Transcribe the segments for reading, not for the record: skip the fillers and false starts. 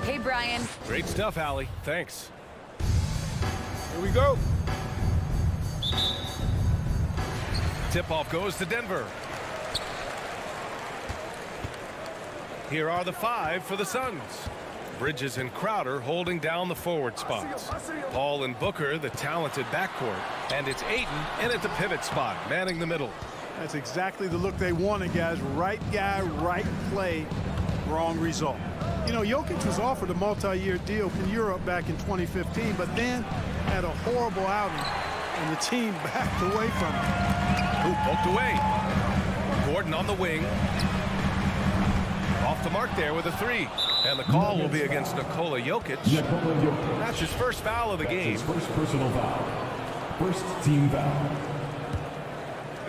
Hey, Brian. Great stuff, Allie. Thanks. Here we go. Tip-off goes to Denver. Here are the 5 for the Suns. Bridges and Crowder holding down the forward spots. Paul and Booker, the talented backcourt. And it's Ayton in at the pivot spot, manning the middle. That's exactly the look they wanted, guys. Right guy, right play, wrong result. You know, Jokic was offered a multi-year deal in Europe back in 2015, but then had a horrible outing, and the team backed away from him. Ooh, poked away. Gordon on the wing. Off the mark there with a 3. And the call will be against Nikola Jokic. That's his first foul of the game. First personal foul. First team foul.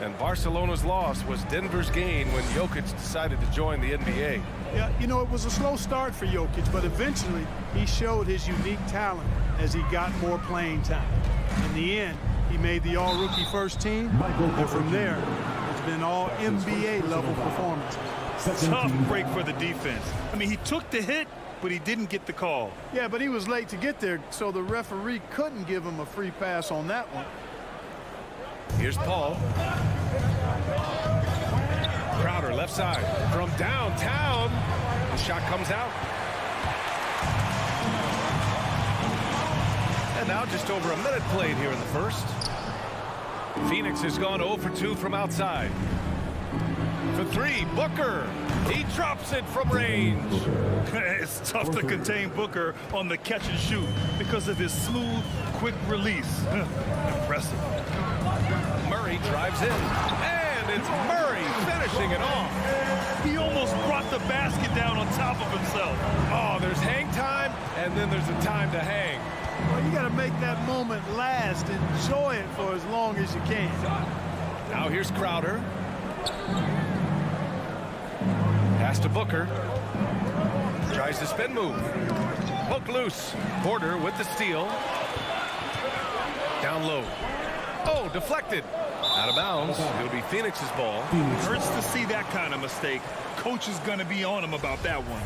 And Barcelona's loss was Denver's gain when Jokic decided to join the NBA. Yeah, you know, it was a slow start for Jokic, but eventually he showed his unique talent as he got more playing time. In the end, he made the all-rookie first team, and from there, it's been all NBA level performance. Tough break for the defense. I mean, he took the hit, but he didn't get the call. Yeah, but he was late to get there, so the referee couldn't give him a free pass on that one. Here's Paul. Crowder left side from downtown. The shot comes out. And now just over a minute played here in the first. Phoenix has gone 0 for 2 from outside. For 3, Booker. He drops it from range. It's tough to contain Booker on the catch and shoot because of his smooth, quick release. Impressive. Murray drives in. And it's Murray finishing it off. He almost brought the basket down on top of himself. Oh, there's hang time, and then there's a time to hang. Well, you got to make that moment last. Enjoy it for as long as you can. Now here's Crowder. Pass to Booker. Tries the spin move. Hook loose. Porter with the steal. Down low. Oh, deflected. Out of bounds. It'll be Phoenix's ball. Hurts to see that kind of mistake. Coach is going to be on him about that one.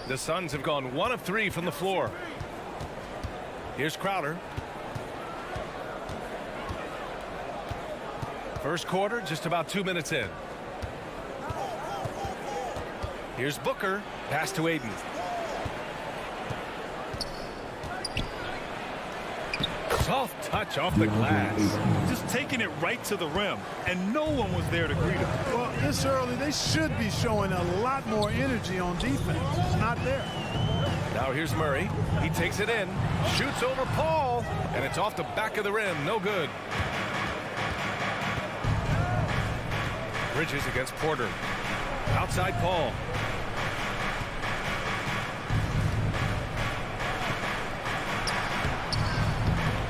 The Suns have gone 1 of 3 from the floor. Here's Crowder. First quarter, just about 2 minutes in. Here's Booker. Pass to Ayton. Soft touch off the glass. Just taking it right to the rim, and no one was there to greet him. Well, this early, they should be showing a lot more energy on defense. It's not there. Now here's Murray. He takes it in, shoots over Paul, and it's off the back of the rim. No good. Bridges against Porter. Outside Paul.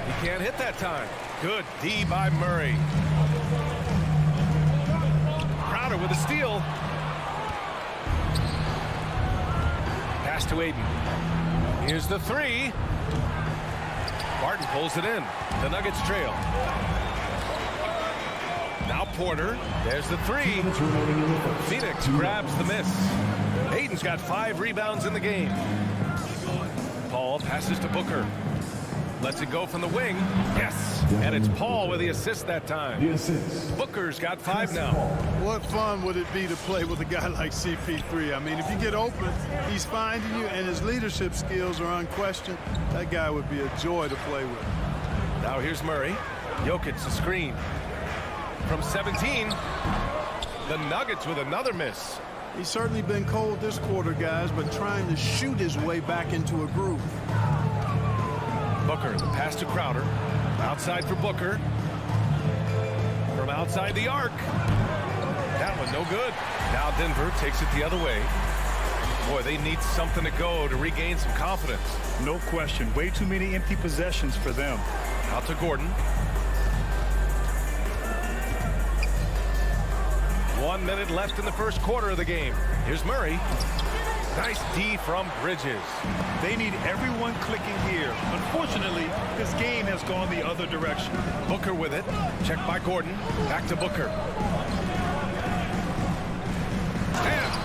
He can't hit that time. Good D by Murray. Crowder with a steal. Pass to Ayton. Here's the 3. Barton pulls it in. The Nuggets trail. Now Porter. There's the 3. Phoenix grabs the miss. Ayton's got 5 rebounds in the game. Paul passes to Booker. Lets it go from the wing. Yes. And it's Paul with the assist that time. Booker's got 5 now. What fun would it be to play with a guy like CP3? I mean, if you get open, he's finding you, and his leadership skills are unquestioned. That guy would be a joy to play with. Now here's Murray. Jokic the screen. From 17, the Nuggets with another miss. He's certainly been cold this quarter, guys, but trying to shoot his way back into a groove. Booker, the pass to Crowder. Outside for Booker. From outside the arc. That one no good. Now Denver takes it the other way. Boy, they need something to go to regain some confidence. No question. Way too many empty possessions for them. Out to Gordon. 1 minute left in the first quarter of the game. Here's Murray. Nice D from Bridges. They need everyone clicking here. Unfortunately, this game has gone the other direction. Booker with it. Checked by Gordon. Back to Booker.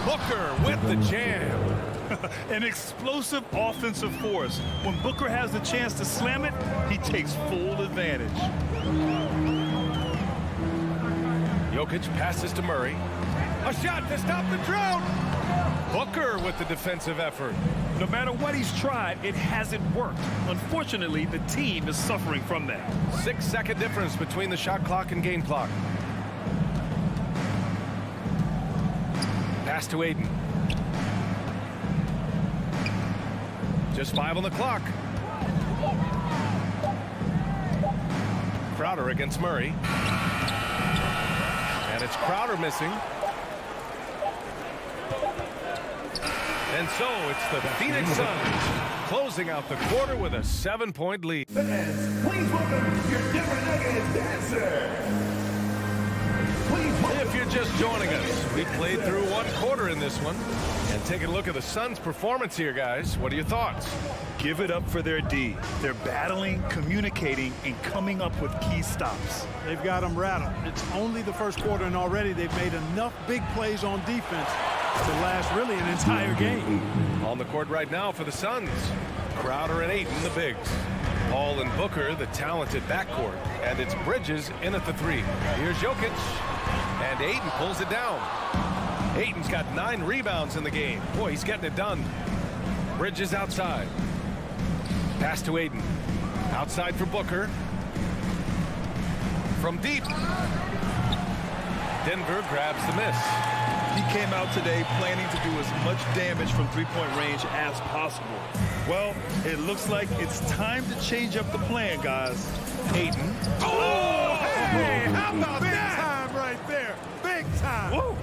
Booker with the jam. An explosive offensive force. When Booker has the chance to slam it, he takes full advantage. Jokic passes to Murray. A shot to stop the drought. Booker with the defensive effort. No matter what he's tried, it hasn't worked. Unfortunately, the team is suffering from that. 6-second difference between the shot clock and game clock. Pass to Ayton. Just 5 on the clock. Crowder against Murray. And it's Crowder missing. And so it's the Phoenix Suns closing out the quarter with a 7-point lead. Fans, please welcome your Denver Nuggets dancer. If you're just joining us, we played through one quarter in this one. And taking a look at the Suns' performance here, guys. What are your thoughts? Give it up for their D. They're battling, communicating, and coming up with key stops. They've got them rattled. It's only the first quarter, and already they've made enough big plays on defense to last really an entire game. On the court right now for the Suns. Crowder and Ayton, the bigs. Paul and Booker, the talented backcourt. And it's Bridges in at the 3. Here's Jokic. And Ayton pulls it down. Ayton's got 9 rebounds in the game. Boy, he's getting it done. Bridges outside. Pass to Ayton. Outside for Booker. From deep. Denver grabs the miss. He came out today planning to do as much damage from three-point range as possible. Well, it looks like it's time to change up the plan, guys. Ayton. Oh, hey, how about Big that? time right there. Big time. Whoa!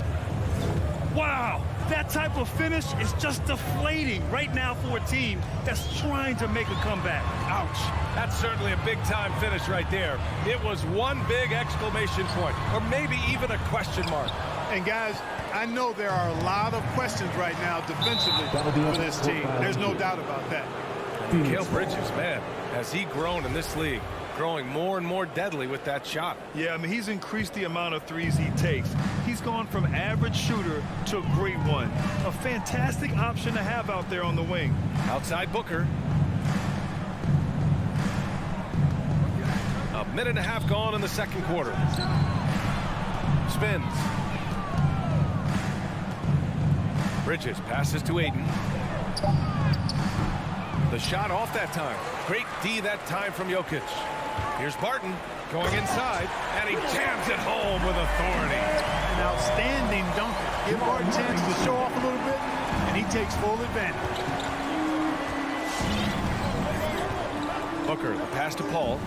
Wow, that type of finish is just deflating right now for a team that's trying to make a comeback. Ouch. That's certainly a big-time finish right there. It was one big exclamation point, or maybe even a question mark. And guys, I know there are a lot of questions right now defensively for this team. There's no doubt about that. Mikal Bridges, man, has he grown in this league? Growing more and more deadly with that shot. Yeah, I mean, he's increased the amount of threes he takes. He's gone from average shooter to a great one. A fantastic option to have out there on the wing. Outside Booker. A minute and a half gone in the second quarter. Spins. Bridges passes to Ayton. The shot off that time. Great D that time from Jokic. Here's Barton going inside, and he jams it home with authority. An outstanding dunker. Give Barton a chance to show off a little bit, and he takes full advantage. Booker, the pass to Paul.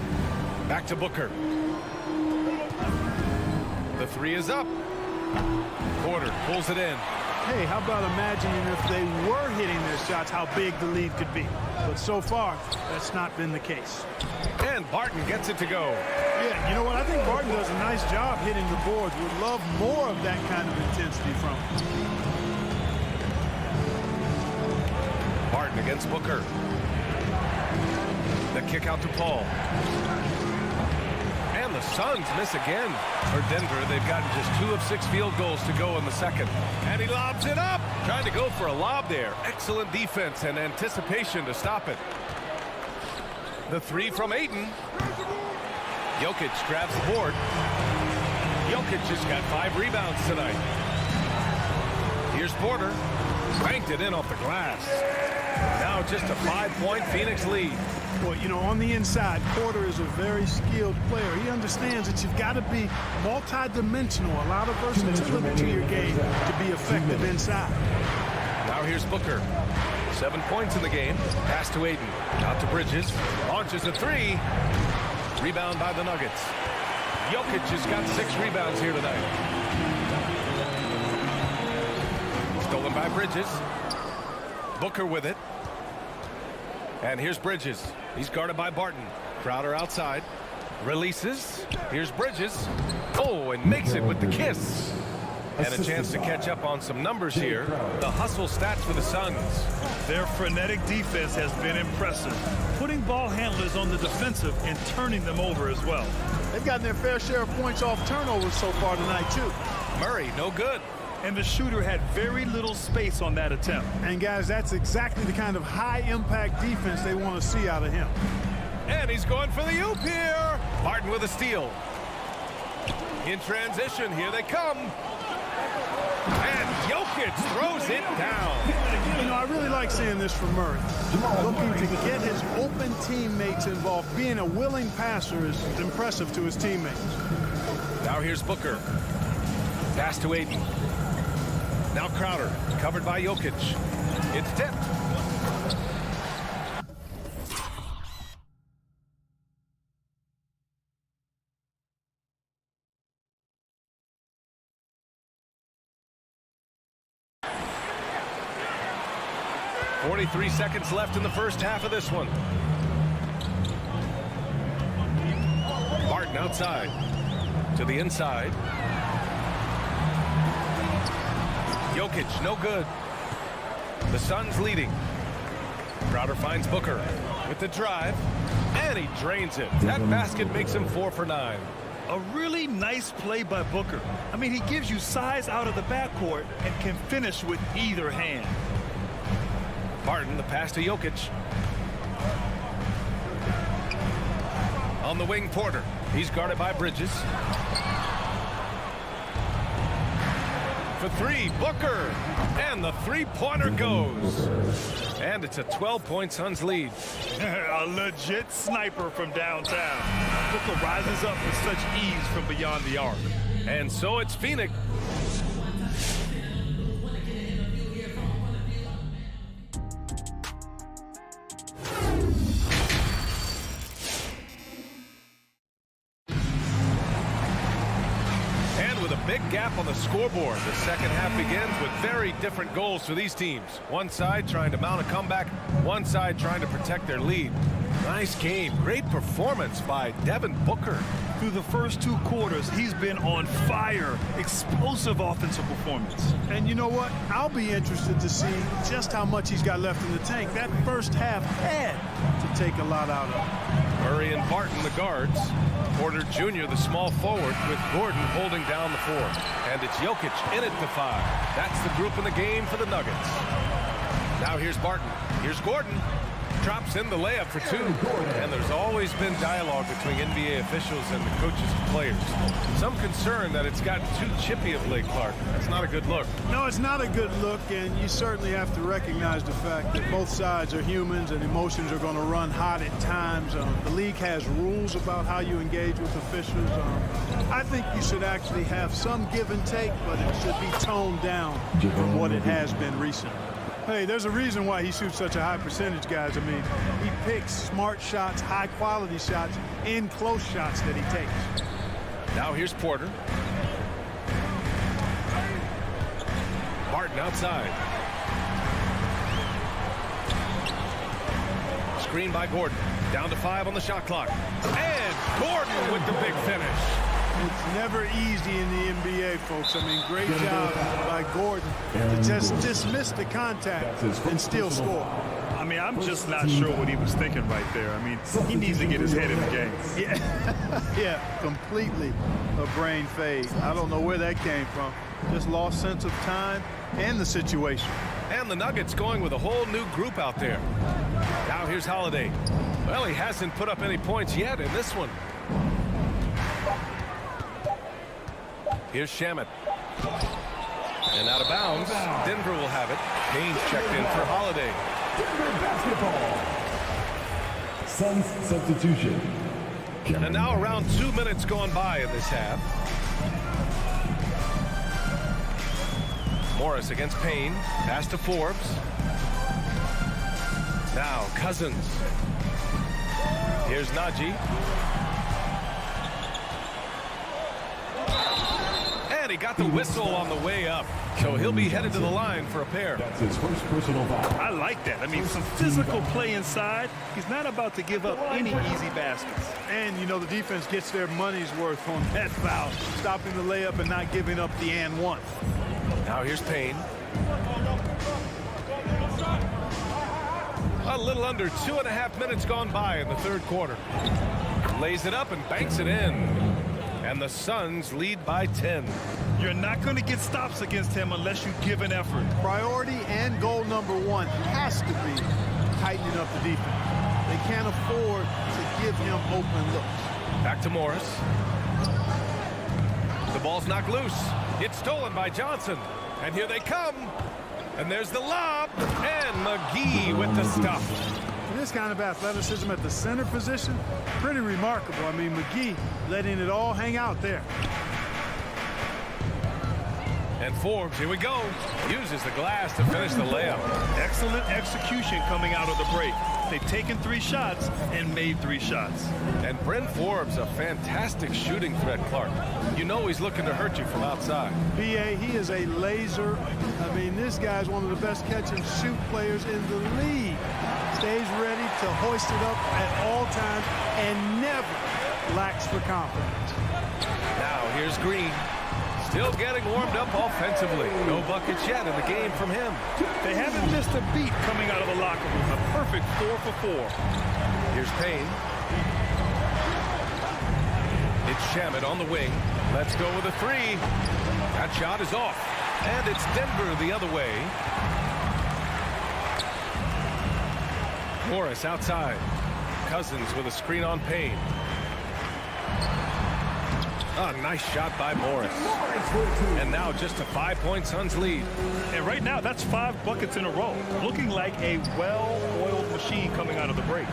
Back to Booker. The 3 is up. Porter pulls it in. Hey, how about imagining if they were hitting their shots, how big the lead could be. But so far, that's not been the case. And Barton gets it to go. Yeah, you know what? I think Barton does a nice job hitting the boards. Would love more of that kind of intensity from him. Barton against Booker. The kick out to Paul. And the Suns miss again. For Denver, they've gotten just 2 of 6 field goals to go in the second. And he lobs it up. Trying to go for a lob there. Excellent defense and anticipation to stop it. The 3 from Ayton. Jokic grabs the board. Jokic just got 5 rebounds tonight. Here's Porter. Banked it in off the glass. Now just a 5-point Phoenix lead. Well, you know, on the inside, Porter is a very skilled player. He understands that you've got to be multi-dimensional, a lot of versatility to your game to be effective inside. Now here's Booker. 7 points in the game. Pass to Ayton. Out to Bridges. Launches a 3. Rebound by the Nuggets. Jokic has got 6 rebounds here tonight. Stolen by Bridges. Booker with it. And here's Bridges. He's guarded by Barton. Crowder outside. Releases. Here's Bridges. Oh, and makes it with the kiss. And a chance to catch up on some numbers here. The hustle stats for the Suns. Their frenetic defense has been impressive, putting ball handlers on the defensive and turning them over as well. They've gotten their fair share of points off turnovers so far tonight, too. Murray, no good. and the shooter had very little space on that attempt. And guys, that's exactly the kind of high-impact defense they want to see out of him. And he's going for the oop here. Barton with a steal. In transition, here they come. And Jokic throws it down. You know, I really like seeing this from Murray. Looking to get his open teammates involved. Being a willing passer is impressive to his teammates. Now here's Booker. Pass to Ayton. Now Crowder, covered by Jokic. It's tipped. .43 seconds left in the first half of this one. Barton outside. To the inside. Jokic, no good. The Suns leading. Crowder finds Booker with the drive, and he drains it. That basket makes him 4 for 9. A really nice play by Booker. I mean, he gives you size out of the backcourt and can finish with either hand. Barton, the pass to Jokic. On the wing, Porter. He's guarded by Bridges. For three, Booker. And the three-pointer goes. And it's a 12-point Suns lead. A legit sniper from downtown. Booker rises up with such ease from beyond the arc. And so it's Phoenix. Big gap on the scoreboard. The second half begins with very different goals for these teams. One side trying to mount a comeback, one side trying to protect their lead. Nice game. Great performance by Devin Booker. Through the first 2 quarters, he's been on fire. Explosive offensive performance. And you know what? I'll be interested to see just how much he's got left in the tank. That first half had to take a lot out of him. Murray and Barton, the guards. Porter Jr., the small forward, with Gordon holding down the 4. And it's Jokic in at the 5. That's the group in the game for the Nuggets. Now here's Barton. Here's Gordon. Drops in the layup for 2. And there's always been dialogue between NBA officials and the coaches and players. Some concern that it's gotten too chippy of late, Clark. That's not a good look. No, it's not a good look, and you certainly have to recognize the fact that both sides are humans and emotions are going to run hot at times. The league has rules about how you engage with officials. I think you should actually have some give and take, but it should be toned down from what it has been recently. Hey, there's a reason why he shoots such a high percentage, guys. I mean, he picks smart shots, high-quality shots, in close shots that he takes. Now here's Porter. Barton outside. Screen by Gordon. Down to 5 on the shot clock. And Gordon with the big finish. It's never easy in the NBA, folks. I mean, great job by Gordon to just dismiss the contact and still score. I mean, I'm just not sure what he was thinking right there. I mean, he needs to get his head in the game. Yeah, completely a brain fade. I don't know where that came from. Just lost sense of time and the situation. And the Nuggets going with a whole new group out there. Now here's Holiday. Well, he hasn't put up any points yet in this one. Here's Shamet. And out of bounds. Denver will have it. Haynes checked in for Holiday. Basketball. Suns substitution. And now around 2 minutes gone by in this half. Morris against Payne. Pass to Forbes. Now Cousins. Here's Najee. And he got the whistle on the way up. So he'll be headed to the line for a pair. That's his first personal foul. I like that. I mean, some physical play inside. He's not about to give up any easy baskets. And, you know, the defense gets their money's worth on that foul. Stopping the layup and not giving up the and one. Now here's Payne. A little under 2.5 minutes gone by in the third quarter. Lays it up and banks it in. And the Suns lead by 10. You're not going to get stops against him unless you give an effort. Priority and goal number one has to be tightening up the defense. They can't afford to give him open looks. Back to Morris. The ball's knocked loose. It's stolen by Johnson. And here they come. And there's the lob. And McGee with the stuff. This kind of athleticism at the center position, pretty remarkable. I mean, McGee letting it all hang out there. And Forbes, here we go, uses the glass to finish the layup. Excellent execution coming out of the break. They've taken 3 shots and made 3 shots. And Bryn Forbes, a fantastic shooting threat, Clark. You know he's looking to hurt you from outside. B.A., he is a laser. I mean, this guy's one of the best catch-and-shoot players in the league. Stays ready to hoist it up at all times and never lacks for confidence. Now here's Green. Still getting warmed up offensively. No buckets yet in the game from him. They haven't missed a beat coming out of the locker room. A perfect 4 for 4. Here's Payne. It's Shamet on the wing. Let's go with a 3. That shot is off. And it's Denver the other way. Morris outside. Cousins with a screen on Payne. A nice shot by Morris. And now just a 5-point Suns lead. And right now, that's 5 buckets in a row. Looking like a well-oiled machine coming out of the break.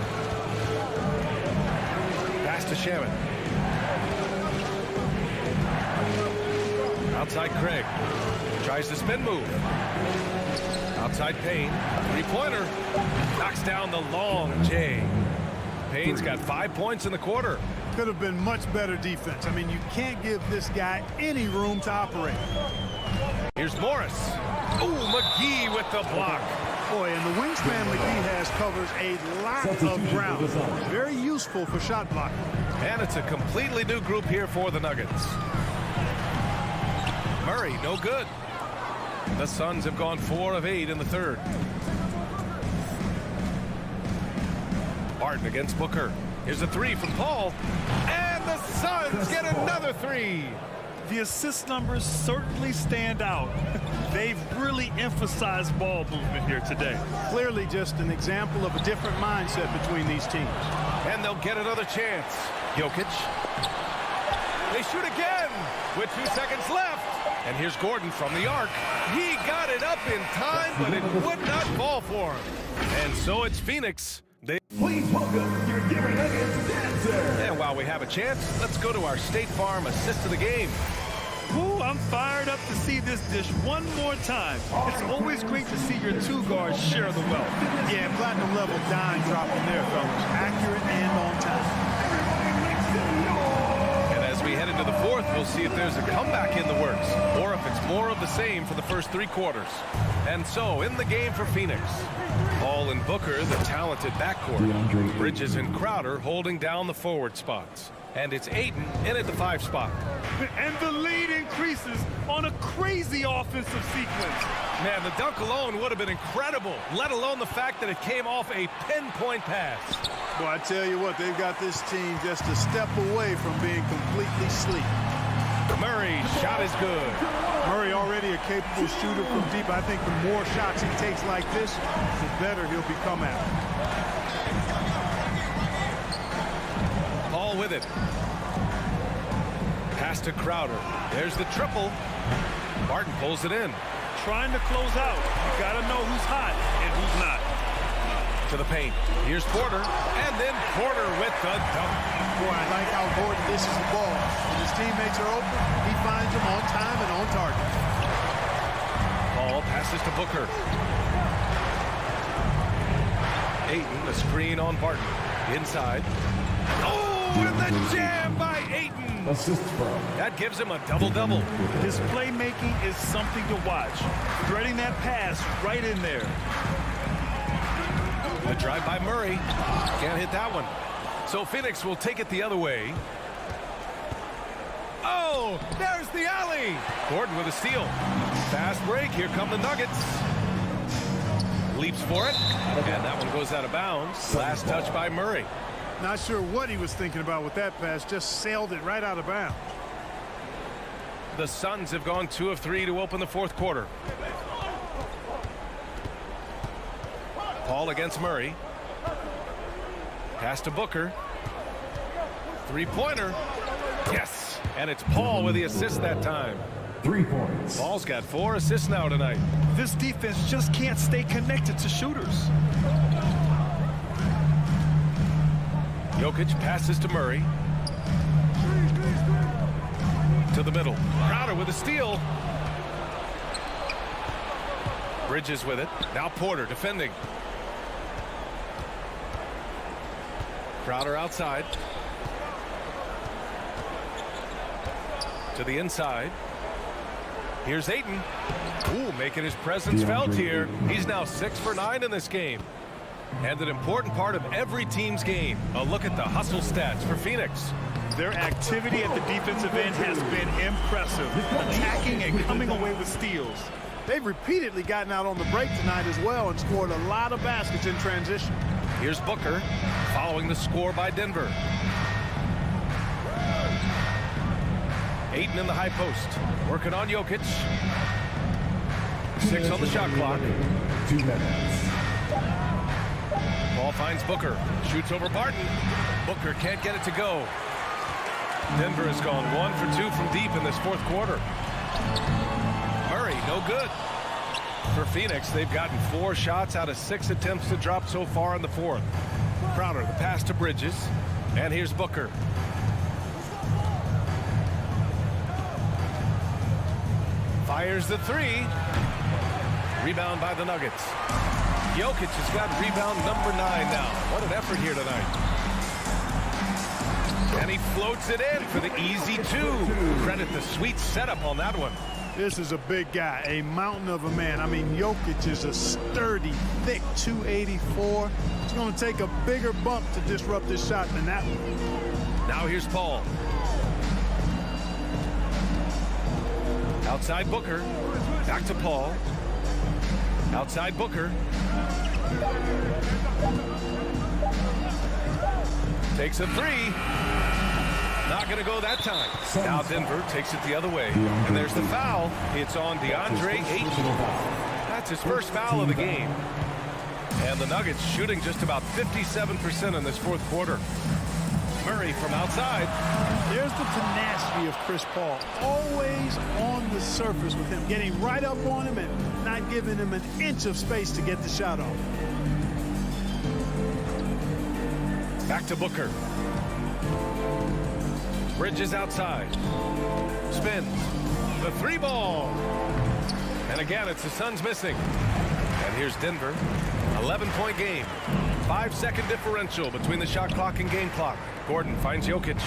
Pass to Shamet. Outside Craig. Tries the spin move. Outside Payne. 3-pointer. Knocks down the long J. Payne's got 5 points in the quarter. Could have been much better defense. I mean, you can't give this guy any room to operate. Here's Morris. Ooh, McGee with the block. Boy, and the wingspan McGee has covers a lot of ground. Very useful for shot blocking. And it's a completely new group here for the Nuggets. Murray, no good. The Suns have gone 4 of 8 in the third. Barton against Booker. Here's a 3 from Paul. And the Suns get another 3. The assist numbers certainly stand out. They've really emphasized ball movement here today. Clearly just an example of a different mindset between these teams. And they'll get another chance. Jokic. They shoot again with 2 seconds left. And here's Gordon from the arc. He got it up in time, but it would not fall for him. And so it's Phoenix. Please welcome your Denver Nuggets dancer. And while we have a chance, let's go to our State Farm assist of the game. Ooh, I'm fired up to see this dish one more time. It's always great to see your 2 guards share the wealth. Yeah, platinum level dime dropping there, fellas. Accurate and on time. And as we head into the fourth, we'll see if there's a comeback in the works or if it's more of the same for the first 3 quarters. And so, in the game for Phoenix, Paul and Booker, the talented backcourt. Bridges and Crowder holding down the forward spots. And it's Ayton in at the 5 spot. And the lead increases on a crazy offensive sequence. Man, the dunk alone would have been incredible, let alone the fact that it came off a pinpoint pass. Boy, I tell you what, they've got this team just a step away from being completely asleep. Murray, shot is good. Murray already a capable shooter from deep. I think the more shots he takes like this, the better he'll become at it. Paul with it. Pass to Crowder. There's the triple. Barton pulls it in. Trying to close out. You got to know who's hot and who's not. To the paint. Here's Porter. And then Porter with the dunk. Boy, I like how Gordon dishes the ball. When his teammates are open, he finds them on time and on target. Paul passes to Booker. Ayton, the screen on Barton. Inside. Oh, and the jam by Ayton. That gives him a double-double. His playmaking is something to watch. Threading that pass right in there. The drive by Murray. Can't hit that one. So Phoenix will take it the other way. Oh, there's the alley. Gordon with a steal. Fast break. Here come the Nuggets. Leaps for it. And that one goes out of bounds. Last touch by Murray. Not sure what he was thinking about with that pass. Just sailed it right out of bounds. The Suns have gone 2 of 3 to open the fourth quarter. Paul against Murray. Pass to Booker. Three-pointer. Yes. And it's Paul with the assist that time. 3 points. Paul's got 4 assists now tonight. This defense just can't stay connected to shooters. Jokic passes to Murray. To the middle. Crowder with a steal. Bridges with it. Now Porter defending. Crowder outside. To the inside. Here's Ayton. Ooh, making his presence felt here. He's now 6 for 9 in this game. And an important part of every team's game. A look at the hustle stats for Phoenix. Their activity at the defensive end has been impressive. Attacking and coming away with steals. They've repeatedly gotten out on the break tonight as well and scored a lot of baskets in transition. Here's Booker following the score by Denver. Ayton in the high post. Working on Jokic. 6 on the shot clock. 2 minutes. Ball finds Booker. Shoots over Barton. Booker can't get it to go. Denver has gone 1 for 2 from deep in this fourth quarter. Murray, no good. For Phoenix, they've gotten 4 shots out of 6 attempts to drop so far in the fourth. Crowder, the pass to Bridges. And here's Booker. Fires the 3. Rebound by the Nuggets. Jokic has got rebound number 9 now. What an effort here tonight. And he floats it in for the easy 2. Credit the sweet setup on that one. This is a big guy, a mountain of a man. I mean, Jokic is a sturdy, thick 284. It's going to take a bigger bump to disrupt this shot than that one. Now here's Paul. Outside Booker. Back to Paul. Outside Booker. Takes a 3. Not going to go that time. Now Denver takes it the other way. And there's the foul. It's on DeAndre Ayton. That's his first foul of the game. And the Nuggets shooting just about 57% in this fourth quarter. Murray from outside. There's the tenacity of Chris Paul. Always on the surface with him. Getting right up on him and not giving him an inch of space to get the shot off. Back to Booker. Bridges outside. Spins. The 3 ball. And again, it's the Suns missing. And here's Denver. 11-point game. 5-second differential between the shot clock and game clock. Gordon finds Jokic.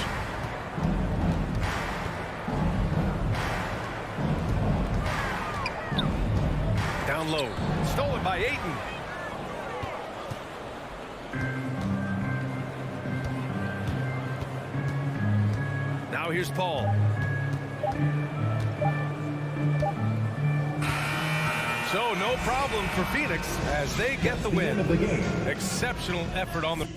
Down low. Stolen by Ayton. Now here's Paul. So no problem for Phoenix as they get the win. Exceptional effort on the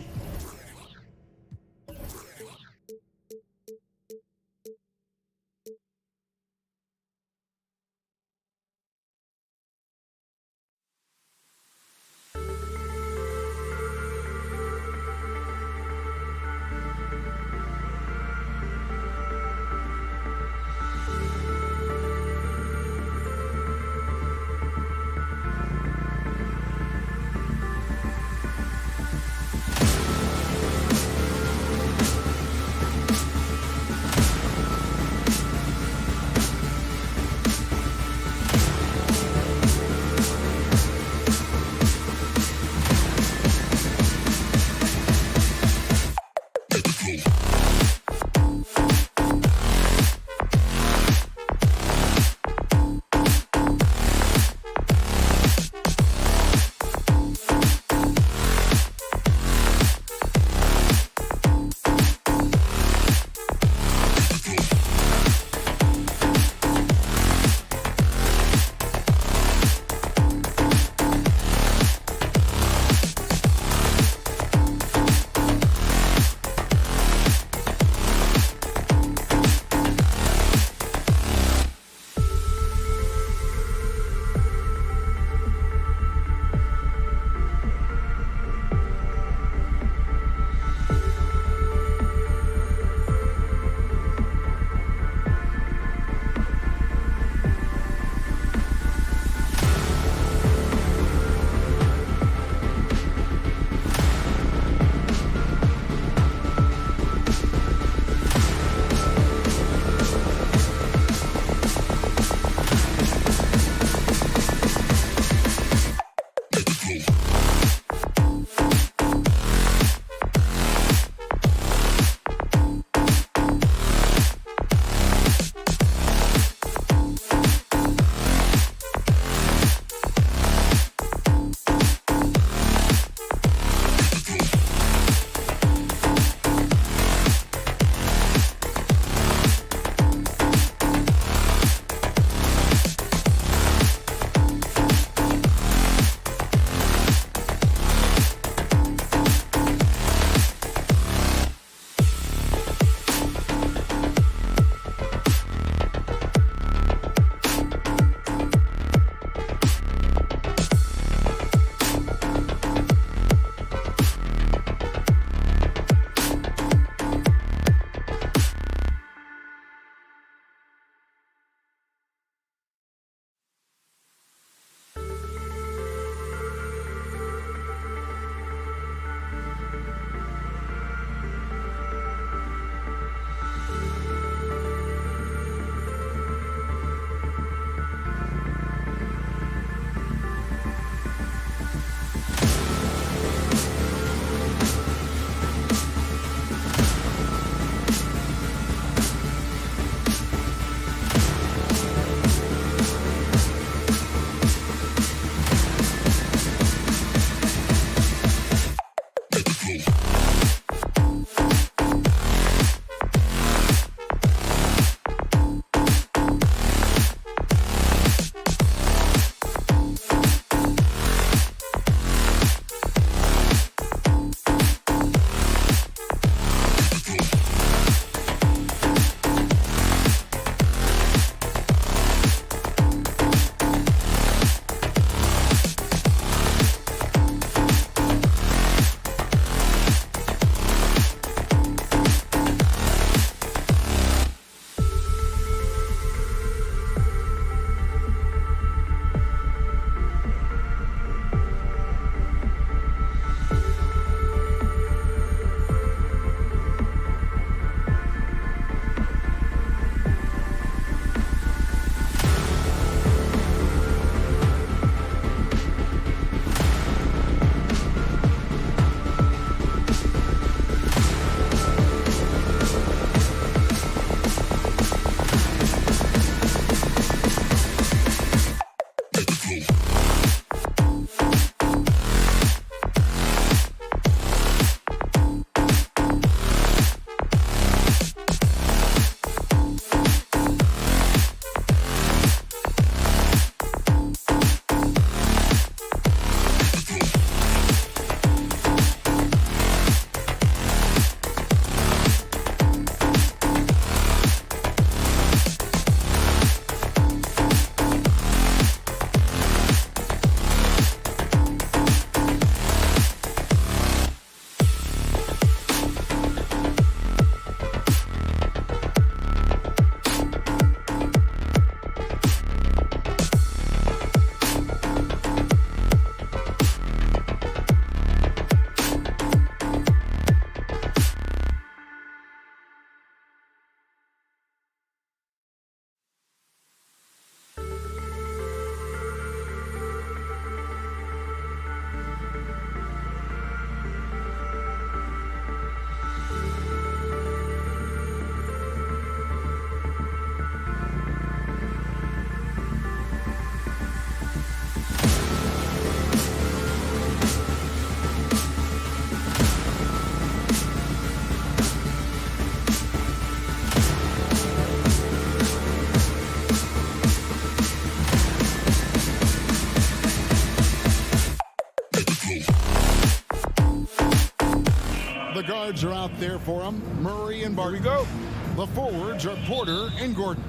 guards are out there for him. Murray and Barton. Here we go. The forwards are Porter and Gordon.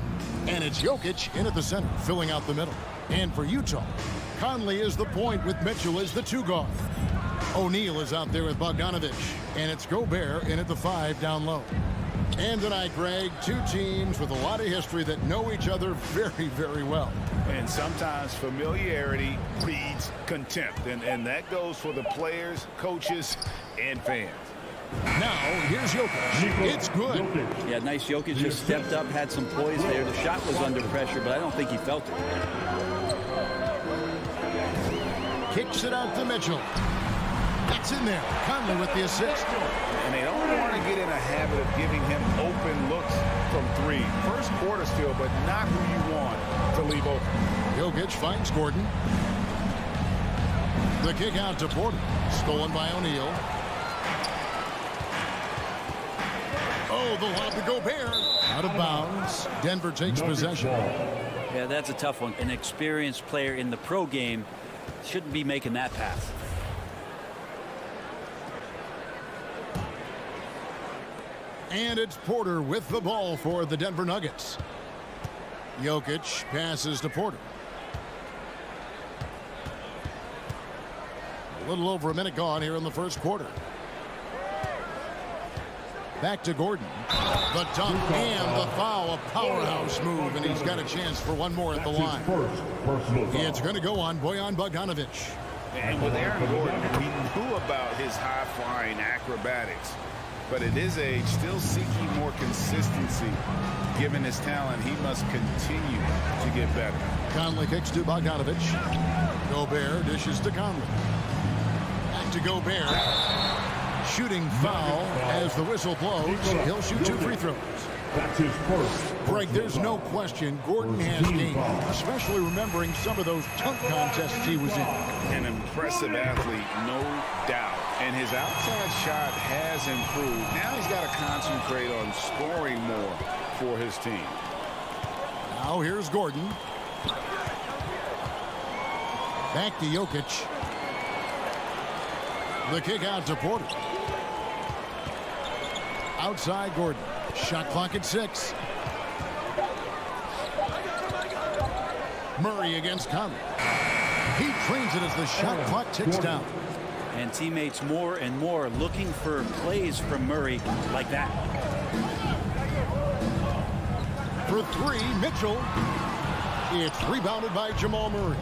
And it's Jokic in at the center, filling out the middle. And for Utah, Conley is the point with Mitchell as the 2 guard. O'Neal is out there with Bogdanovic. And it's Gobert in at the 5 down low. And tonight, Greg, 2 teams with a lot of history that know each other very, very well. And sometimes familiarity breeds contempt. And that goes for the players, coaches, and fans. Now, here's Jokic. It's good. Yeah, nice. Jokic just stepped up, had some poise there. The shot was under pressure, but I don't think he felt it. Kicks it out to Mitchell. That's in there. Conley with the assist. And they don't want to get in a habit of giving him open looks from 3. First quarter still, but not who you want to leave open. Jokic finds Gordon. The kick out to Porter. Stolen by O'Neal. Oh, the lob to Gobert. Out of bounds. Denver takes possession. Yeah, that's a tough one. An experienced player in the pro game shouldn't be making that pass. And it's Porter with the ball for the Denver Nuggets. Jokic passes to Porter. A little over a minute gone here in the first quarter. Back to Gordon. The dunk and the foul. A powerhouse move, and he's got a chance for one more at the line. It's going to go on Bojan Bogdanovic. And with Aaron Gordon, he knew about his high-flying acrobatics. But at his age, still seeking more consistency. Given his talent, he must continue to get better. Conley kicks to Bogdanovic. Gobert dishes to Conley. Back to Gobert. Shooting foul as the whistle blows. He'll shoot 2 free throws. That's his first. Greg, there's no question Gordon has game, especially remembering some of those dunk contests he was in. An impressive athlete, no doubt. And his outside shot has improved. Now he's got to concentrate on scoring more for his team. Now here's Gordon. Back to Jokic. The kick out to Porter. Outside Gordon. Shot clock at 6. Murray against Conley. He trains it as the shot clock ticks down. And teammates more and more looking for plays from Murray like that. For 3, Mitchell. It's rebounded by Jamal Murray.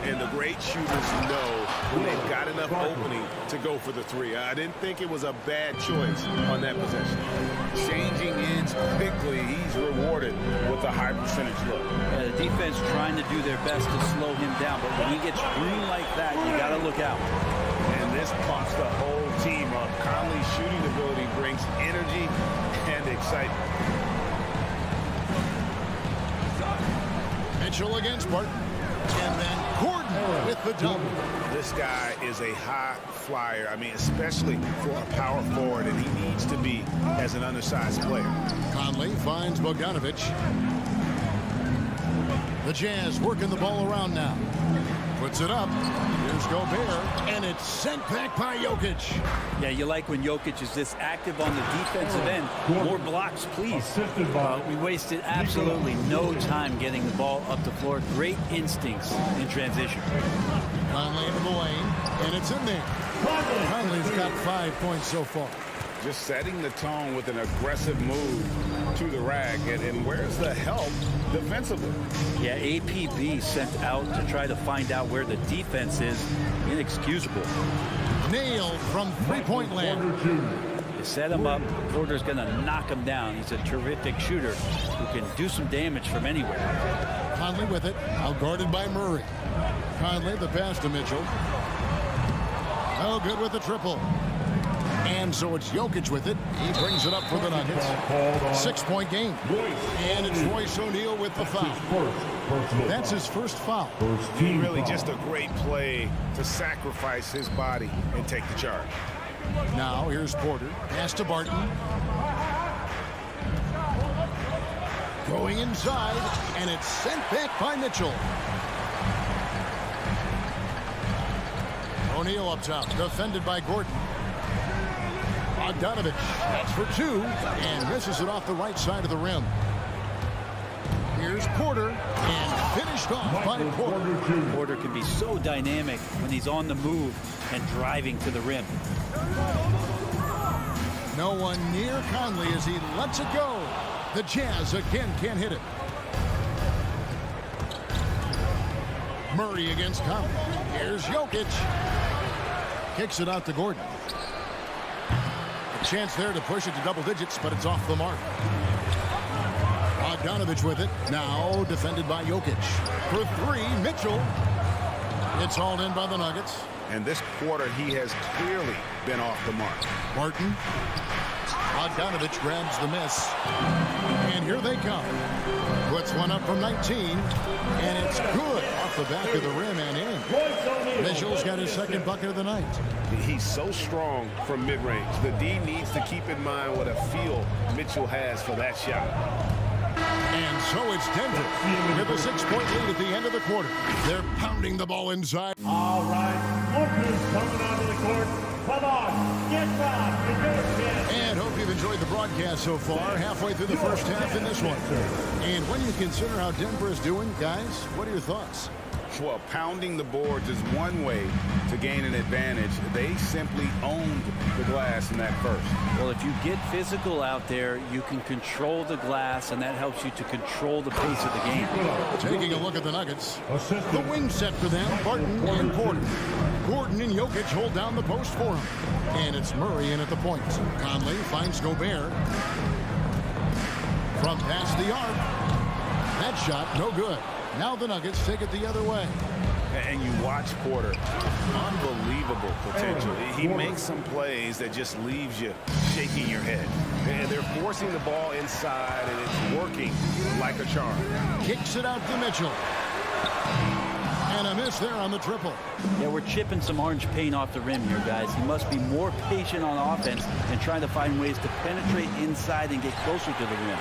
And the great shooters know when they've got enough opening to go for the 3. I didn't think it was a bad choice on that possession. Changing ends quickly, he's rewarded with a high percentage look. The defense trying to do their best to slow him down, but when he gets green like that, you got to look out. And this pumps the whole team up. Conley's shooting ability brings energy and excitement. Mitchell against Barton. And then Gordon with the dunk. This guy is a high flyer. I mean, especially for a power forward, and he needs to be as an undersized player. Conley finds Bogdanovic. The Jazz working the ball around now. Puts it up. Here's Gobert. And it's sent back by Jokic. Yeah, you like when Jokic is this active on the defensive end. More blocks, please. We wasted absolutely no time getting the ball up the floor. Great instincts in transition. Conley into the lane. And it's in there. Conley's got 5 points so far. Just setting the tone with an aggressive move to the rack. And where's the help defensively? Yeah, APB sent out to try to find out where the defense is. Inexcusable. Nailed from three-point land. You set him up. Porter's going to knock him down. He's a terrific shooter who can do some damage from anywhere. Conley with it. Now guarded by Murray. Conley the pass to Mitchell. Oh, good with the triple. And so it's Jokic with it. He brings it up for the Nuggets. 6-point game. And it's Royce O'Neal with the foul. That's his first foul. Really just a great play to sacrifice his body and take the charge. Now here's Porter. Pass to Barton. Going inside. And it's sent back by Mitchell. O'Neal up top. Defended by Gordon. Bogdanovich, that's for two, and misses it off the right side of the rim. Here's Porter, and finished off by Porter. Porter can be so dynamic when he's on the move and driving to the rim. No one near Conley as he lets it go. The Jazz again can't hit it. Murray against Conley. Here's Jokic. Kicks it out to Gordon. A chance there to push it to double digits, but it's off the mark. Bogdanovich with it. Now defended by Jokic. For three, Mitchell. It's hauled in by the Nuggets. And this quarter, he has clearly been off the mark. Martin. Bogdanovich grabs the miss. And here they come. Puts one up from 19. And it's good off the back of the rim and in. Mitchell's got his second bucket of the night. He's so strong from mid-range. The D needs to keep in mind what a feel Mitchell has for that shot. And so it's Denver with a 6-point lead at the end of the quarter. They're pounding the ball inside. All right, Walker's coming onto the court. Come on, get back. It's your chance. And hope you've enjoyed the broadcast so far. Halfway through the first half in this one. And when you consider how Denver is doing, guys, what are your thoughts? Well, pounding the boards is one way to gain an advantage. They simply owned the glass in that first. Well, if you get physical out there, you can control the glass, and that helps you to control the pace of the game. Taking a look at the Nuggets. The wing set for them, Barton and Porter. Gordon and Jokic hold down the post for him. And it's Murray in at the point. Conley finds Gobert. From past the arc. That shot, no good. Now the Nuggets take it the other way. And you watch Porter. Unbelievable potential. He makes some plays that just leaves you shaking your head. And they're forcing the ball inside, and it's working like a charm. Kicks it out to Mitchell. And a miss there on the triple. Yeah, we're chipping some orange paint off the rim here, guys. He must be more patient on offense and trying to find ways to penetrate inside and get closer to the rim.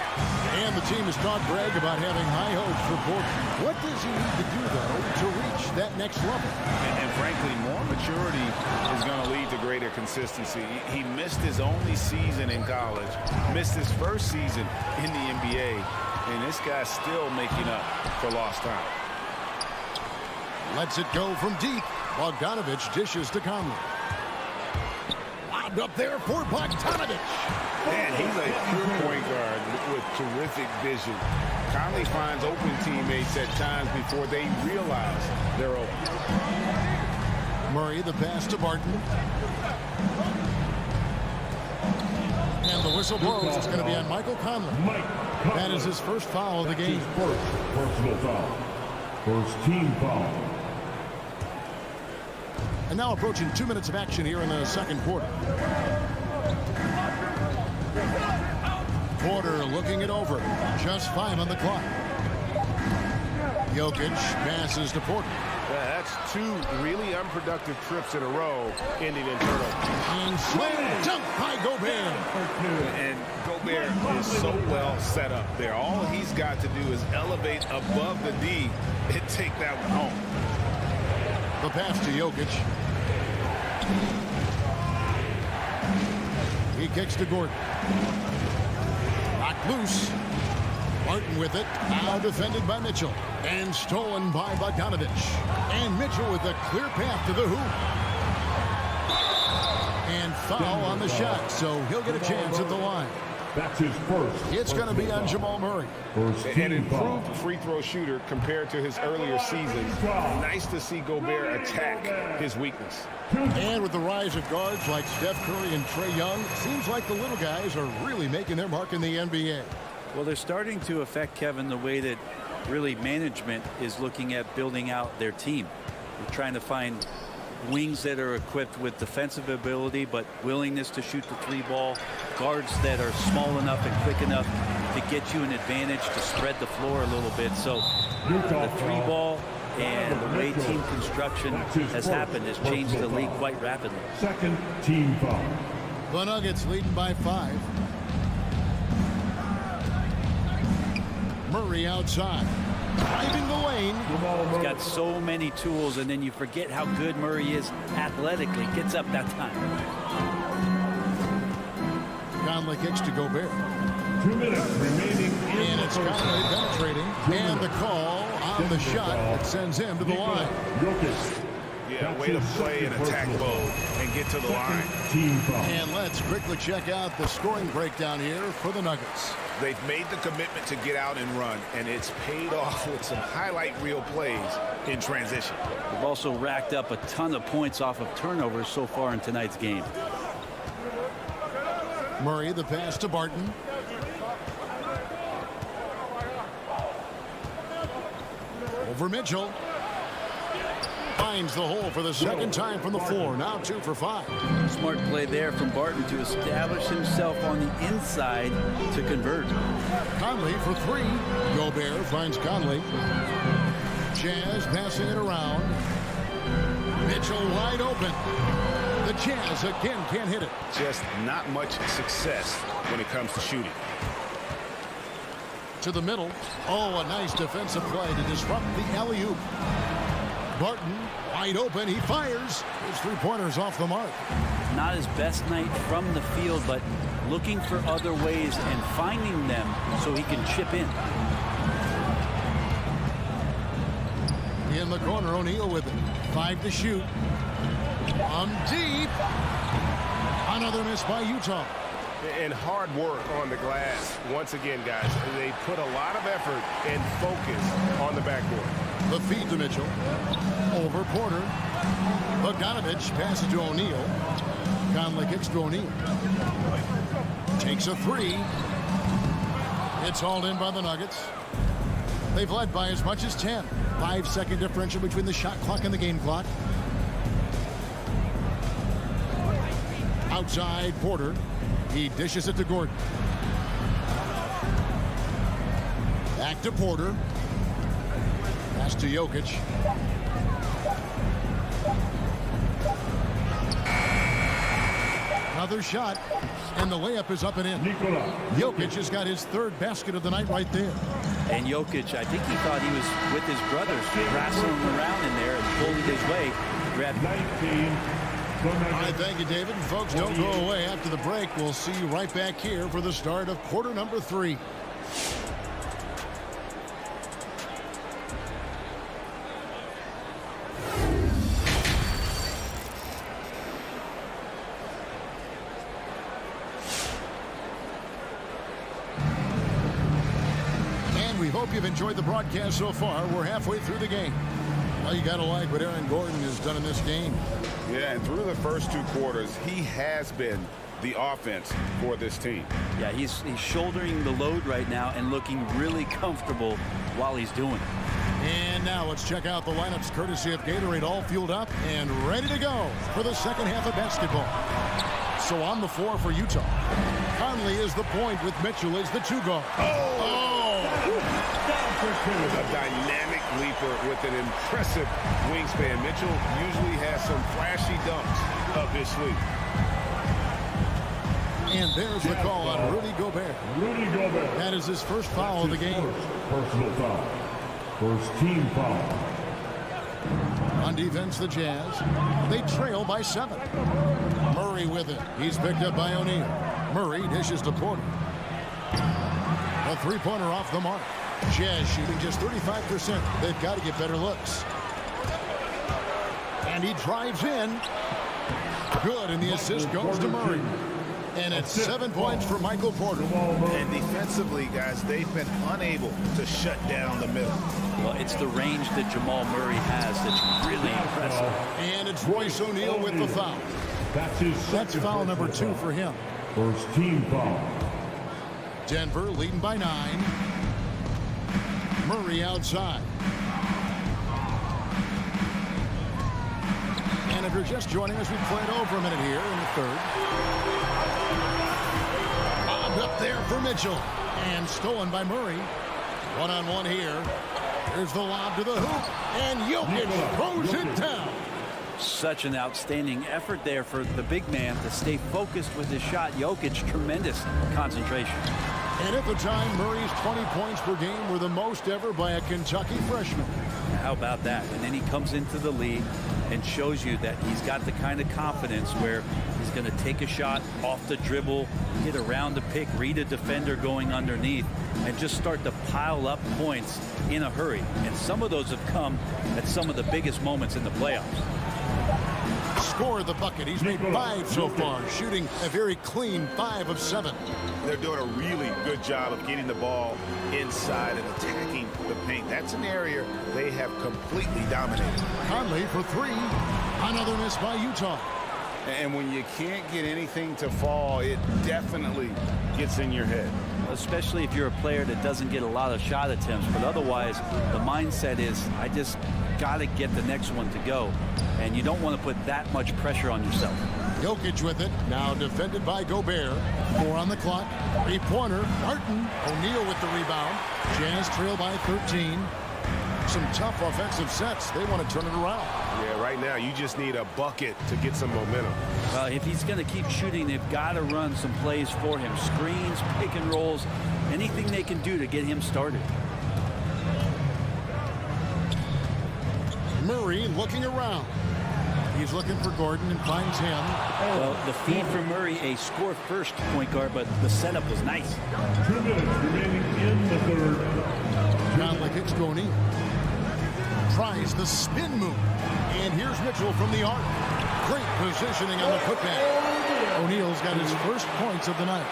And the team has taught Greg about having high hopes for Porter. What does he need to do, though, to reach that next level? And frankly, more maturity is going to lead to greater consistency. He missed his only season in college, missed his first season in the NBA, and this guy's still making up for lost time. Lets it go from deep. Bogdanovich dishes to Conley. Lobbed up there for Bogdanovich. Man, he's a pure point guard with terrific vision. Conley finds open teammates at times before they realize they're open. Murray, the pass to Barton. And the whistle blows. It's going to be on Michael Conley. That is his first foul of the game. First personal foul. First team foul. And now approaching 2 minutes of action here in the second quarter. Porter looking it over. Just 5 on the clock. Jokic passes to Porter. That's 2 really unproductive trips in a row, ending in turnover. And slam dunk by Gobert. And Gobert is so well set up there. All he's got to do is elevate above the D and take that one home. The pass to Jokic. He kicks to Gordon. Knocked loose. Martin with it. Now defended by Mitchell. And stolen by Bogdanovich. And Mitchell with a clear path to the hoop. And foul on the shot, so he'll get a chance at the line. That's his first. It's going to be on Jamal Murray. An improved free throw shooter compared to his earlier seasons. Nice to see Gobert attack his weakness. And with the rise of guards like Steph Curry and Trae Young, seems like the little guys are really making their mark in the NBA. Well, they're starting to affect, Kevin, the way that really management is looking at building out their team. They're trying to find wings that are equipped with defensive ability but willingness to shoot the 3 ball, guards that are small enough and quick enough to get you an advantage to spread the floor a little bit. So the 3 ball and the way team construction has happened has changed the league quite rapidly. Second team foul. The Nuggets leading by 5. Murray outside. Driving the lane. He's got so many tools, and then you forget how good Murray is athletically. Gets up that time. Conley kicks to Gobert. 2 minutes remaining in And the it's first Conley half. penetrating. And the call on the shot that sends him to the line. Jokic. Yeah, That's way to his play in second attack personal mode and get to the line. Team foul. And let's quickly check out the scoring breakdown here for the Nuggets. They've made the commitment to get out and run, and it's paid off with some highlight reel plays in transition. They've also racked up a ton of points off of turnovers so far in tonight's game. Murray, the pass to Barton. Over Mitchell. Finds the hole for the second time from the floor. Now 2 for 5. Smart play there from Barton to establish himself on the inside to convert. Conley for 3. Gobert finds Conley. Jazz passing it around. Mitchell wide open. The Jazz again can't hit it. Just not much success when it comes to shooting. To the middle. Oh, a nice defensive play to disrupt the alley-oop. Barton wide open. He fires. His 3-pointers off the mark. Not his best night from the field, but looking for other ways and finding them so he can chip in. In the corner, O'Neal with it. 5 to shoot. Deep. Another miss by Utah. And hard work on the glass. Once again, guys, they put a lot of effort and focus on the backboard. The feed to Mitchell. Over Porter. Bogdanovich passes to O'Neal. Conley kicks to O'Neal. Takes a 3. It's hauled in by the Nuggets. They've led by as much as 10. 5-second differential between the shot clock and the game clock. Outside Porter. He dishes it to Gordon. Back to Porter. Pass to Jokic. Another shot, and the layup is up and in. Jokic has got his 3rd basket of the night right there. And Jokic, I think he thought he was with his brothers, wrestling around in there and pulling his way. Grabbed 19. All right, thank you, David. Folks, don't go away. After the break, we'll see you right back here for the start of quarter number 3. And we hope you've enjoyed the broadcast so far. We're halfway through the game. Well, you got to like what Aaron Gordon has done in this game. Yeah, and through the first 2 quarters, he has been the offense for this team. Yeah, he's shouldering the load right now and looking really comfortable while he's doing it. And now let's check out the lineups courtesy of Gatorade, all fueled up and ready to go for the second half of basketball. So on the floor for Utah, Conley is the point with Mitchell as the 2 guard. A dynamic leaper with an impressive wingspan. Mitchell usually has some flashy dunks up his sleeve. And there's the call on Rudy Gobert. Rudy Gobert. That is his first foul of the game. Personal foul. First team foul. On defense, the Jazz. They trail by 7. Murray with it. He's picked up by O'Neal. Murray dishes to Porter. A 3-pointer off the mark. Jazz shooting just 35%. They've got to get better looks. And he drives in. Good, and the assist goes to Murray. And it's 7 points for Michael Porter. And defensively, guys, they've been unable to shut down the middle. Well, it's the range that Jamal Murray has that's really impressive. And it's Royce O'Neal with the foul. That's foul number 2 for him. First team foul. Denver leading by 9. Murray outside. And if you're just joining us, we played over a minute here in the 3rd. Bobbed up there for Mitchell. And stolen by Murray. One-on-one here. Here's the lob to the hoop. And Jokic throws it down. Such an outstanding effort there for the big man to stay focused with his shot. Jokic, tremendous concentration. And at the time, Murray's 20 points per game were the most ever by a Kentucky freshman. How about that? And then he comes into the league, and shows you that he's got the kind of confidence where he's going to take a shot off the dribble, get around the pick, read a defender going underneath, and just start to pile up points in a hurry. And some of those have come at some of the biggest moments in the playoffs. Score the bucket. He's made 5 so far, shooting a very clean 5 of 7. They're doing a really good job of getting the ball inside and attacking the paint. That's an area they have completely dominated. Conley for 3. Another miss by Utah. And when you can't get anything to fall, it definitely gets in your head. Especially if you're a player that doesn't get a lot of shot attempts, but otherwise the mindset is, I just got to get the next one to go, and you don't want to put that much pressure on yourself. Jokic with it, now defended by Gobert. 4 on the clock. 3-pointer, Barton. O'Neal with the rebound. Jazz trail by 13. Some tough offensive sets. They want to turn it around. Yeah, right now you just need a bucket to get some momentum. If he's going to keep shooting, they've got to run some plays for him. Screens, pick and rolls, anything they can do to get him started. Murray looking around. He's looking for Gordon and finds him. Well, the feed for Murray, a score-first point guard, but the setup was nice. 2 minutes remaining in the third. Conley kicks to O'Neal. Tries the spin move. And here's Mitchell from the arc. Great positioning on the putback. O'Neal's got his first points of the night.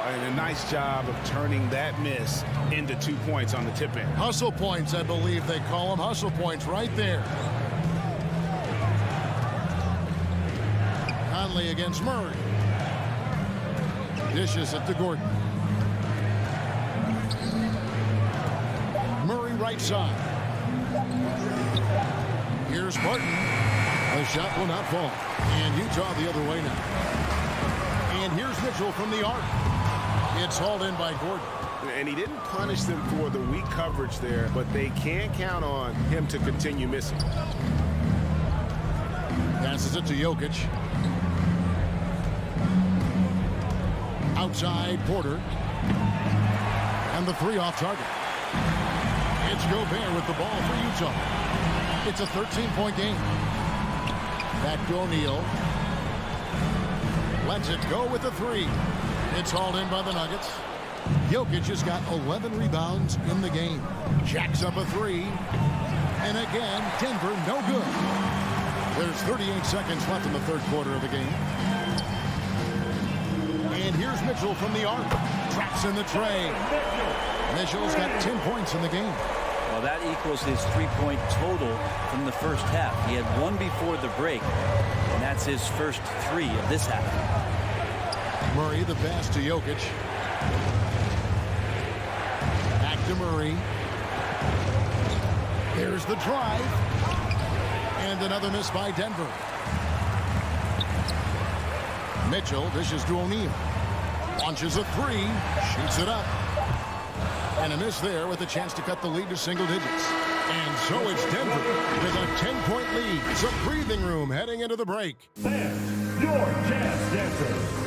And a nice job of turning that miss into 2 points on the tip in. Hustle points, I believe they call them. Hustle points right there. Conley against Murray. Dishes it to Gordon. Murray right side. Here's Barton. The shot will not fall. And Utah the other way now. And here's Mitchell from the arc. It's hauled in by Gordon. And he didn't punish them for the weak coverage there, but they can't count on him to continue missing. Passes it to Jokic. Outside Porter. And the 3 off target. It's Gobert with the ball for Utah. It's a 13-point game. Back to O'Neal. Lets it go with the 3. It's hauled in by the Nuggets. Jokic has got 11 rebounds in the game. Jacks up a 3. And again, Denver no good. There's 38 seconds left in the third quarter of the game. And here's Mitchell from the arc. Traps in the tray. Mitchell's got 10 points in the game. Well, that equals his 3-point total from the first half. He had 1 before the break, and that's his first 3 of this half. Murray, the pass to Jokic. Back to Murray. There's the drive. And another miss by Denver. Mitchell dishes to O'Neal. Launches a 3. Shoots it up. And a miss there with a chance to cut the lead to single digits. And so it's Denver with a 10-point lead. It's a breathing room heading into the break. Fans, your Jazz dancers.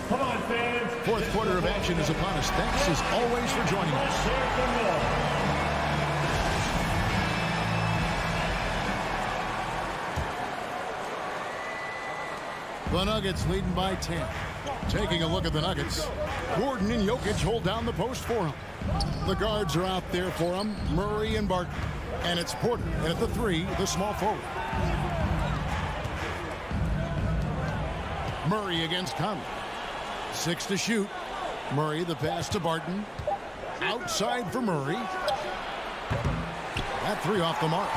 Come on, fans. Fourth quarter of action is upon us. Thanks as always for joining us. The Nuggets leading by 10. Taking a look at the Nuggets. Gordon and Jokic hold down the post for him. The guards are out there for him. Murray and Barton. And it's Porter. And at the 3, the small forward. Murray against Conley. 6 to shoot. Murray the pass to Barton. Outside for Murray. That 3 off the mark.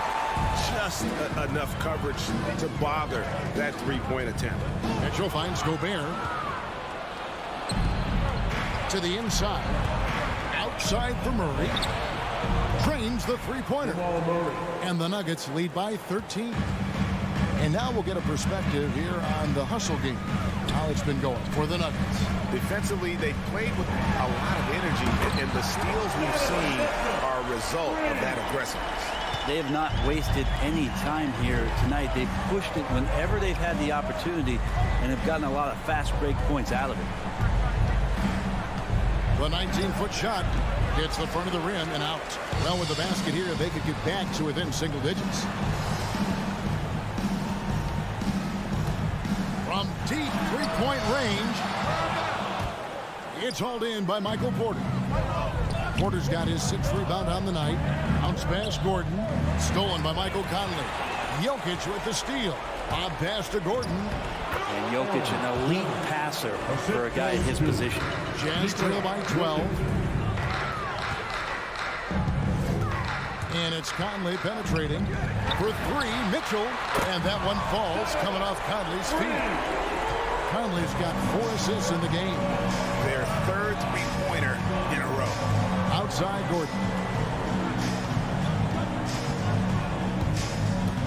Just enough coverage to bother that 3-point attempt. Mitchell finds Gobert. To the inside. Outside for Murray. Drains the 3-pointer. And the Nuggets lead by 13. And now we'll get a perspective here on the hustle game. How it's been going for the Nuggets. Defensively, they played with a lot of energy, and the steals we've seen are a result of that aggressiveness. They have not wasted any time here tonight. They've pushed it whenever they've had the opportunity and have gotten a lot of fast break points out of it. The 19-foot shot hits the front of the rim and out. Well, with the basket here, they could get back to within single digits. from deep three-point range. It's hauled in by Michael Porter. Porter's got his 6th rebound on the night. Bounce pass Gordon. Stolen by Michael Conley. Jokic with the steal. Lob pass to Gordon. And Jokic, an elite passer for a guy in his position. Jazz trail by 12. And it's Conley penetrating for 3. Mitchell. And that one falls coming off Conley's feet. Conley's got 4 assists in the game. Their 3rd three-pointer in a row. Outside Gordon.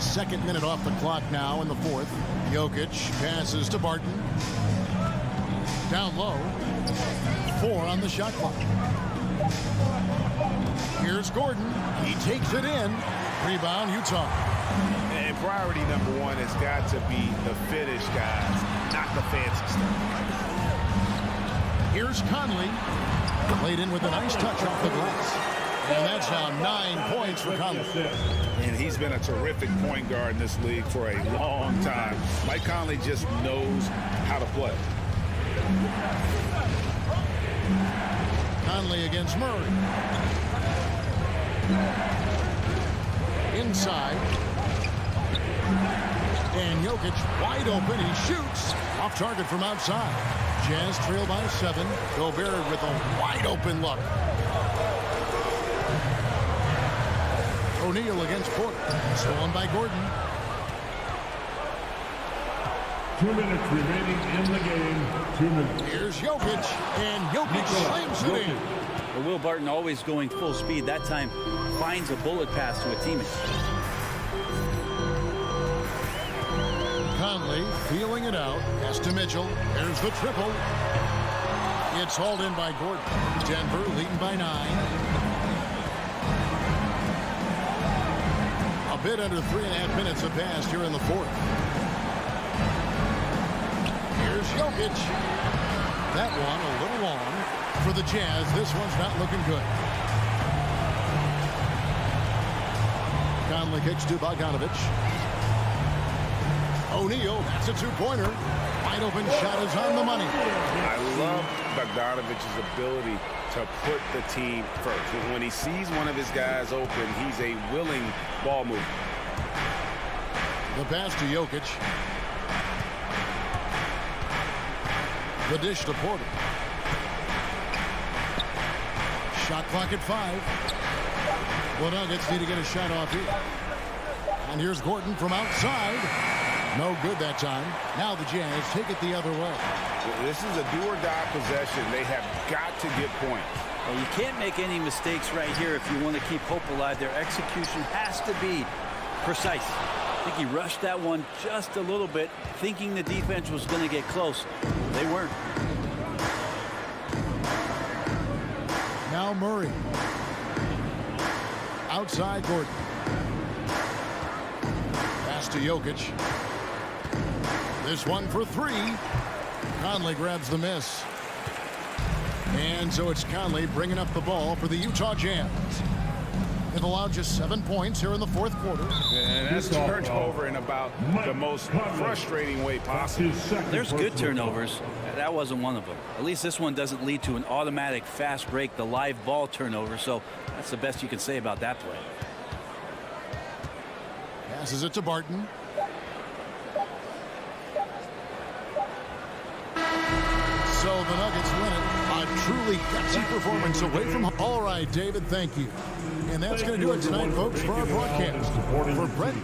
2nd minute off the clock now in the 4th. Jokic passes to Barton. Down low. 4 on the shot clock. Here's Gordon. He takes it in. Rebound, Utah. And priority number 1 has got to be the finish, guys, not the fancy stuff. Here's Conley. Played in with a nice touch off the glass. And that's now 9 points for Conley. And he's been a terrific point guard in this league for a long time. Mike Conley just knows how to play. Conley against Murray. Inside. And Jokic wide open. He shoots. Off target from outside. Jazz trail by 7. Gobert with a wide open look. O'Neal against Porter. Stolen by Gordon. 2 minutes remaining in the game. 2 minutes. Here's Jokic. And Jokic slams it in. Well, Will Barton always going full speed. That time finds a bullet pass to a teammate. Conley feeling it out. Pass to Mitchell. There's the triple. It's hauled in by Gordon. Denver leading by 9. A bit under 3.5 minutes have passed here in the 4th. Here's Jokic. That one a little long for the Jazz. This one's not looking good. Conley kicks to Bogdanovic. O'Neal, that's a 2-pointer. Wide open shot is on the money. I love Bogdanovic's ability to put the team first. When he sees one of his guys open, he's a willing ball mover. The pass to Jokic. The dish to Porter. Shot clock at 5. The Nuggets need to get a shot off here. And here's Gordon from outside. No good that time. Now the Jazz take it the other way. This is a do-or-die possession. They have got to get points. Well, you can't make any mistakes right here if you want to keep hope alive. Their execution has to be precise. I think he rushed that one just a little bit, thinking the defense was going to get close. They weren't. Now Murray. Outside Gordon. Pass to Jokic. This one for 3. Conley grabs the miss. And so it's Conley bringing up the ball for the Utah Jazz. They've allowed just 7 points here in the 4th quarter. And that's turnover in about the most frustrating way possible. There's good turnovers. That wasn't one of them. At least this one doesn't lead to an automatic fast break, the live ball turnover. So that's the best you can say about that play. Passes it to Barton. So the Nuggets win it. A truly gutsy performance away from home. All right, David, thank you. And that's going to do it tonight, folks, for our broadcast. For Brett.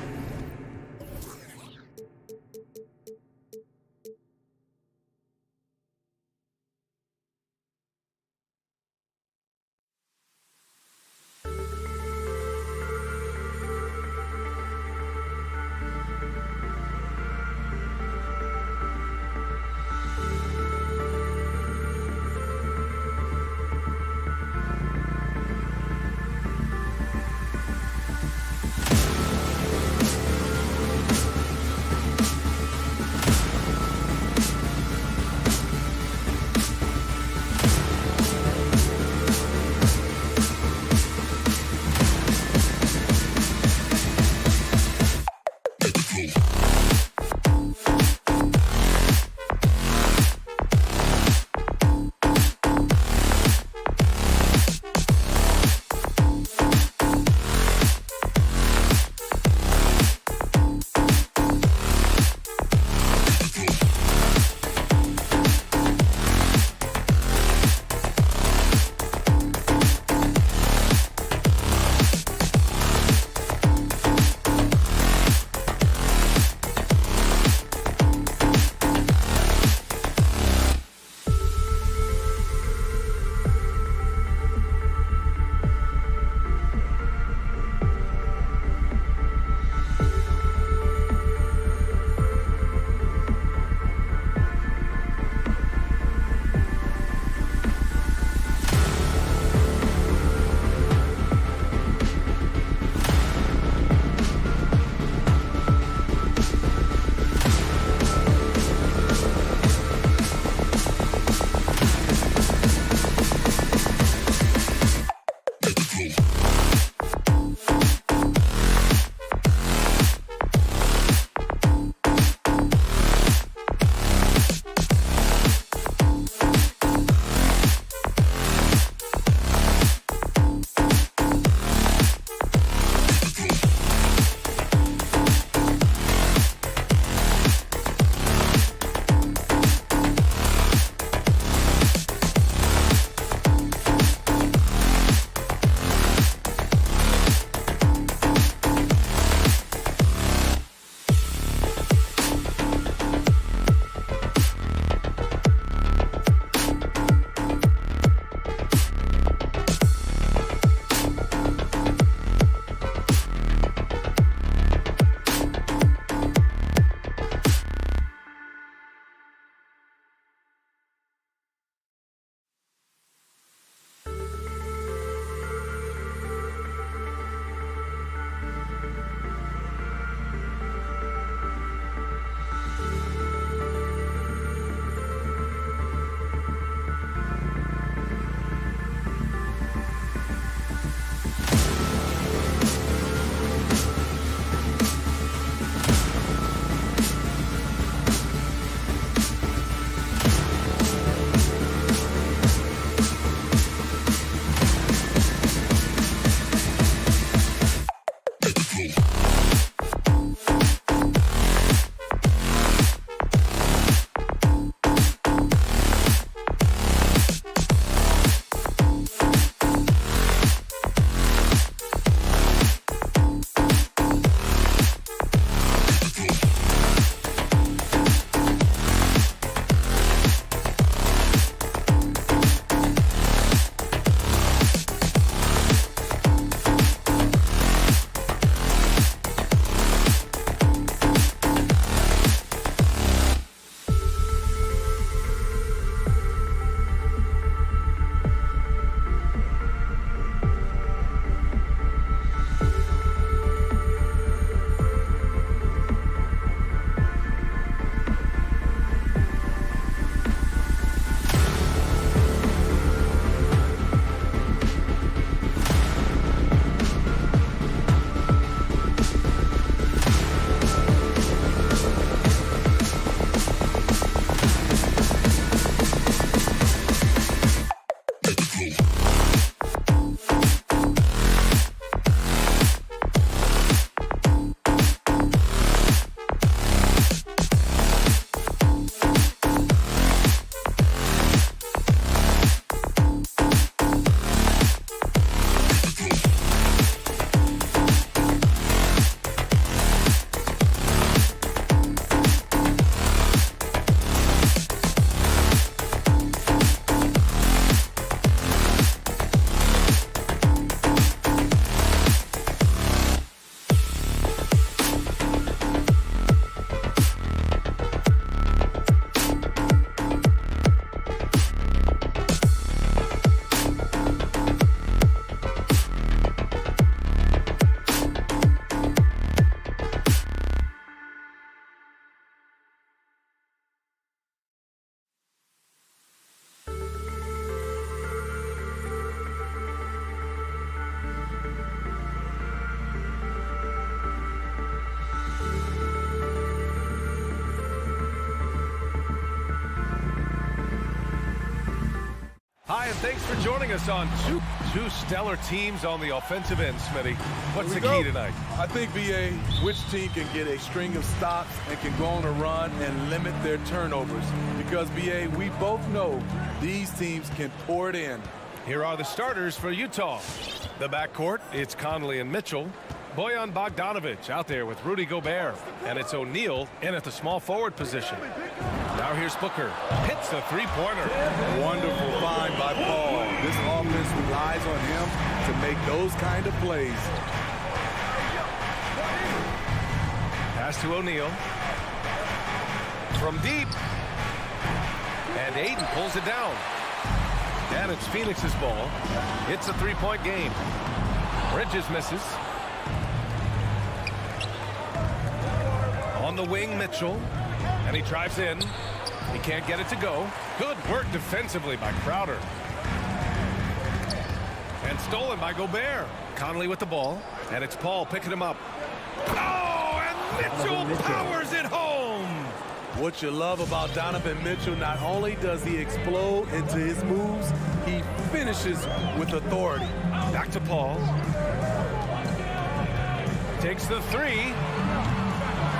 Hi, and thanks for joining us on two stellar teams on the offensive end, Smitty. What's the key tonight? I think, BA, which team can get a string of stops and can go on a run and limit their turnovers. Because, BA, we both know these teams can pour it in. Here are the starters for Utah. The backcourt, it's Conley and Mitchell. Bojan Bogdanovic out there with Rudy Gobert. And it's O'Neal in at the small forward position. Now here's Booker. Hits the three-pointer. Wonderful find by Paul. This offense relies on him to make those kind of plays. Pass to O'Neal. From deep. And Ayton pulls it down. And it's Phoenix's ball. It's a three-point game. Bridges misses. On the wing, Mitchell. And he drives in. He can't get it to go. Good work defensively by Crowder. And stolen by Gobert. Conley with the ball. And it's Paul picking him up. Oh, and Mitchell powers it home. What you love about Donovan Mitchell, not only does he explode into his moves, he finishes with authority. Back to Paul. Takes the three.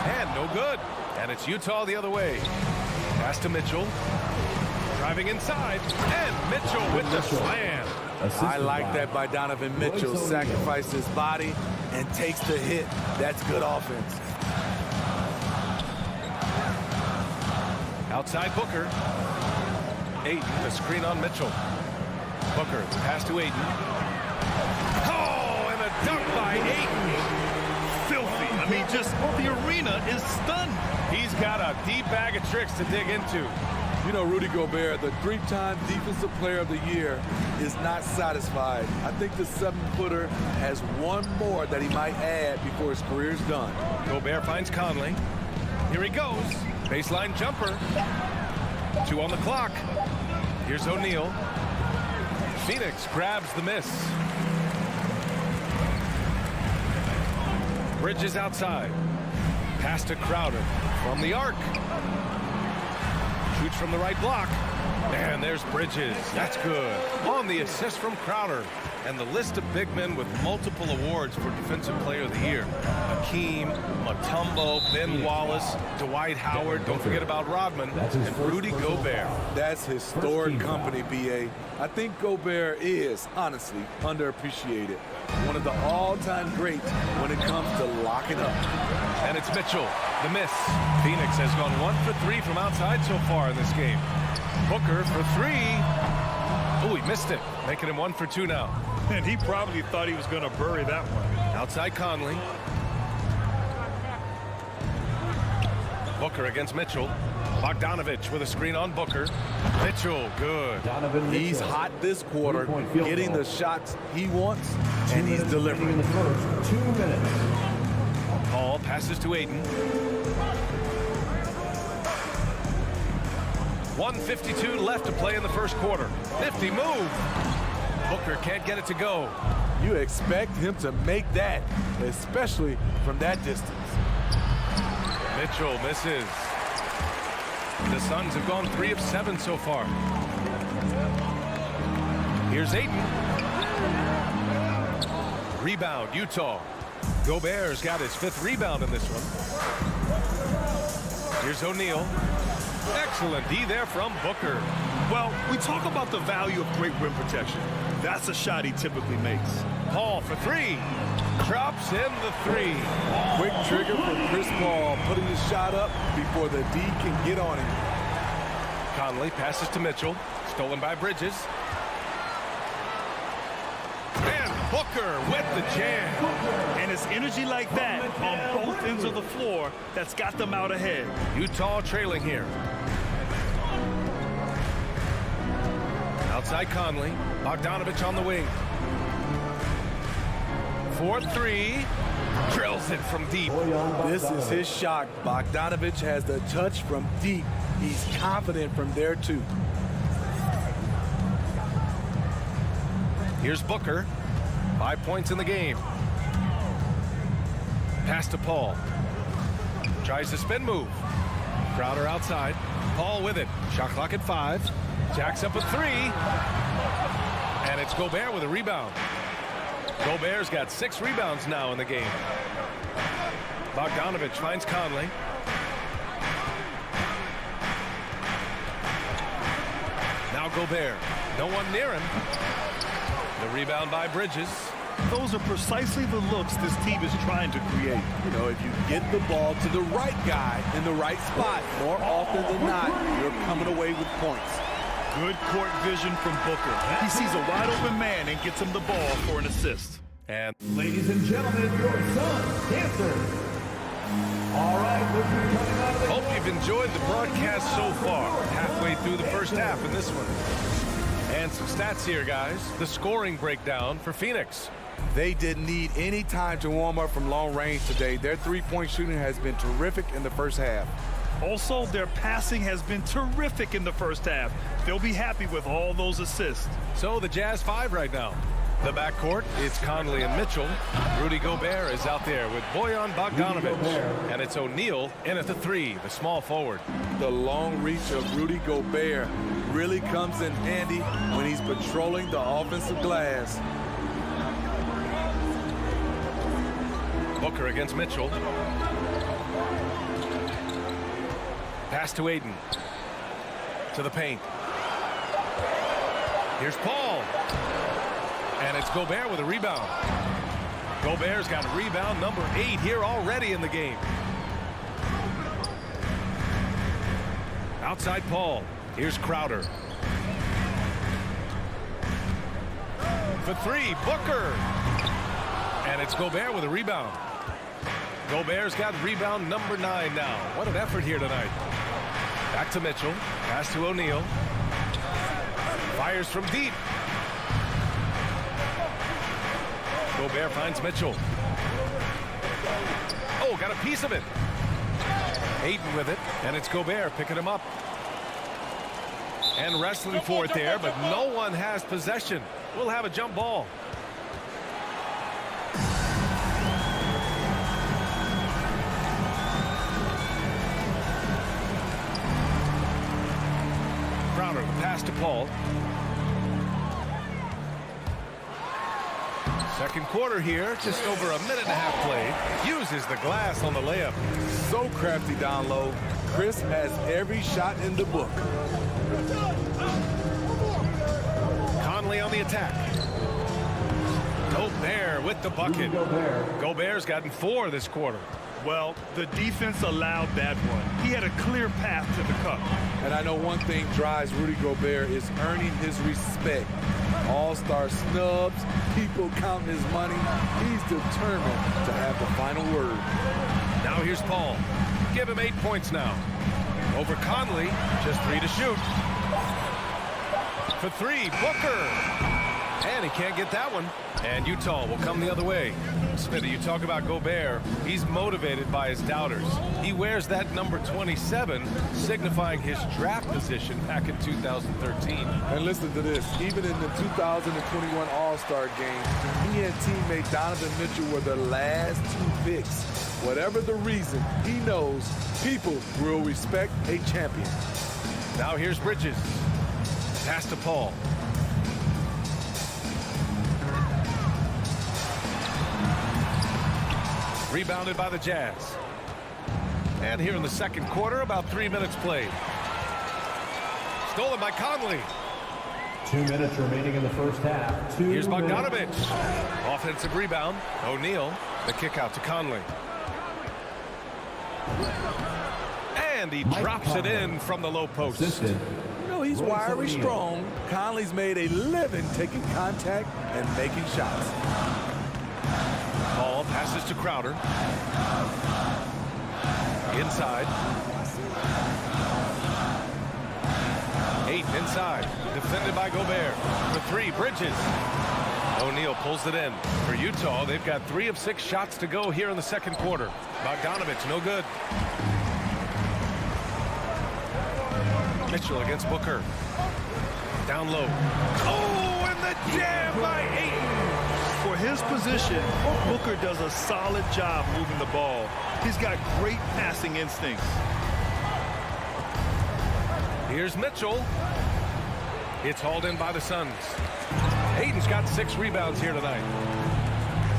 And no good. And it's Utah the other way. Pass to Mitchell. Driving inside. And Mitchell with the slam. I like that by Donovan Mitchell. Sacrifices his body and takes the hit. That's good offense. Outside Booker. Ayton, the screen on Mitchell. Booker, pass to Ayton. Oh, and a dunk by Ayton. Filthy. I mean, just the arena is stunned. He's got a deep bag of tricks to dig into. You know, Rudy Gobert, the three-time Defensive Player of the Year, is not satisfied. I think the 7-footer has one more that he might add before his career's done. Gobert finds Conley. Here he goes. Baseline jumper. 2 on the clock. Here's O'Neal. Phoenix grabs the miss. Bridges outside. Pass to Crowder from the arc. Shoots from the right block. And there's Bridges. That's good. On the assist from Crowder. And the list of big men with multiple awards for Defensive Player of the Year. Hakeem, Mutombo, Ben Wallace, Dwight Howard, don't forget about Rodman, and Rudy Gobert. That's historic company, BA. I think Gobert is, honestly, underappreciated. One of the all-time greats when it comes to locking up. And it's Mitchell, the miss. Phoenix has gone 1 for 3 from outside so far in this game. Booker for 3. Oh, he missed it, making him 1 for 2 now. And he probably thought he was going to bury that one. Outside Conley. Booker against Mitchell. Bogdanovic with a screen on Booker. Mitchell, good. He's hot this quarter, getting the shots he wants, and he's delivering. 2 minutes. Paul passes to Ayton. 1:52 left to play in the first quarter. Nifty move. Booker can't get it to go. You expect him to make that, especially from that distance. Mitchell misses. The Suns have gone 3 of 7 so far. Here's Ayton. Rebound, Utah. Gobert's got his 5th rebound in this one. Here's O'Neal. Excellent D there from Booker. Well, we talk about the value of great rim protection. That's a shot he typically makes. Paul for 3. Drops in the 3. Quick trigger for Chris Paul, putting his shot up before the D can get on him. Conley passes to Mitchell. Stolen by Bridges. And Booker with the jam. And it's energy like that on both ends of the floor that's got them out ahead. Utah trailing here. Outside Conley. Bogdanovic on the wing. 4-3. Drills it from deep. This is his shot. Bogdanovic has the touch from deep. He's confident from there, too. Here's Booker. 5 points in the game. Pass to Paul. Tries the spin move. Crowder outside. Paul with it. Shot clock at 5. Jacks up a three. And it's Gobert with a rebound. Gobert's got 6 rebounds now in the game. Bogdanovich finds Conley. Now Gobert. No one near him. The rebound by Bridges. Those are precisely the looks this team is trying to create. You know, if you get the ball to the right guy in the right spot, more often than not, you're coming away with points. Good court vision from Booker. He sees a wide open man and gets him the ball for an assist. And Ladies and gentlemen, your son, Cancer. All right, look who's coming out of the hope you've enjoyed the broadcast so far. Halfway through the first half in this one. And some stats here, guys. The scoring breakdown for Phoenix. They didn't need any time to warm up from long range today. Their three-point shooting has been terrific in the first half. Also, their passing has been terrific in the first half. They'll be happy with all those assists. So the Jazz 5 right now. The backcourt, it's Conley and Mitchell. Rudy Gobert is out there with Bojan Bogdanovich. And it's O'Neal in at the 3, the small forward. The long reach of Rudy Gobert really comes in handy when he's patrolling the offensive glass. Booker against Mitchell. Pass to Ayton. To the paint. Here's Paul. And it's Gobert with a rebound. Gobert's got rebound number 8 here already in the game. Outside Paul. Here's Crowder. For 3, Booker. And it's Gobert with a rebound. Gobert's got rebound number 9 now. What an effort here tonight. Back to Mitchell. Pass to O'Neal. Fires from deep. Gobert finds Mitchell. Oh, got a piece of it. Ayton with it, and it's Gobert picking him up. And wrestling for it there, but no one has possession. We'll have a jump ball. Crowder, the pass to Paul. Second quarter here, just over a minute and a half played. Uses the glass on the layup. So crafty down low. Chris has every shot in the book. Conley on the attack. Gobert with the bucket. Gobert's gotten 4 this quarter. Well, the defense allowed that one. He had a clear path to the cup. And I know one thing drives Rudy Gobert is earning his respect. All-star snubs, people counting his money. He's determined to have the final word. Now here's Paul. Give him 8 points now. Over Conley, just 3 to shoot. For 3, Booker. And he can't get that one. And Utah will come the other way. Smitty, you talk about Gobert. He's motivated by his doubters. He wears that number 27, signifying his draft position back in 2013. And listen to this. Even in the 2021 All-Star game, he and teammate Donovan Mitchell were the last 2 picks. Whatever the reason, he knows people will respect a champion. Now here's Bridges. Pass to Paul. Rebounded by the Jazz. And here in the second quarter, about 3 minutes played. Stolen by Conley. 2 minutes remaining in the first half. Here's Bogdanovich. Offensive rebound. O'Neal. The kick out to Conley. And he drops it in from the low post. You know, he's wiry strong. Conley's made a living taking contact and making shots. Paul passes to Crowder. Inside. Ayton inside. Defended by Gobert. For 3, Bridges. O'Neal pulls it in. For Utah, they've got 3 of 6 shots to go here in the second quarter. Bogdanovich, no good. Mitchell against Booker. Down low. Oh, and the jam by Ayton. For his position, Booker does a solid job moving the ball. He's got great passing instincts. Here's Mitchell. It's hauled in by the Suns. Ayton's got 6 rebounds here tonight.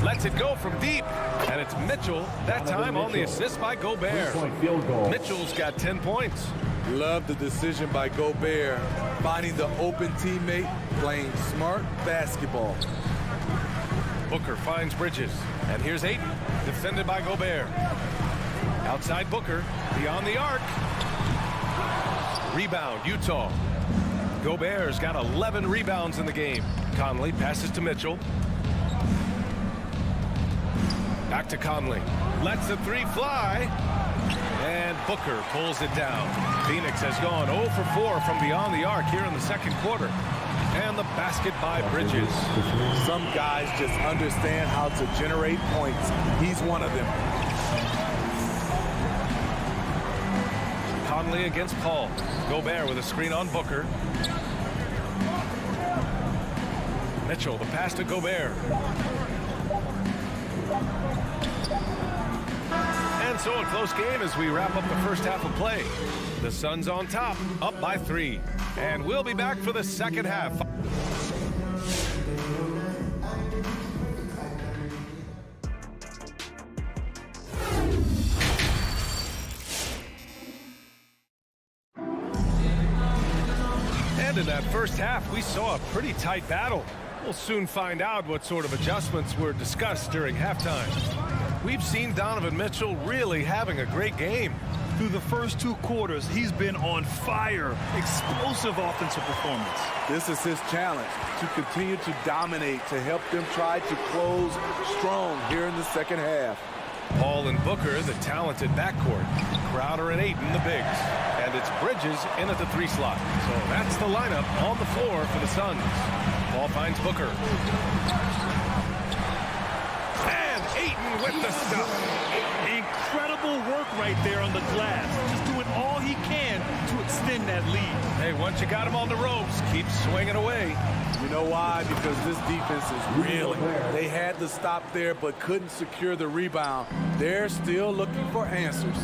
Lets it go from deep. And it's Mitchell, that time on the assist by Gobert. Mitchell's got 10 points. Love the decision by Gobert, finding the open teammate, playing smart basketball. Booker finds Bridges. And here's Ayton, defended by Gobert. Outside Booker, beyond the arc. Rebound, Utah. Gobert's got 11 rebounds in the game. Conley passes to Mitchell. Back to Conley. Lets the 3 fly. And Booker pulls it down. Phoenix has gone 0 for 4 from beyond the arc here in the second quarter. And the basket by Bridges. Some guys just understand how to generate points. He's one of them. Conley against Paul. Gobert with a screen on Booker. Mitchell, the pass to Gobert. And so a close game as we wrap up the first half of play. The Suns on top, up by 3. And we'll be back for the second half. And in that first half, we saw a pretty tight battle. We'll soon find out what sort of adjustments were discussed during halftime. We've seen Donovan Mitchell really having a great game. Through the first 2 quarters, he's been on fire. Explosive offensive performance. This is his challenge, to continue to dominate, to help them try to close strong here in the second half. Paul and Booker, the talented backcourt. Crowder and Ayton, the bigs. And it's Bridges in at the 3 slot. So that's the lineup on the floor for the Suns. Paul finds Booker. And Ayton with the stuff. Incredible work right there on the glass. Just doing all he can to extend that lead. Hey, once you got him on the ropes, keep swinging away. You know why? Because this defense is reeling. They had the stop there but couldn't secure the rebound. They're still looking for answers.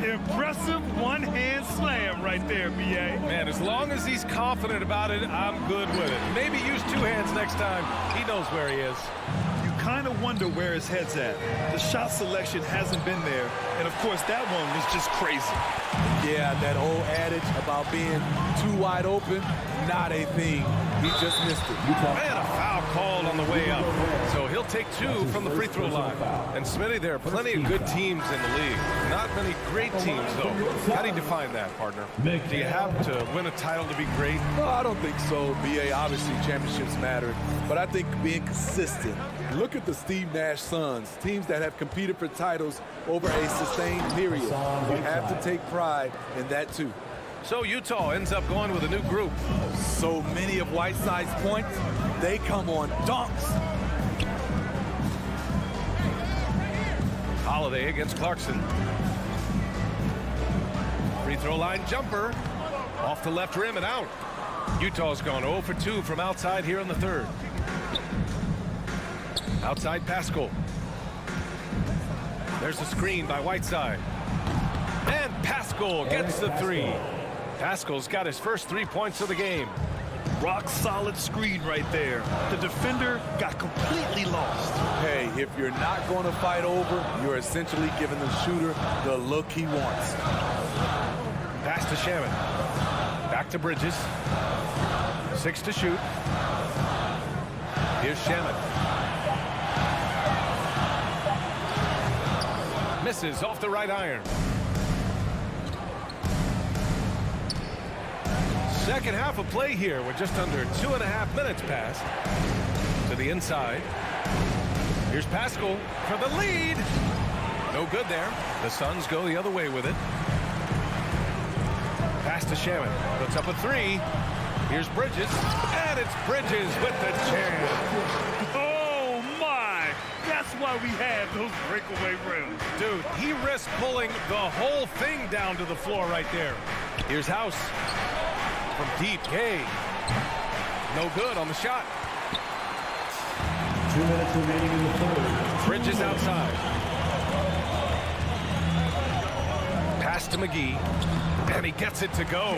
Impressive one-hand slam right there, B.A. Man, as long as he's confident about it, I'm good with it. Maybe use 2 hands next time. He knows where he is. You kind of wonder where his head's at. The shot selection hasn't been there. And, of course, that one was just crazy. Yeah, that old adage about being too wide open, not a thing. He just missed it. Man, a foul called on the way up. So he'll take 2 from the free throw line. And Smitty, there are plenty of good teams in the league. Not many great teams, though. How do you define that, partner? Do you have to win a title to be great? No, I don't think so, B.A. Obviously, championships matter. But I think being consistent. Look at the Steve Nash Suns, teams that have competed for titles over a sustained period. You have to take pride in that, too. So Utah ends up going with a new group. So many of Whiteside's points, they come on dunks. Holiday against Clarkson. Free throw line jumper. Off the left rim and out. Utah's gone 0 for 2 from outside here in the third. Outside Pascal. There's a screen by Whiteside. And Pascal gets the 3. Pascal's got his first 3 points of the game. Rock solid screen right there. The defender got completely lost. Hey, if you're not going to fight over, you're essentially giving the shooter the look he wants. Pass to Shaman. Back to Bridges. 6 to shoot. Here's Shaman. Misses off the right iron. Second half of play here. We're just under 2.5 minutes past. To the inside. Here's Pascal for the lead. No good there. The Suns go the other way with it. Pass to Shaman. Puts up a 3. Here's Bridges. And it's Bridges with the jam. Oh, my. That's why we have those breakaway rims. Dude, he risked pulling the whole thing down to the floor right there. Here's House. From deep, Gay. No good on the shot. 2 minutes remaining in the third. Bridges outside. Pass to McGee. And he gets it to go.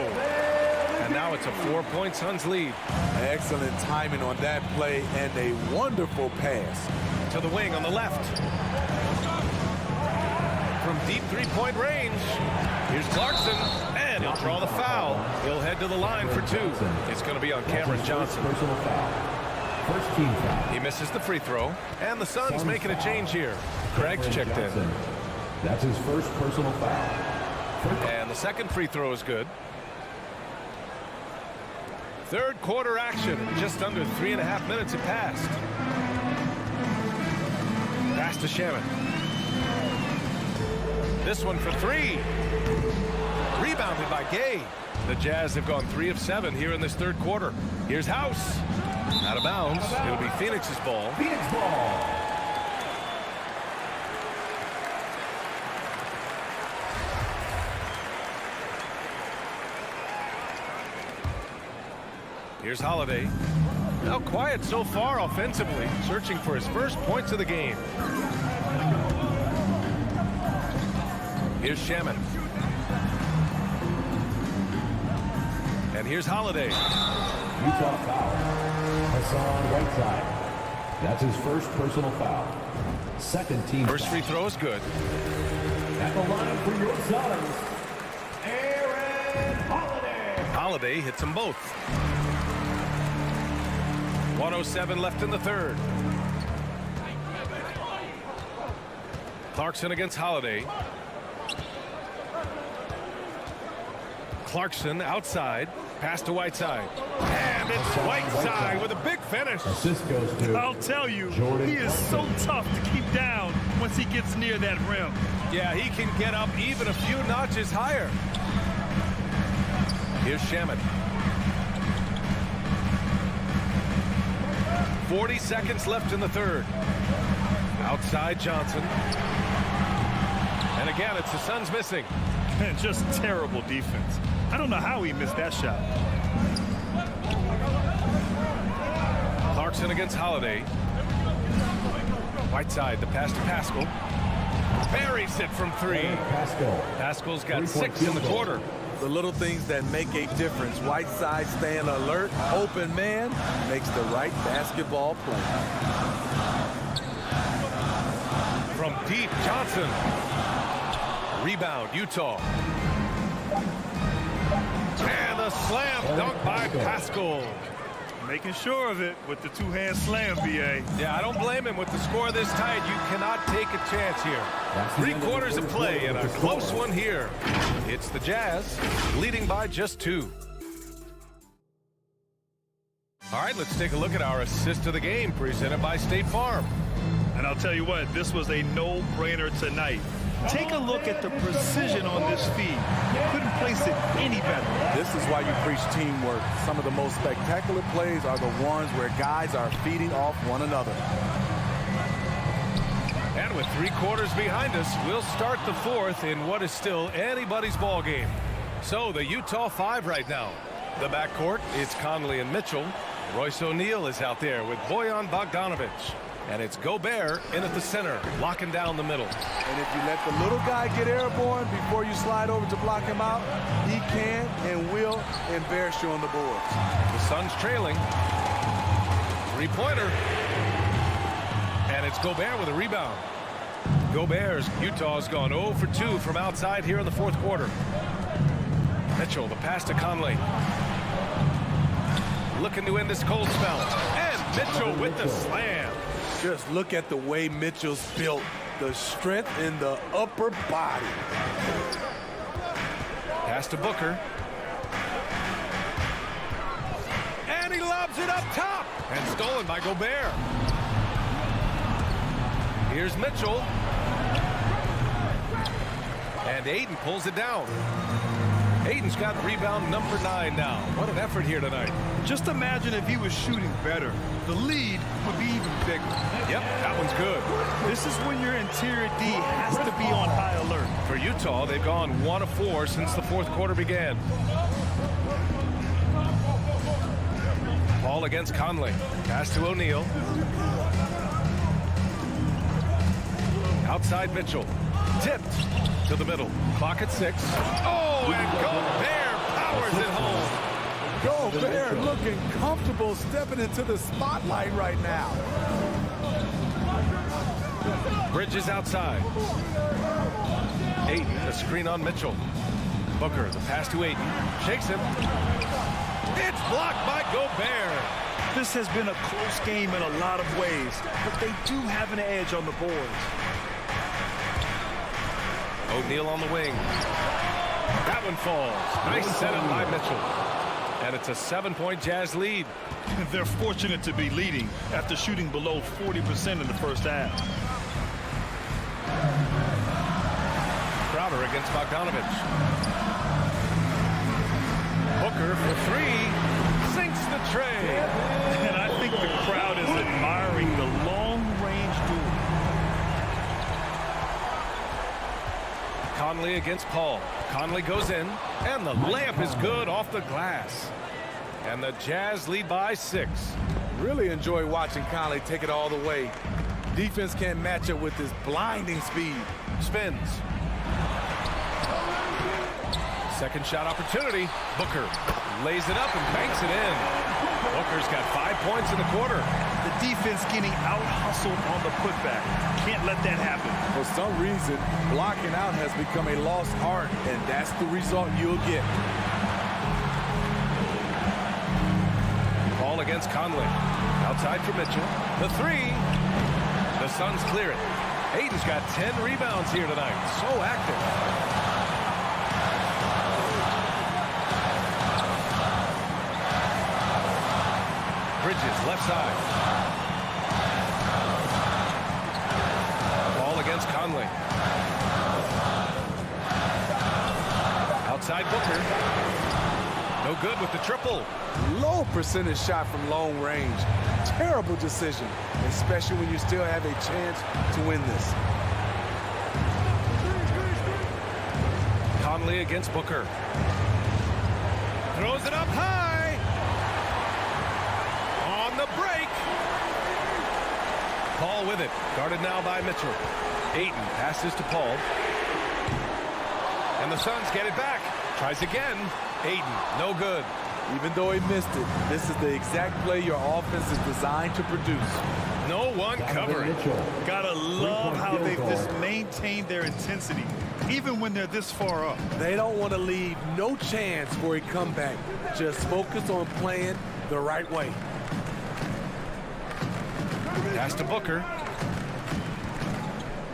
And now it's a 4-point Suns lead. Excellent timing on that play and a wonderful pass. To the wing on the left. From deep three-point range. Here's Clarkson, and he'll draw the foul. He'll head to the line for 2. It's going to be on Cameron Johnson. Personal foul. First team foul. He misses the free throw, and the Suns making a change here. Craig's checked in. That's his first personal foul. And the second free throw is good. Third quarter action. Just under 3.5 minutes have passed. Pass to Shaman. This one for 3. Rebounded by Gay. The Jazz have gone 3 of 7 here in this third quarter. Here's House. Out of bounds. It'll be Phoenix's ball. Phoenix ball. Here's Holiday. Now quiet so far offensively, searching for his first points of the game. Here's Shaman. And here's Holiday. Utah foul. Hassan Whiteside. That's his first personal foul. Second team First foul. free throw is good. At the line for your Suns, Aaron Holiday. Holiday hits them both. 1:07 left in the third. Clarkson against Holiday. Clarkson outside. Pass to Whiteside. And it's Whiteside with a big finish. Assist goes to I'll tell you, Jordan he is so tough to keep down once he gets near that rim. Yeah, he can get up even a few notches higher. Here's Shaman. 40 seconds left in the third. Outside Johnson. And again, it's the Suns missing. Just terrible defense. I don't know how he missed that shot. Clarkson against Holiday. Whiteside, the pass to Pascal. Buries it from 3. Pascal's got 6 in the quarter. The little things that make a difference. Whiteside staying alert, open man, makes the right basketball play. From deep, Johnson. Rebound, Utah. And the slam dunk by Pascal. Making sure of it with the two-hand slam, B.A. Yeah, I don't blame him with the score this tight. You cannot take a chance here. 3 quarters of play and a close one here. It's the Jazz leading by just 2. All right, let's take a look at our assist of the game presented by State Farm. And I'll tell you what, this was a no-brainer tonight. Take a look at the precision on this feed. You couldn't place it any better. This is why you preach teamwork. Some of the most spectacular plays are the ones where guys are feeding off one another. And with 3 quarters behind us, we'll start the fourth in what is still anybody's ball game. So the Utah 5 right now. The backcourt is Conley and Mitchell. Royce O'Neal is out there with Bojan Bogdanovic. And it's Gobert in at the center, locking down the middle. And if you let the little guy get airborne before you slide over to block him out, he can and will embarrass you on the boards. The Suns trailing. 3-pointer. And it's Gobert with a rebound. Utah's gone 0 for 2 from outside here in the fourth quarter. Mitchell, the pass to Conley. Looking to end this cold spell. And Mitchell with the slam. Just look at the way Mitchell's built. The strength in the upper body. Pass to Booker. And he lobs it up top. And stolen by Gobert. Here's Mitchell. And Ayton pulls it down. Ayton's got rebound number 9 now. What an effort here tonight. Just imagine if he was shooting better. The lead would be even bigger. Yep, that one's good. This is when your interior D has to be on high alert. For Utah, they've gone 1 of 4 since the fourth quarter began. Paul against Conley. Pass to O'Neal. Outside Mitchell. Tipped to the middle. Clock at 6. Oh, and Gobert powers it home. Gobert looking comfortable stepping into the spotlight right now. Bridges outside. Ayton, a screen on Mitchell. Booker, the pass to Ayton. Shakes him. It's blocked by Gobert. This has been a close game in a lot of ways, but they do have an edge on the boards. O'Neal on the wing. That one falls. Nice setup by Mitchell. And it's a 7-point Jazz lead. They're fortunate to be leading after shooting below 40% in the first half. Crowder against Bogdanovich. Booker for three. Sinks the tray. And I think the crowd is admiring the long-range duel. Conley against Paul. Conley goes in, and the layup is good off the glass. And the Jazz lead by 6. Really enjoy watching Conley take it all the way. Defense can't match it with his blinding speed. Spins. Second shot opportunity. Booker lays it up and banks it in. Booker's got 5 points in the quarter. The defense getting out-hustled on the putback. Can't let that happen. For some reason, blocking out has become a lost art, and that's the result you'll get. Ball against Conley. Outside for Mitchell. The three. The Suns clear it. Ayton's got 10 rebounds here tonight. So active. Bridges, left side. Ball against Conley. Outside Booker. No good with the triple. Low percentage shot from long range. Terrible decision, especially when you still have a chance to win this. Conley against Booker. Throws it up high. On the break. Paul with it. Guarded now by Mitchell. Ayton passes to Paul. And the Suns get it back. Tries again. Ayton, no good. Even though he missed it, this is the exact play your offense is designed to produce. No one covering. Gotta love how they've just maintained their intensity, even when they're this far up. They don't want to leave no chance for a comeback. Just focus on playing the right way. Pass to Booker.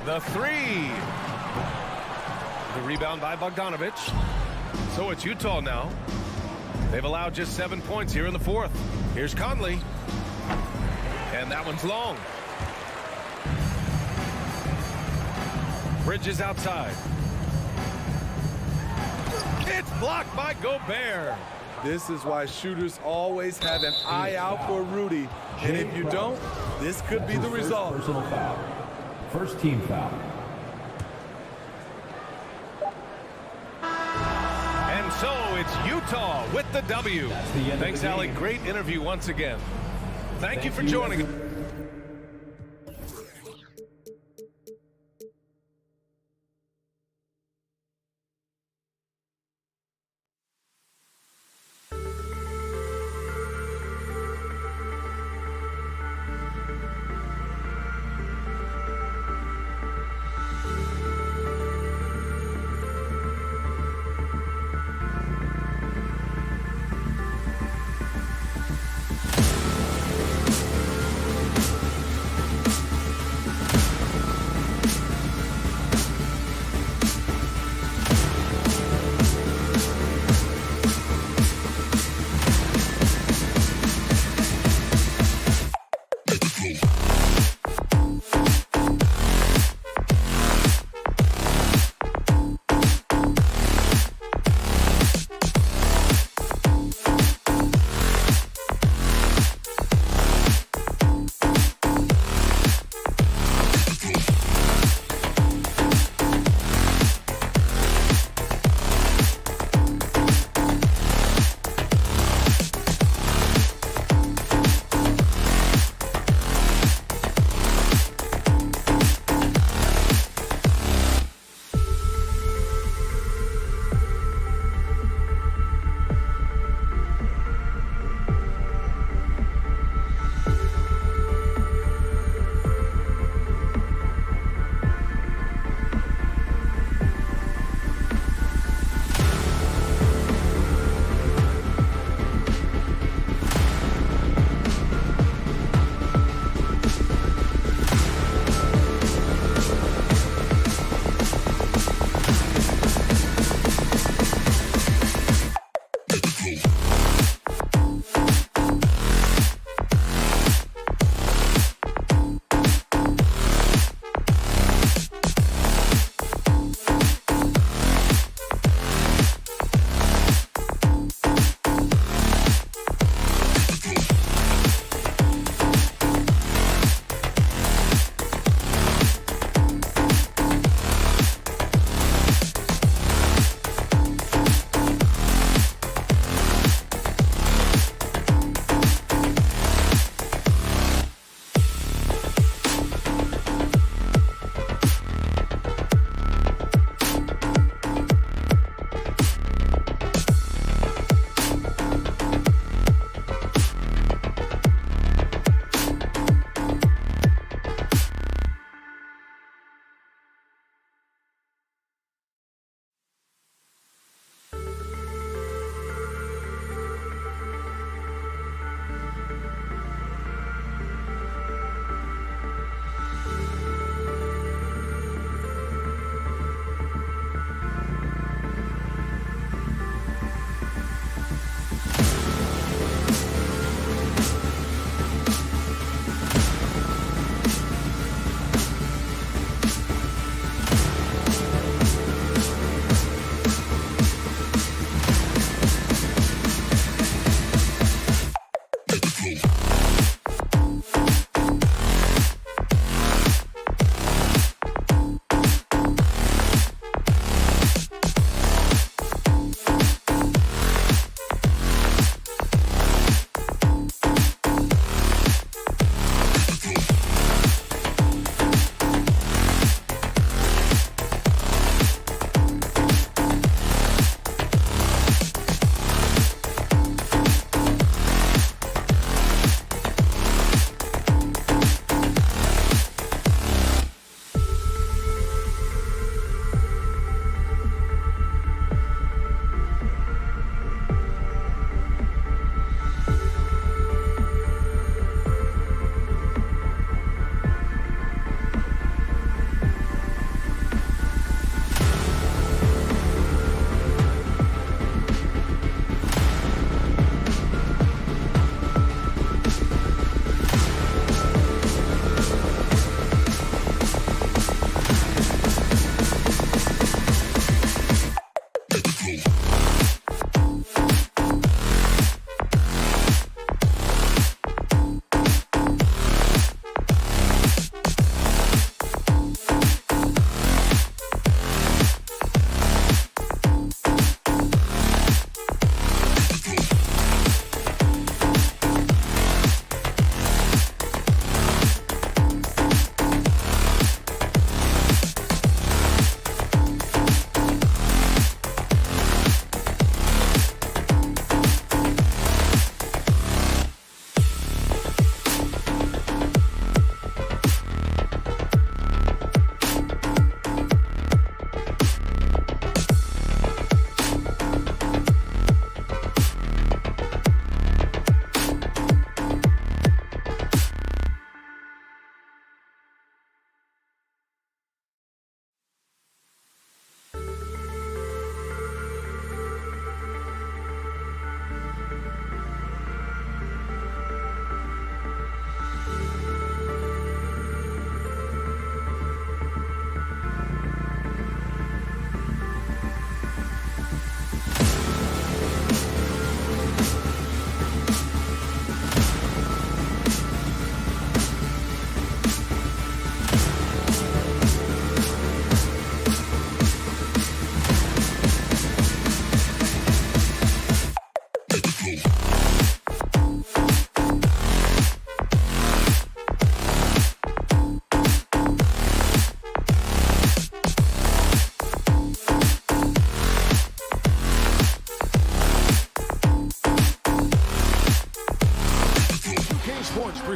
The three. The rebound by Bogdanovich. So it's Utah now. They've allowed just 7 points here in the fourth. Here's Conley. And that one's long. Bridges outside. It's blocked by Gobert. This is why shooters always have an eye out for Rudy. And if you don't, this could be the result. Personal foul. First team foul. And so it's Utah with the W. Thanks, Allie. Great interview once again. Thank you for joining us.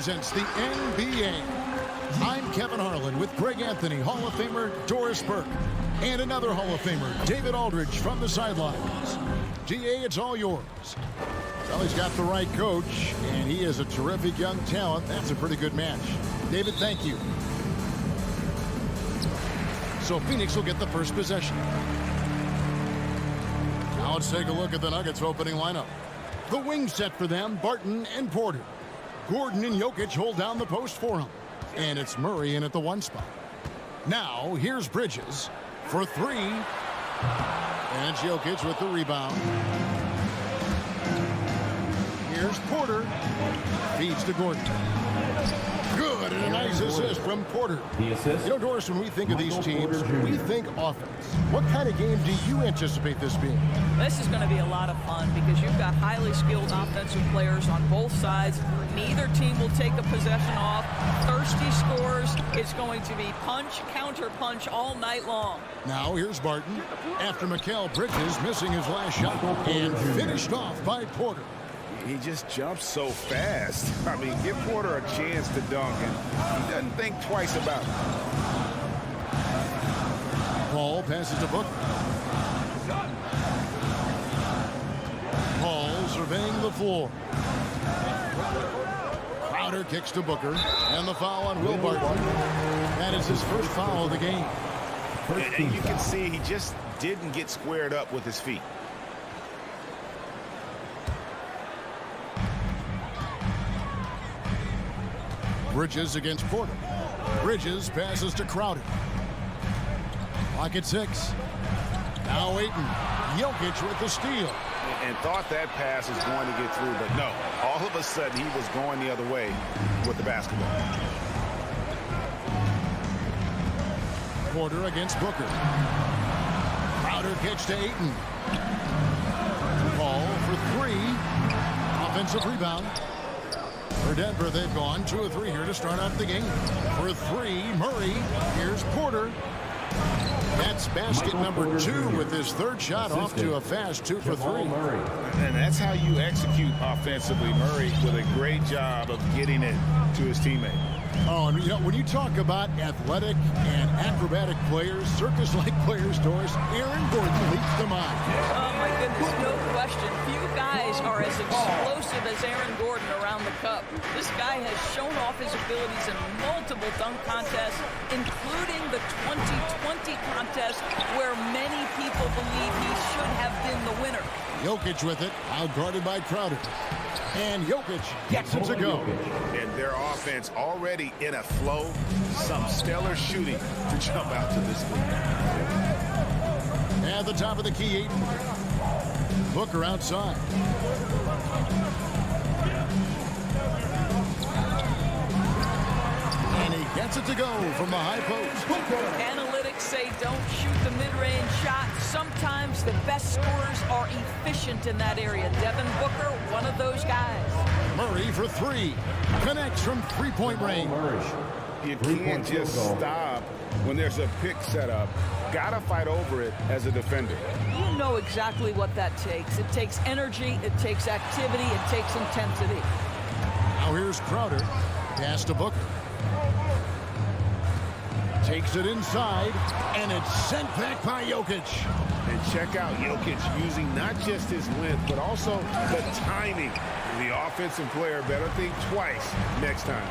presents the NBA. I'm Kevin Harlan with Greg Anthony, Hall of Famer Doris Burke, and another Hall of Famer, David Aldridge, from the sidelines. DA, it's all yours. Well, he's got the right coach, and he is a terrific young talent. That's a pretty good match. David, thank you. So Phoenix will get the first possession. Now let's take a look at the Nuggets opening lineup. The wing set for them, Barton and Porter. Gordon and Jokic hold down the post for him. And it's Murray in at the 1 spot. Now, here's Bridges for 3. And it's Jokic with the rebound. Here's Porter. Feeds to Gordon. Good, and a nice assist from Porter. The assist. You know, Doris, when we think of these teams, we think offense. What kind of game do you anticipate this being? This is going to be a lot of fun because you've got highly skilled offensive players on both sides. Neither team will take a possession off. Thirsty scores. It's going to be punch, counter punch all night long. Now here's Barton after Mikal Bridges missing his last shot and finished off by Porter. He just jumps so fast. I mean, give Porter a chance to dunk, and he doesn't think twice about it. Paul passes to Booker. Paul surveying the floor. Crowder kicks to Booker, and the foul on Will Barton. That is his first foul of the game. And you can see he just didn't get squared up with his feet. Bridges against Porter. Bridges passes to Crowder. Clock at 6. Now Ayton. Jokic with the steal. And thought that pass was going to get through, but no. All of a sudden, he was going the other way with the basketball. Porter against Booker. Crowder kicks to Ayton. Paul for 3. Offensive rebound. For Denver, they've gone 2 of 3 here to start out the game. For 3, Murray. Here's Porter. That's basket number 2 with his 3rd shot off to a fast 2 for 3. And that's how you execute offensively. Murray with a great job of getting it to his teammate. Oh, and you know, when you talk about athletic and acrobatic players, circus-like players, Doris, Aaron Gordon leads the mind. Oh, my goodness, no question. Few guys are as explosive as Aaron Gordon around the cup. This guy has shown off his abilities in multiple dunk contests, including the 2020 contest where many people believe he should have been the winner. Jokic with it, outguarded by Crowder. And Jokic gets it to go. And their offense already in a flow. Some stellar shooting to jump out to this lead. At the top of the key, Ayton. Booker outside. And he gets it to go from the high post. Analytics say don't shoot the mid-range shot. Sometimes the best scorers are efficient in that area. Devin Booker, one of those guys. Murray for 3. Connects from 3-point range. You can't just stop when there's a pick set up. Gotta fight over it as a defender. You know exactly what that takes. It takes energy, it takes activity, it takes intensity. Now here's Crowder. Pass to Booker. Takes it inside, and it's sent back by Jokic. And check out Jokic using not just his length, but also the timing. The offensive player better think twice next time.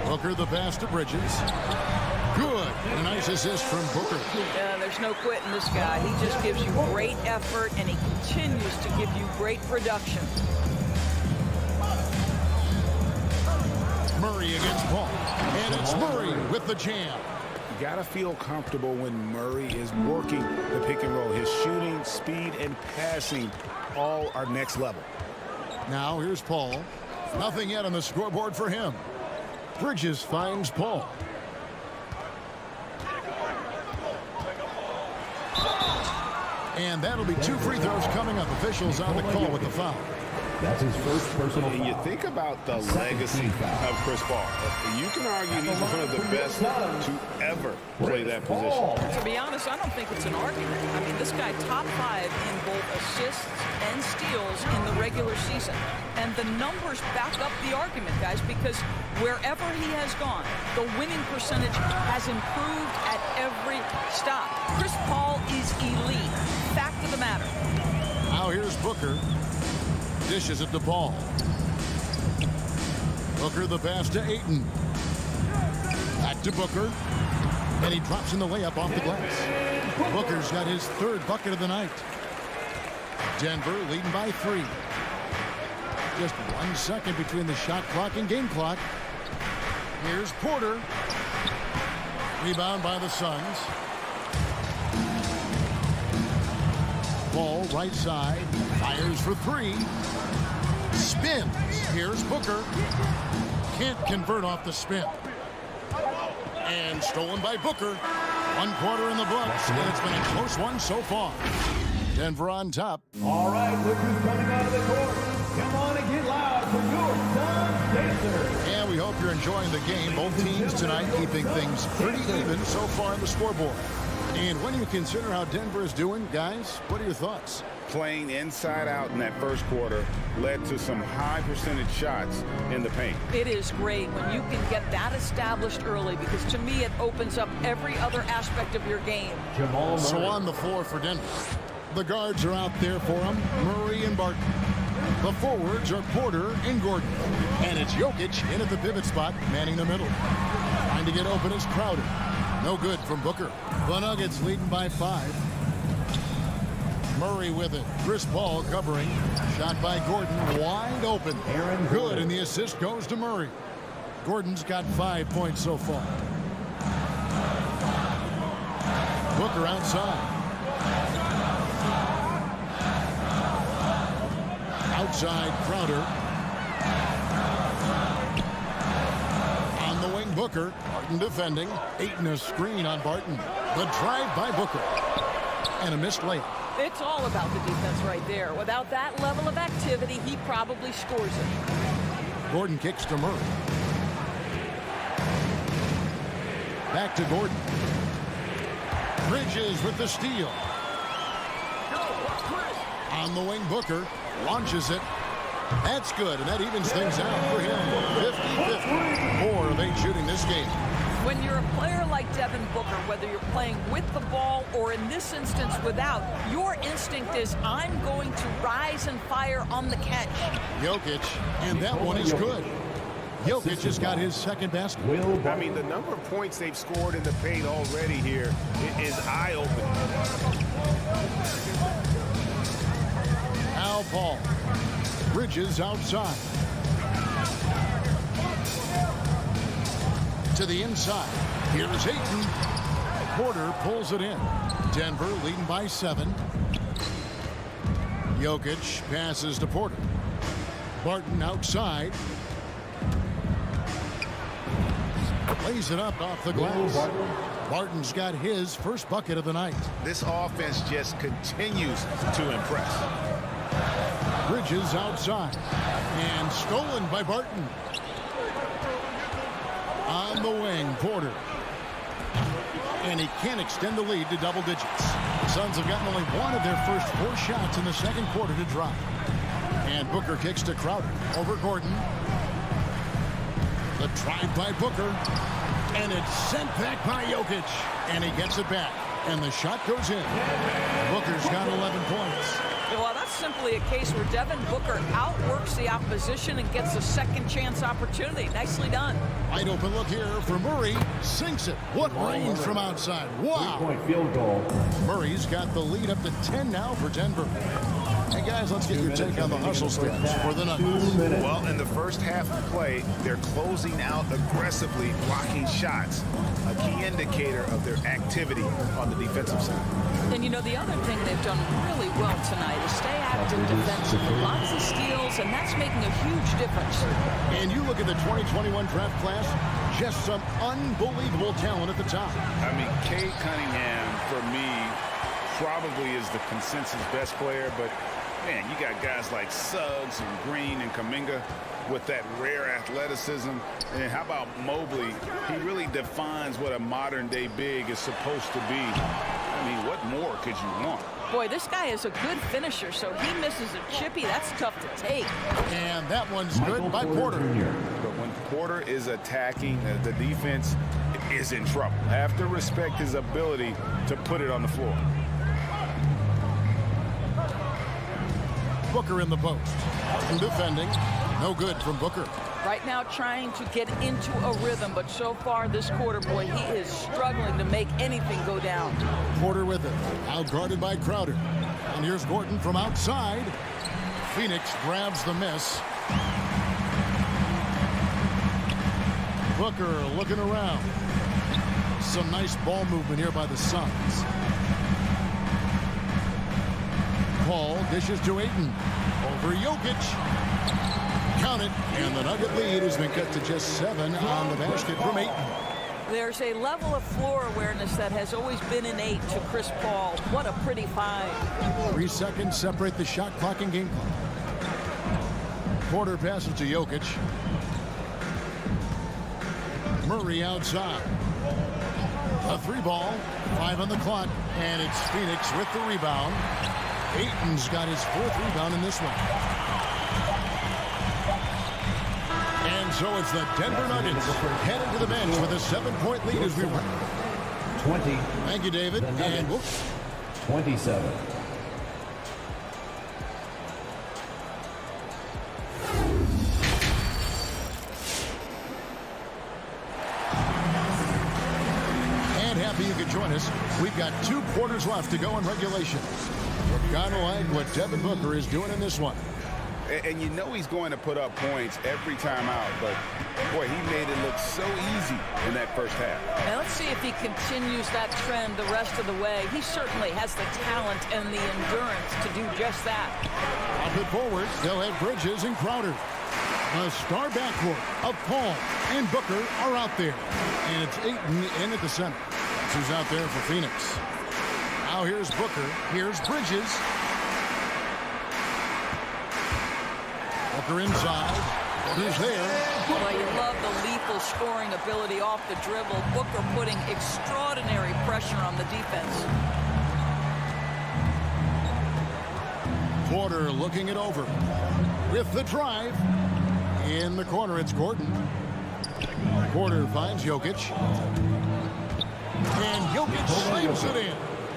Booker the pass to Bridges. Good. A nice assist from Booker. Yeah, there's no quitting this guy. He just gives you great effort, and he continues to give you great production. Murray against Paul. And it's Murray with the jam. You got to feel comfortable when Murray is working the pick and roll. His shooting, speed, and passing all are next level. Now here's Paul. Nothing yet on the scoreboard for him. Bridges finds Paul. And that'll be 2 free throws coming up. Officials on the call with the foul. That's his first personal And you foul. think about the legacy of Chris Paul. You can argue he's one of the best to ever play that position. To be honest, I don't think it's an argument. I mean, this guy top 5 in both assists and steals in the regular season. And the numbers back up the argument, guys, because wherever he has gone, the winning percentage has improved at every stop. Chris Paul is elite. Fact of the matter. Now here's Booker. Dishes at the ball. Booker the pass to Ayton. Back to Booker. And he drops in the layup off the glass. Booker's got his 3rd bucket of the night. Denver leading by 3. Just 1 second between the shot clock and game clock. Here's Porter. Rebound by the Suns. Ball right side. Fires for 3. Spins. Here's Booker. Can't convert off the spin. And stolen by Booker. 1 quarter in the books. And it's been a close one so far. Denver on top. All right, look who's coming out of the court. Come on and get loud for your Suns Dancers. And we hope you're enjoying the game. Both teams tonight keeping things pretty even so far on the scoreboard. And when you consider how Denver is doing, guys, what are your thoughts? Playing inside out in that first quarter led to some high percentage shots in the paint. It is great when you can get that established early because to me it opens up every other aspect of your game. So on the floor for Denver, the guards are out there for him, Murray and Barton. The forwards are Porter and Gordon. And it's Jokic in at the pivot spot, manning the middle. Trying to get open is Crowder. No good from Booker. The Nuggets leading by 5. Murray with it. Chris Paul covering. Shot by Gordon. Wide open. Good, and the assist goes to Murray. Gordon's got 5 points so far. Booker outside. Outside Crowder. On the wing, Booker. Barton defending. Ayton a screen on Barton. The drive by Booker. And a missed layup. It's all about the defense right there. Without that level of activity, he probably scores it. Gordon kicks to Murray. Back to Gordon. Bridges with the steal. On the wing, Booker launches it. That's good, and that evens things out for him. 50-50. 4 of 8 shooting this game. When you're a player like Devin Booker, whether you're playing with the ball or in this instance without, your instinct is I'm going to rise and fire on the catch. Jokic, and that one is good. Jokic just got his 2nd basket. I mean, the number of points they've scored in the paint already here is eye-opening. Al Paul. Bridges outside. To the inside. Here's Ayton. Porter pulls it in. Denver leading by 7. Jokic passes to Porter. Barton outside. Lays it up off the glass. Barton's got his first bucket of the night. This offense just continues to impress. Bridges outside. And stolen by Barton. On the wing, Porter. And he can't extend the lead to double digits. The Suns have gotten only one of their first 4 shots in the second quarter to drop. And Booker kicks to Crowder. Over Gordon. The drive by Booker. And it's sent back by Jokic. And he gets it back. And the shot goes in. Booker's got 11 points. Well, that's simply a case where Devin Booker outworks the opposition and gets a second chance opportunity. Nicely done. Wide open look here for Murray. Sinks it. What range from outside. Wow. 3-point field goal. Murray's got the lead up to 10 now for Denver. Hey, guys, let's get your take on the hustle stretch for the Nuggets. Well, in the first half of play, they're closing out aggressively, blocking shots, a key indicator of their activity on the defensive side. And, you know, the other thing they've done really well tonight is stay active defensively. Lots of steals, and that's making a huge difference. And you look at the 2021 draft class, just some unbelievable talent at the top. I mean, Cade Cunningham, for me, probably is the consensus best player, but Man, you got guys like Suggs and Green and Kuminga with that rare athleticism. And how about Mobley? He really defines what a modern-day big is supposed to be. I mean, what more could you want? Boy, this guy is a good finisher, so he misses a chippy. That's tough to take. And that one's good by Porter. But when Porter is attacking, the defense is in trouble. Have to respect his ability to put it on the floor. Booker in the post. Defending. No good from Booker. Right now trying to get into a rhythm, but so far this quarter, boy, he is struggling to make anything go down. Porter with it. Out guarded by Crowder. And here's Gordon from outside. Phoenix grabs the miss. Booker looking around. Some nice ball movement here by the Suns. Paul dishes to Ayton. Over Jokic. Count it. And the Nugget lead has been cut to just 7 on the basket from Ayton. There's a level of floor awareness that has always been innate to Chris Paul. What a pretty find. 3 seconds separate the shot clock and game clock. Porter passes to Jokic. Murray outside. A 3-ball. 5 on the clock. And it's Phoenix with the rebound. Ayton's got his 4th rebound in this one. And so it's the Denver Nuggets headed to the bench with a 7-point lead as we run. 20. Thank you, David. And whoops. 27. And happy you could join us. We've got 2 quarters left to go in regulation. We're kind of like what Devin Booker is doing in this one. And you know he's going to put up points every time out, but boy, he made it look so easy in that first half. Now let's see if he continues that trend the rest of the way. He certainly has the talent and the endurance to do just that. Up and forward, they'll have Bridges and Crowder. A star backcourt of Paul and Booker are out there. And it's Ayton in at the center. That's who's out there for Phoenix. Now here's Booker. Here's Bridges. Booker inside. Booker's there. Well, you love the lethal scoring ability off the dribble. Booker putting extraordinary pressure on the defense. Porter looking it over. With the drive. In the corner, it's Gordon. Porter finds Jokic. And Jokic slams it in.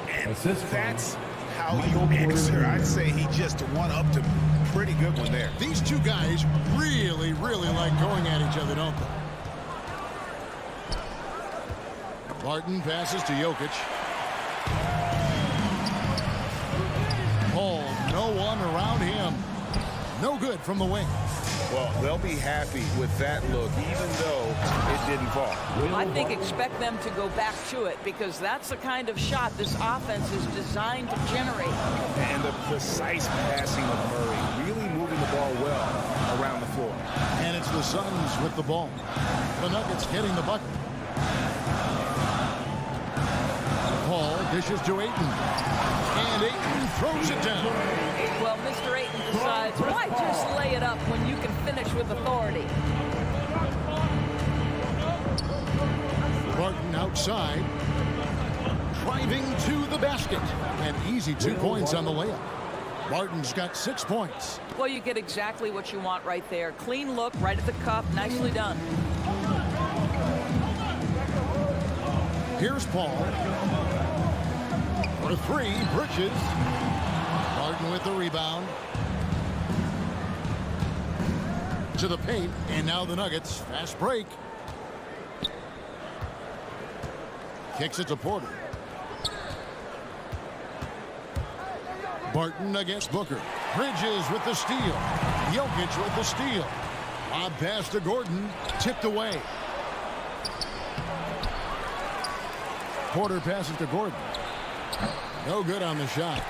And that's how you answer. I'd say he just won up to pretty good one there. These two guys really, really like going at each other, don't they? Barton passes to Jokic. Paul, no one around him. No good from the wing. Well, they'll be happy with that look, even though it didn't fall. I think expect them to go back to it because that's the kind of shot this offense is designed to generate. And the precise passing of Murray, really moving the ball well around the floor. And it's the Suns with the ball. The Nuggets getting the bucket. Paul dishes to Ayton. And Ayton throws it down. Well, Mr. Ayton decides, why just lay it up when you can finish with authority? Barton outside. Driving to the basket. An easy 2 points on the layup. Barton's got 6 points. Well, you get exactly what you want right there. Clean look, right at the cup. Nicely done. Here's Paul. For 3, Bridges. Barton with the rebound. To the paint, and now the Nuggets. Fast break. Kicks it to Porter. Barton against Booker. Bridges with the steal. Jokic with the steal. Lob pass to Gordon. Tipped away. Porter passes to Gordon. No good on the shot.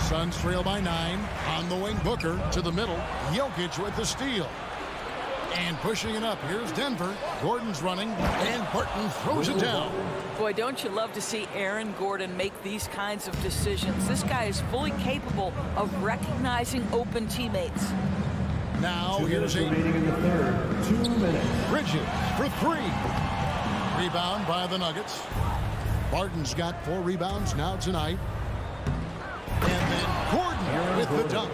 Suns trail by 9. On the wing, Booker to the middle. Jokic with the steal. And pushing it up, here's Denver. Gordon's running, and Burton throws it down. Boy, don't you love to see Aaron Gordon make these kinds of decisions. This guy is fully capable of recognizing open teammates. Now here's remaining in the third. 2 minutes. Bridges for 3. Rebound by the Nuggets. Barton's got 4 rebounds now tonight. And then Gordon with the dunk.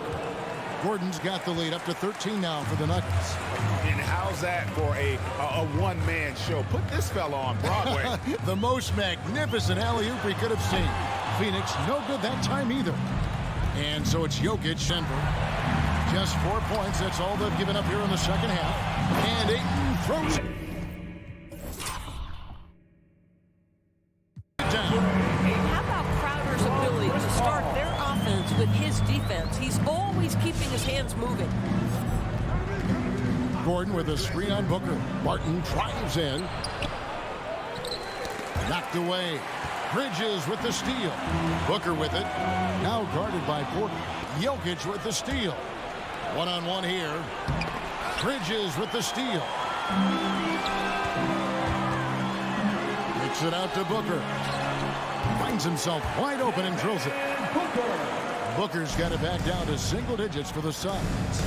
Gordon's got the lead up to 13 now for the Nuggets. And how's that for a one-man show? Put this fella on Broadway. The most magnificent alley-oop we could have seen. Phoenix no good that time either. And so it's Jokic, Denver. Just 4 points. That's all they've given up here in the second half. And Ayton throws it down. How about Crowder's ability to start their offense with his defense? He's always keeping his hands moving. Gordon with a screen on Booker. Barton drives in. Knocked away. Bridges with the steal. Booker with it. Now guarded by Porter. Jokic with the steal. One-on-one here. Bridges with the steal. Kicks it out to Booker. Finds himself wide open and drills it. Booker's got it back down to single digits for the Suns.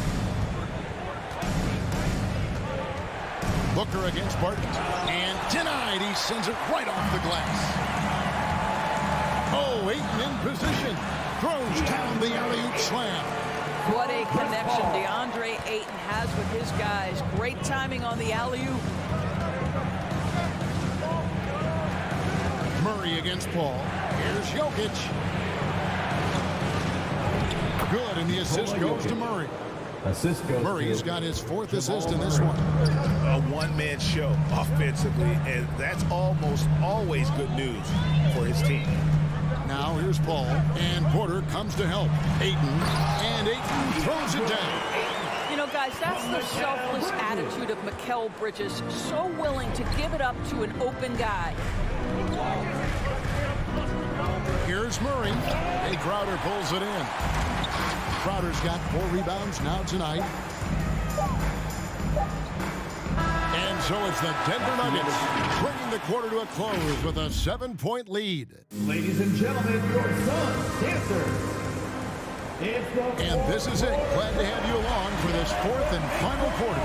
Booker against Barton. And denied. He sends it right off the glass. Oh, Ayton in position. Throws down the alley-oop slam. What a connection DeAndre Ayton has with his guys. Great timing on the alley-oop. Murray against Paul. Here's Jokic. Good, and the assist goes to Murray. Assist goes Murray's got his 4th assist in this one. A one-man show offensively, and that's almost always good news for his team. Now here's Paul, and Porter comes to help. Ayton, and Ayton throws it down. You know, guys, that's the selfless attitude of Mikal Bridges. So willing to give it up to an open guy. Here's Murray. Hey, Crowder pulls it in. Crowder's got 4 rebounds now tonight. And so it's the Denver Nuggets bringing the quarter to a close with a 7-point lead. Ladies and gentlemen, your Suns answer. And this is it. Glad to have you along for this 4th and final quarter.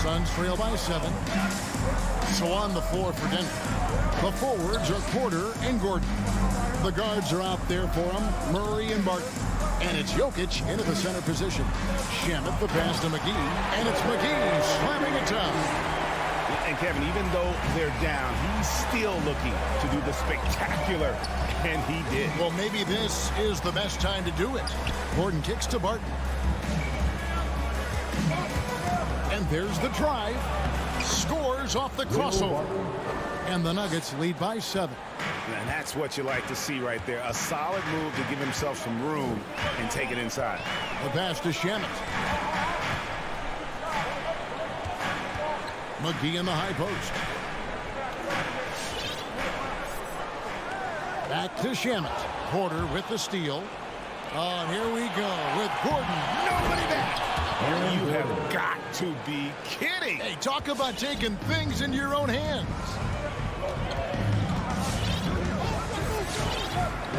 Suns trail by 7. So on the floor for Denver. The forwards are Porter and Gordon. The guards are out there for them, Murray and Barton. And it's Jokic into the center position. Shamet the pass to McGee, and it's McGee slamming it down. And Kevin, even though they're down, he's still looking to do the spectacular, and he did. Well, maybe this is the best time to do it. Gordon kicks to Barton. And there's the drive. Scores off the crossover. And the Nuggets lead by 7. And that's what you like to see right there. A solid move to give himself some room and take it inside. The pass to Shamet. McGee in the high post. Back to Shamet. Porter with the steal. Oh, and here we go with Gordon. Nobody back. You have got to be kidding. Hey, talk about taking things into your own hands.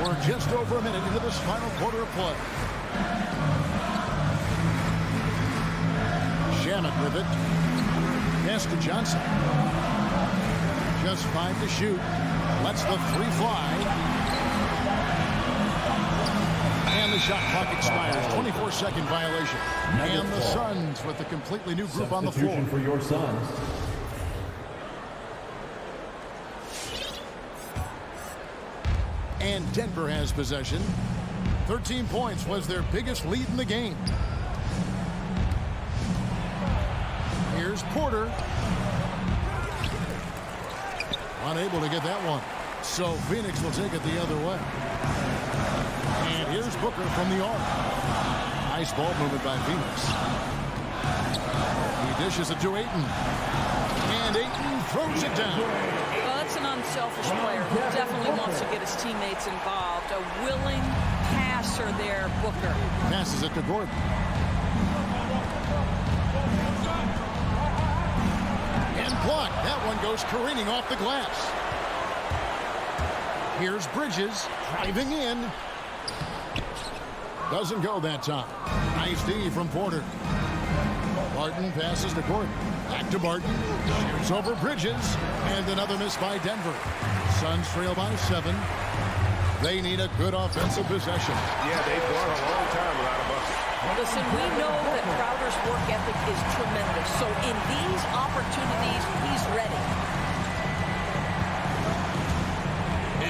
We're just over a minute into this final quarter of play. Shamet with it. Pass to Johnson. Just 5 to shoot. Lets the 3 fly. And the shot clock expires. 24-second violation. And the Suns with a completely new group on the floor. Substitution for your Suns. And Denver has possession. 13 points was their biggest lead in the game. Here's Porter. Unable to get that one. So Phoenix will take it the other way. And here's Booker from the arc. Nice ball movement by Phoenix. He dishes it to Ayton. And Ayton throws it down. Well, That's an unselfish player who definitely wants to get his teammates involved. A willing passer there, Booker. Passes it to Gordon. And blocked. That one goes careening off the glass. Here's Bridges driving in. Doesn't go that time. Nice D from Porter. Barton passes to Gordon. Back to Barton. Shoots over Bridges. And another miss by Denver. Suns trail by 7. They need a good offensive possession. Yeah, they've gone a long time without a bucket. Listen, we know that Crowder's work ethic is tremendous. So in these opportunities, he's ready.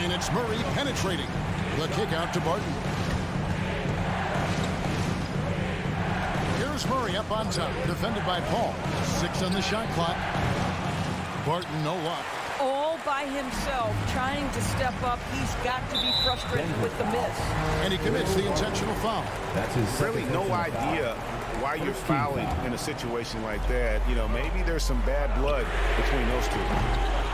And it's Murray penetrating. The kick out to Barton. Here's Murray up on top, defended by Paul. 6 on the shot clock. Barton, no luck. All by himself, trying to step up. He's got to be frustrated with the miss. And he commits the intentional foul. That's his Really no idea why you're fouling in a situation like that. You know, maybe there's some bad blood between those two.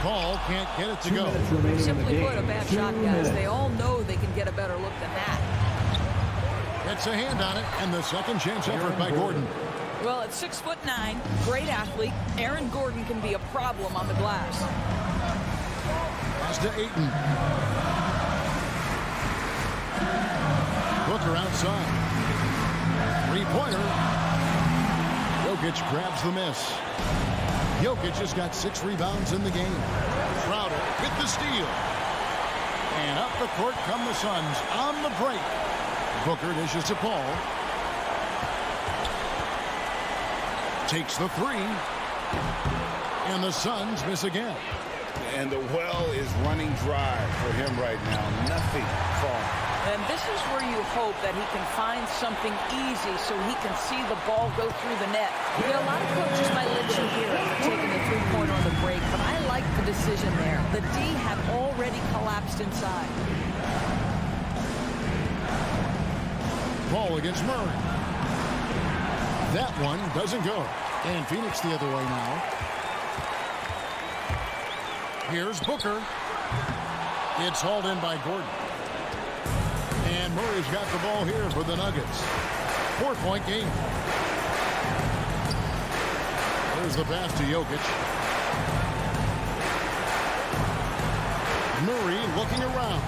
Paul can't get it to go. Simply put, a bad shot, guys. They all know they can get a better look than that. Gets a hand on it, and the second chance effort by Gordon. Well, at 6'9", great athlete, Aaron Gordon can be a problem on the glass. Pass to Ayton. Booker outside. Three-pointer. Jokic grabs the miss. Jokic has got 6 rebounds in the game. Crowder with the steal. And up the court come the Suns on the break. Booker dishes to Paul. Takes the 3. And the Suns miss again. And the well is running dry for him right now. Nothing falling. And this is where you hope that he can find something easy so he can see the ball go through the net. You know, a lot of coaches might let you hear it for taking the three-pointer on the break, but I like the decision there. The D had already collapsed inside. Ball against Murray. That one doesn't go. And Phoenix the other way now. Here's Booker. It's hauled in by Gordon. And Murray's got the ball here for the Nuggets. 4-point game. There's the pass to Jokic. Murray looking around.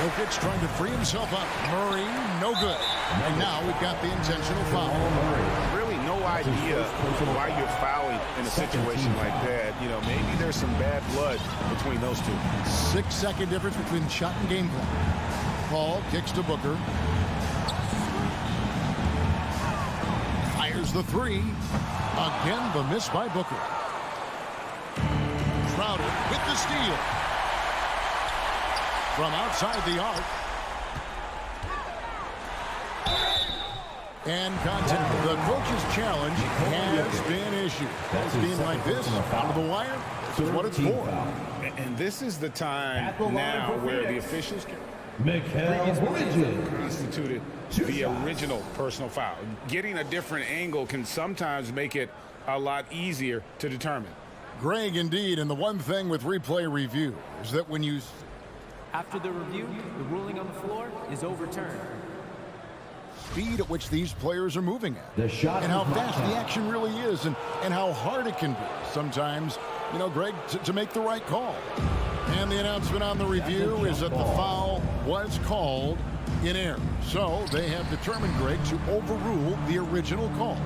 Jokic trying to free himself up. Murray, no good. And now we've got the intentional foul. Really no idea why you're fouling in a situation like that. You know, maybe there's some bad blood between those two. 6-second difference between shot and game clock. Paul kicks to Booker. Fires the 3. Again, the miss by Booker. Crowder with the steal. From outside the arc. And contact. The coach's challenge has been issued. A game like this, out of the wire, this is what it's for. And this is the time now where the officials can constituted the original personal foul. Getting a different angle can sometimes make it a lot easier to determine. Greg, indeed, and the one thing with replay review is that when you... After the review, the ruling on the floor is overturned. Speed at which these players are moving at. The shot and how fast the action really is and how hard it can be sometimes, you know, Greg, to make the right call. And the announcement on the review is that the foul was called in error. So they have determined, Greg, to overrule the original call.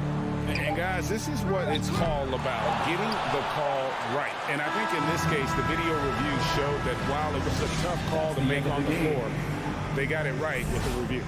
And guys, this is what it's all about, getting the call right. And I think in this case, the video review showed that while it was a tough call to make on the floor, they got it right with the review.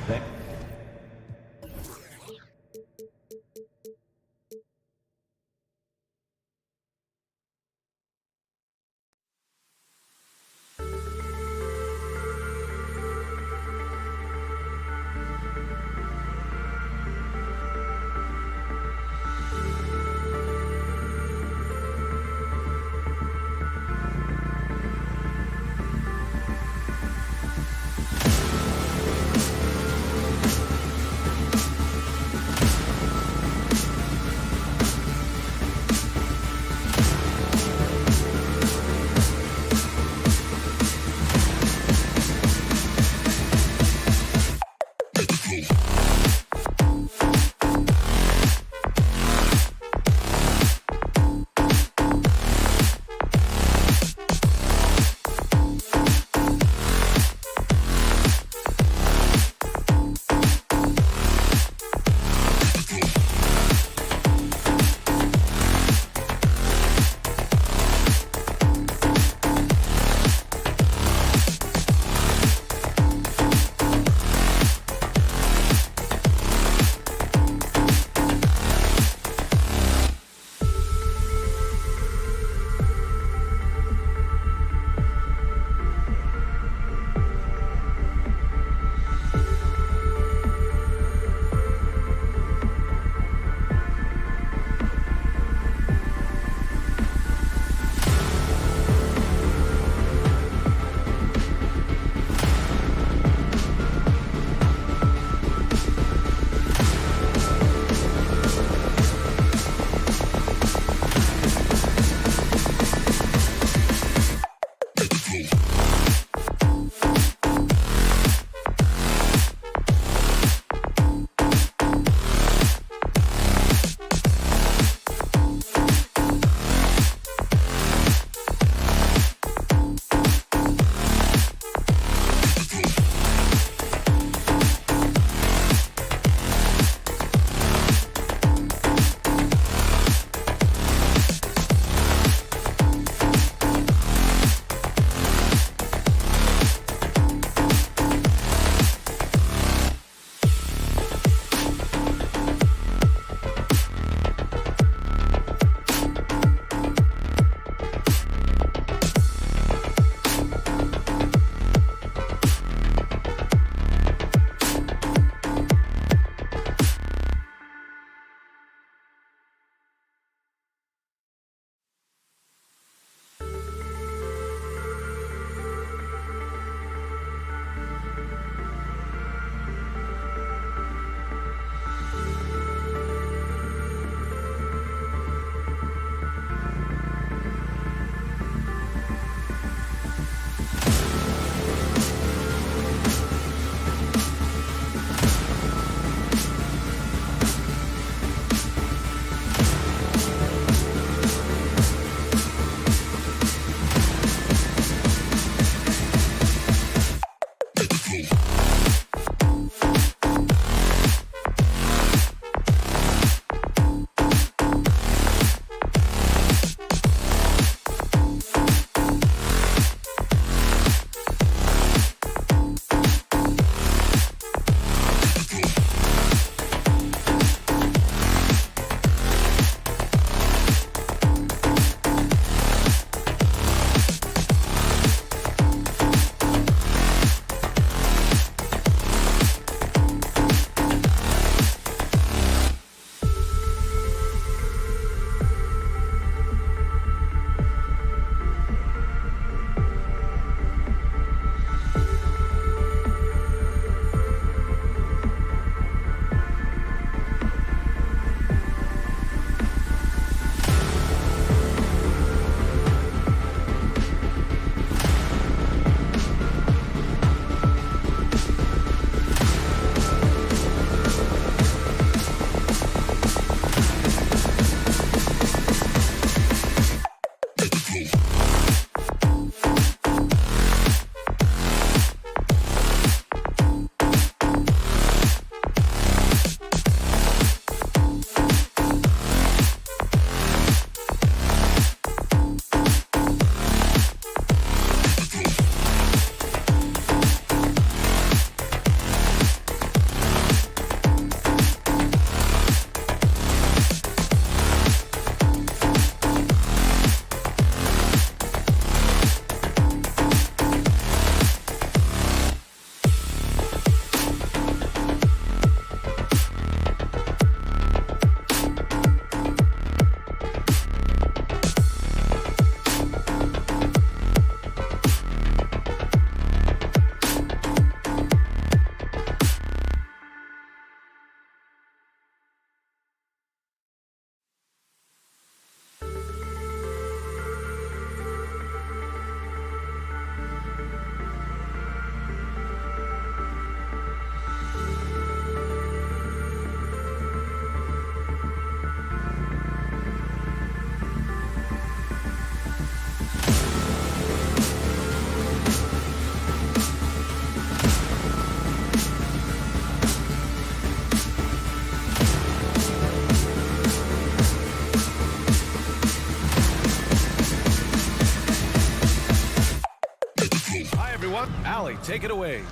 front. Allie, take it away.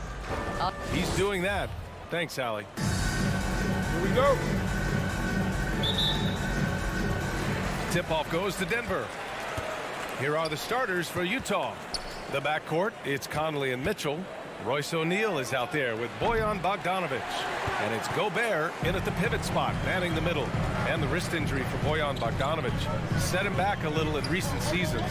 He's doing that. Thanks, Allie. Here we go. Tip-off goes to Denver. Here are the starters for Utah. The backcourt, it's Conley and Mitchell. Royce O'Neal is out there with Bojan Bogdanovic. And it's Gobert in at the pivot spot, manning the middle. And the wrist injury for Bojan Bogdanovic set him back a little in recent seasons.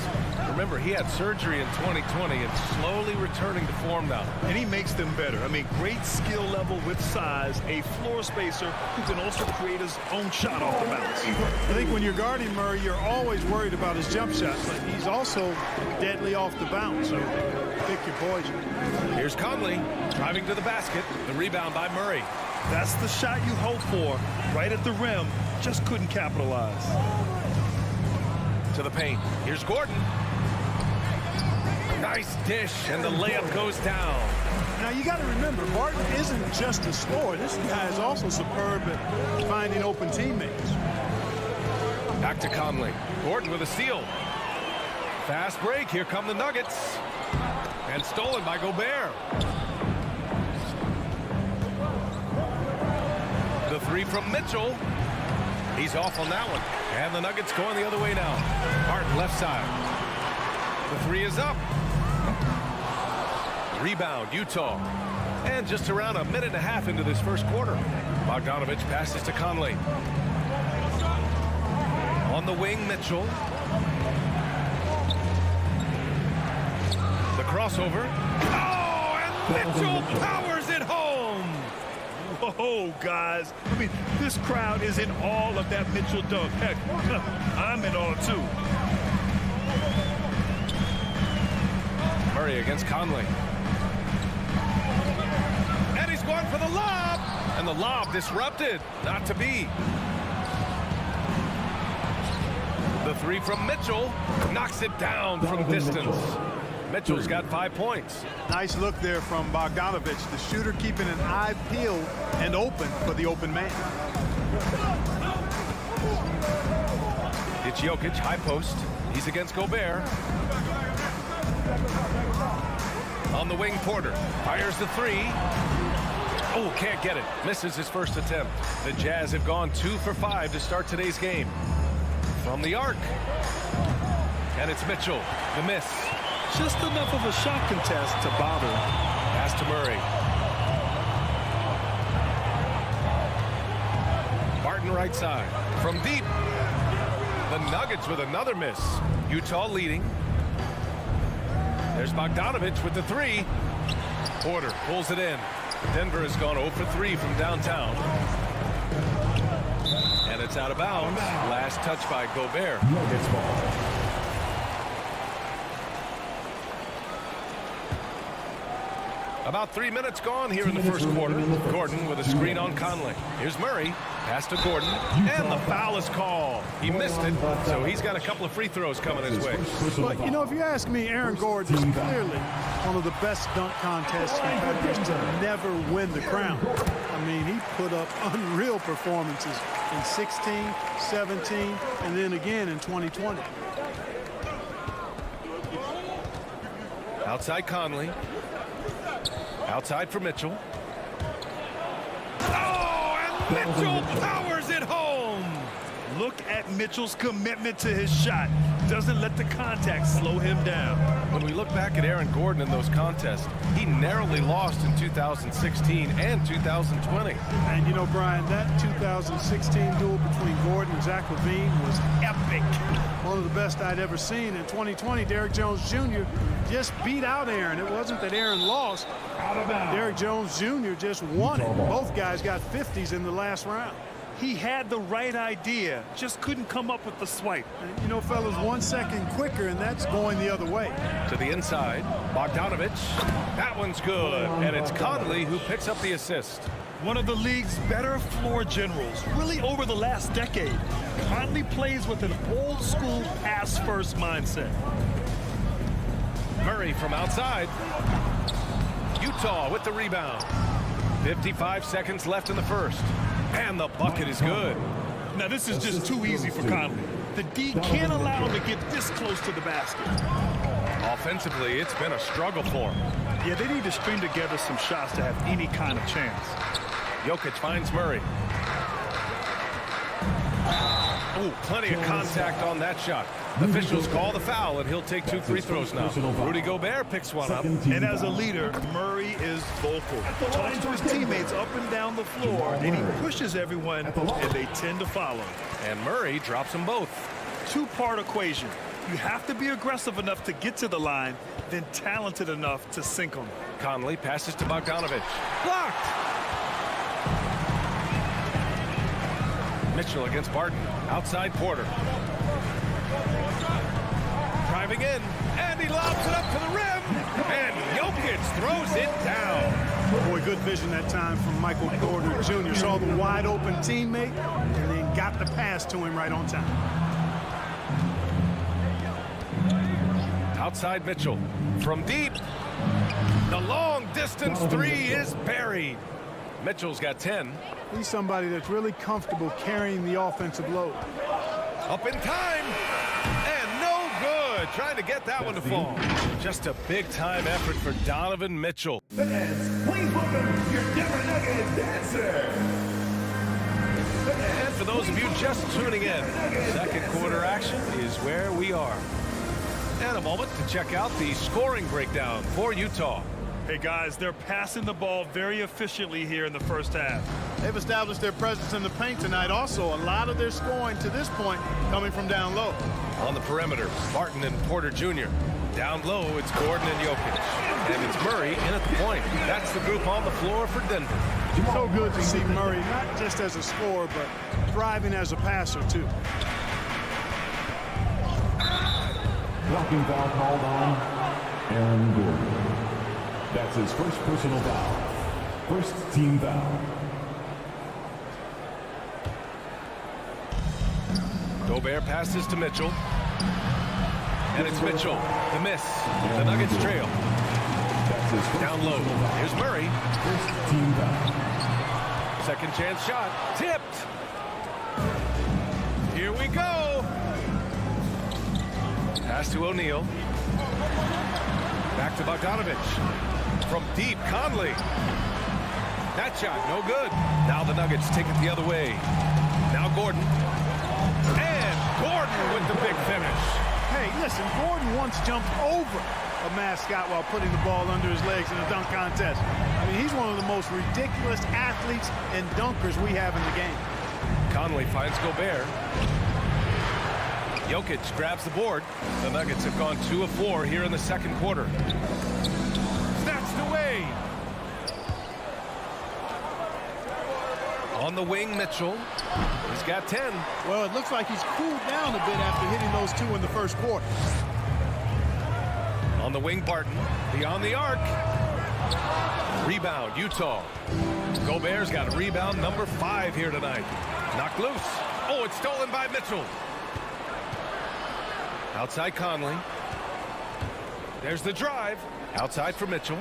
Remember, he had surgery in 2020 and slowly returning to form now. And he makes them better. I mean, great skill level with size, a floor spacer who can also create his own shot off the bounce. I think when you're guarding Murray, you're always worried about his jump shot, but he's also deadly off the bounce, so pick your poison. Here's Conley driving to the basket. The rebound by Murray. That's the shot you hope for, right at the rim. Just couldn't capitalize. To the paint. Here's Gordon. Nice dish, and the layup goes down. Now, you got to remember, Barton isn't just a scorer. This guy is also superb at finding open teammates. Back to Conley. Gordon with a steal. Fast break. Here come the Nuggets. And stolen by Gobert. The three from Mitchell. He's off on that one. And the Nuggets going the other way now. Barton left side. The three is up. Rebound, Utah. And just around a minute and a half into this first quarter. Bogdanovic passes to Conley. On the wing, Mitchell. The crossover. Oh, and Mitchell powers it home. Whoa, guys. I mean, this crowd is in awe of that Mitchell dunk. Heck, I'm in awe, too. Murray against Conley. And he's going for the lob. And the lob disrupted. Not to be. The three from Mitchell knocks it down from distance. Mitchell's got 5 points. Nice look there from Bogdanovic, the shooter keeping an eye peeled and open for the open man. It's Jokic, high post. He's against Gobert. On the wing, Porter fires the three. Oh, can't get it. Misses his first attempt. The Jazz have gone 2 for 5 to start today's game. From the arc. And it's Mitchell. The miss. Just enough of a shot contest to bother him. Pass to Murray. Barton right side. From deep. The Nuggets with another miss. Utah leading. There's Bogdanovic with the three. Porter pulls it in. Denver has gone 0 for 3 from downtown. And it's out of bounds. Last touch by Gobert. Nuggets ball. About 3 minutes gone here in the first quarter. Gordon with a screen on Conley. Here's Murray. Pass to Gordon. And the foul is called. He missed it, so he's got a couple of free throws coming his way. But, you know, if you ask me, Aaron Gordon is clearly one of the best dunk contest competitors to never win the crown. I mean, he put up unreal performances in 16, 17, and then again in 2020. Outside Conley. Outside for Mitchell. Oh, and Mitchell powers it home. Look at Mitchell's commitment to his shot. Doesn't let the contact slow him down. When we look back at Aaron Gordon in those contests, he narrowly lost in 2016 and 2020. And, you know, Brian, that 2016 duel between Gordon and Zach LaVine was epic. One of the best I'd ever seen. In 2020, Derrick Jones Jr. just beat out Aaron. It wasn't that Aaron lost. Derrick Jones Jr. just won it. Both guys got 50s in the last round. He had the right idea, just couldn't come up with the swipe. And, you know, fellas, 1 second quicker, and that's going the other way. To the inside, Bogdanovic. That one's good, and it's Conley who picks up the assist. One of the league's better floor generals, really over the last decade. Conley plays with an old-school pass-first mindset. Murray from outside. Utah with the rebound. 55 seconds left in the first. And the bucket is good. Now, this is just too easy for Conley. The D can't allow him to get this close to the basket. Offensively, it's been a struggle for him. Yeah, they need to string together some shots to have any kind of chance. Jokic finds Murray. Oh, plenty of contact on that shot. Officials call the foul, and he'll take 2 free throws now. Rudy Gobert picks one up. And as a leader, Murray is vocal. Talks to his teammates up and down the floor, and he pushes everyone, and they tend to follow. And Murray drops them both. Two-part equation. You have to be aggressive enough to get to the line, then talented enough to sink them. Conley passes to Bogdanovic. Blocked! Mitchell against Barton. Outside Porter. Driving in, and he lobs it up to the rim, and Jokic throws it down. Boy, good vision that time from Michael Porter Jr. Saw the wide open teammate and then got the pass to him right on time. Outside Mitchell. From deep, the long distance 3 is buried. Mitchell's got 10. He's somebody that's really comfortable carrying the offensive load. Up in time, and no good. Trying to get that one to fall. Just a big-time effort for Donovan Mitchell. Fans, please welcome your Denver Nuggets dancer. And for those of you just tuning in, second quarter action is where we are. And a moment to check out the scoring breakdown for Utah. Hey, guys, they're passing the ball very efficiently here in the first half. They've established their presence in the paint tonight. Also, a lot of their scoring to this point coming from down low. On the perimeter, Barton and Porter Jr. Down low, it's Gordon and Jokic. And it's Murray in at the point. That's the group on the floor for Denver. So good to see Murray, not just as a scorer, but thriving as a passer, too. Blocking foul called on Aaron Gordon. That's his first personal foul. First team foul. Gobert passes to Mitchell. And it's Mitchell. The miss. The Nuggets trail. That's his first down low. Here's Murray. First team foul. Second chance shot. Tipped. Here we go. Pass to O'Neal. Back to Bogdanovic. From deep, Conley. That shot, no good. Now the Nuggets take it the other way. Now Gordon. And Gordon with the big finish. Hey, listen, Gordon once jumped over a mascot while putting the ball under his legs in a dunk contest. I mean, he's one of the most ridiculous athletes and dunkers we have in the game. Conley finds Gobert. Jokic grabs the board. The Nuggets have gone 2 of 4 here in the second quarter. Snatched away. On the wing, Mitchell. He's got 10. Well, it looks like he's cooled down a bit after hitting those 2 in the first quarter. On the wing, Barton. Beyond the arc. Rebound, Utah. Gobert's got a rebound number 5 here tonight. Knocked loose. Oh, it's stolen by Mitchell. Outside Conley. There's the drive. Outside for Mitchell.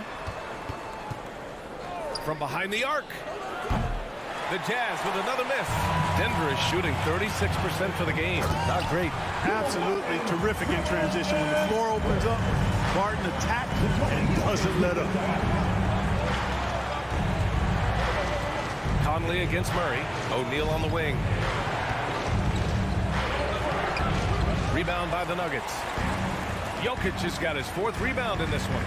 From behind the arc. The Jazz with another miss. Denver is shooting 36% for the game. Not great. Absolutely terrific in transition. When the floor opens up, Barton attacks and doesn't let up. Conley against Murray. O'Neal on the wing. Rebound by the Nuggets. Jokic has got his 4th rebound in this one.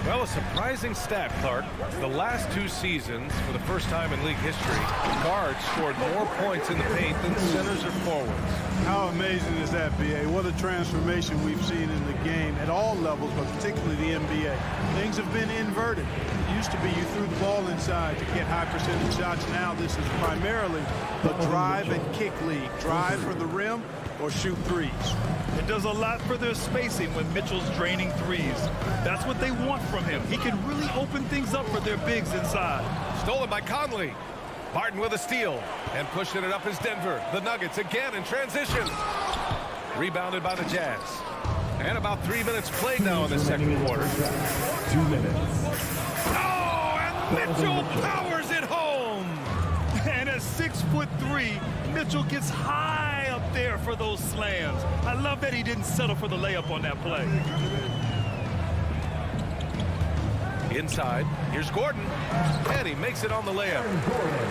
Well, a surprising stat, Clark. The last 2 seasons, for the first time in league history, guards scored more points in the paint than centers or forwards. How amazing is that, B.A.? What a transformation we've seen in the game at all levels, but particularly the NBA. Things have been inverted. It used to be you threw the ball inside to get high percentage shots. Now this is primarily the drive and kick league. Drive for the rim or shoot threes. It does a lot for their spacing when Mitchell's draining threes. That's what they want from him. He can really open things up for their bigs inside. Stolen by Conley. Barton with a steal. And pushing it up is Denver. The Nuggets again in transition. Rebounded by the Jazz. And about 3 minutes played now in the second quarter. 2 minutes. Oh, and Mitchell powers it home. And at 6'3", Mitchell gets high up there for those slams. I love that he didn't settle for the layup on that play. Inside, here's Gordon, and he makes it on the layup.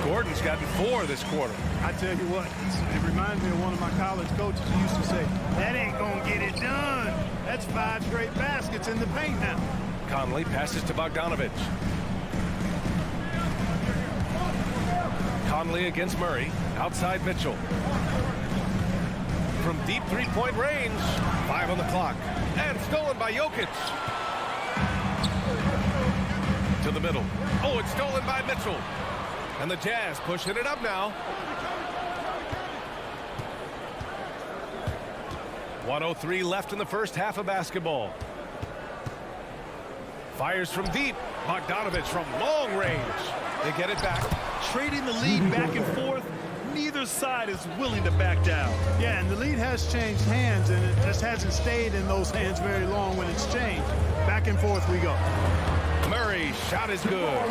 Gordon's gotten 4 this quarter. I tell you what, it reminds me of one of my college coaches who used to say, that ain't gonna get it done. That's 5 straight baskets in the paint now. Conley passes to Bogdanovic. Conley against Murray, outside Mitchell. From deep three-point range, 5 on the clock, and stolen by Jokic. To the middle. Oh, it's stolen by Mitchell. And the Jazz pushing it up now. 1:03 left in the first half of basketball. Fires from deep. Bogdanovic from long range. They get it back. Trading the lead back and forth. Neither side is willing to back down. Yeah, and the lead has changed hands, and it just hasn't stayed in those hands very long when it's changed. Back and forth we go. Murray, shot is good.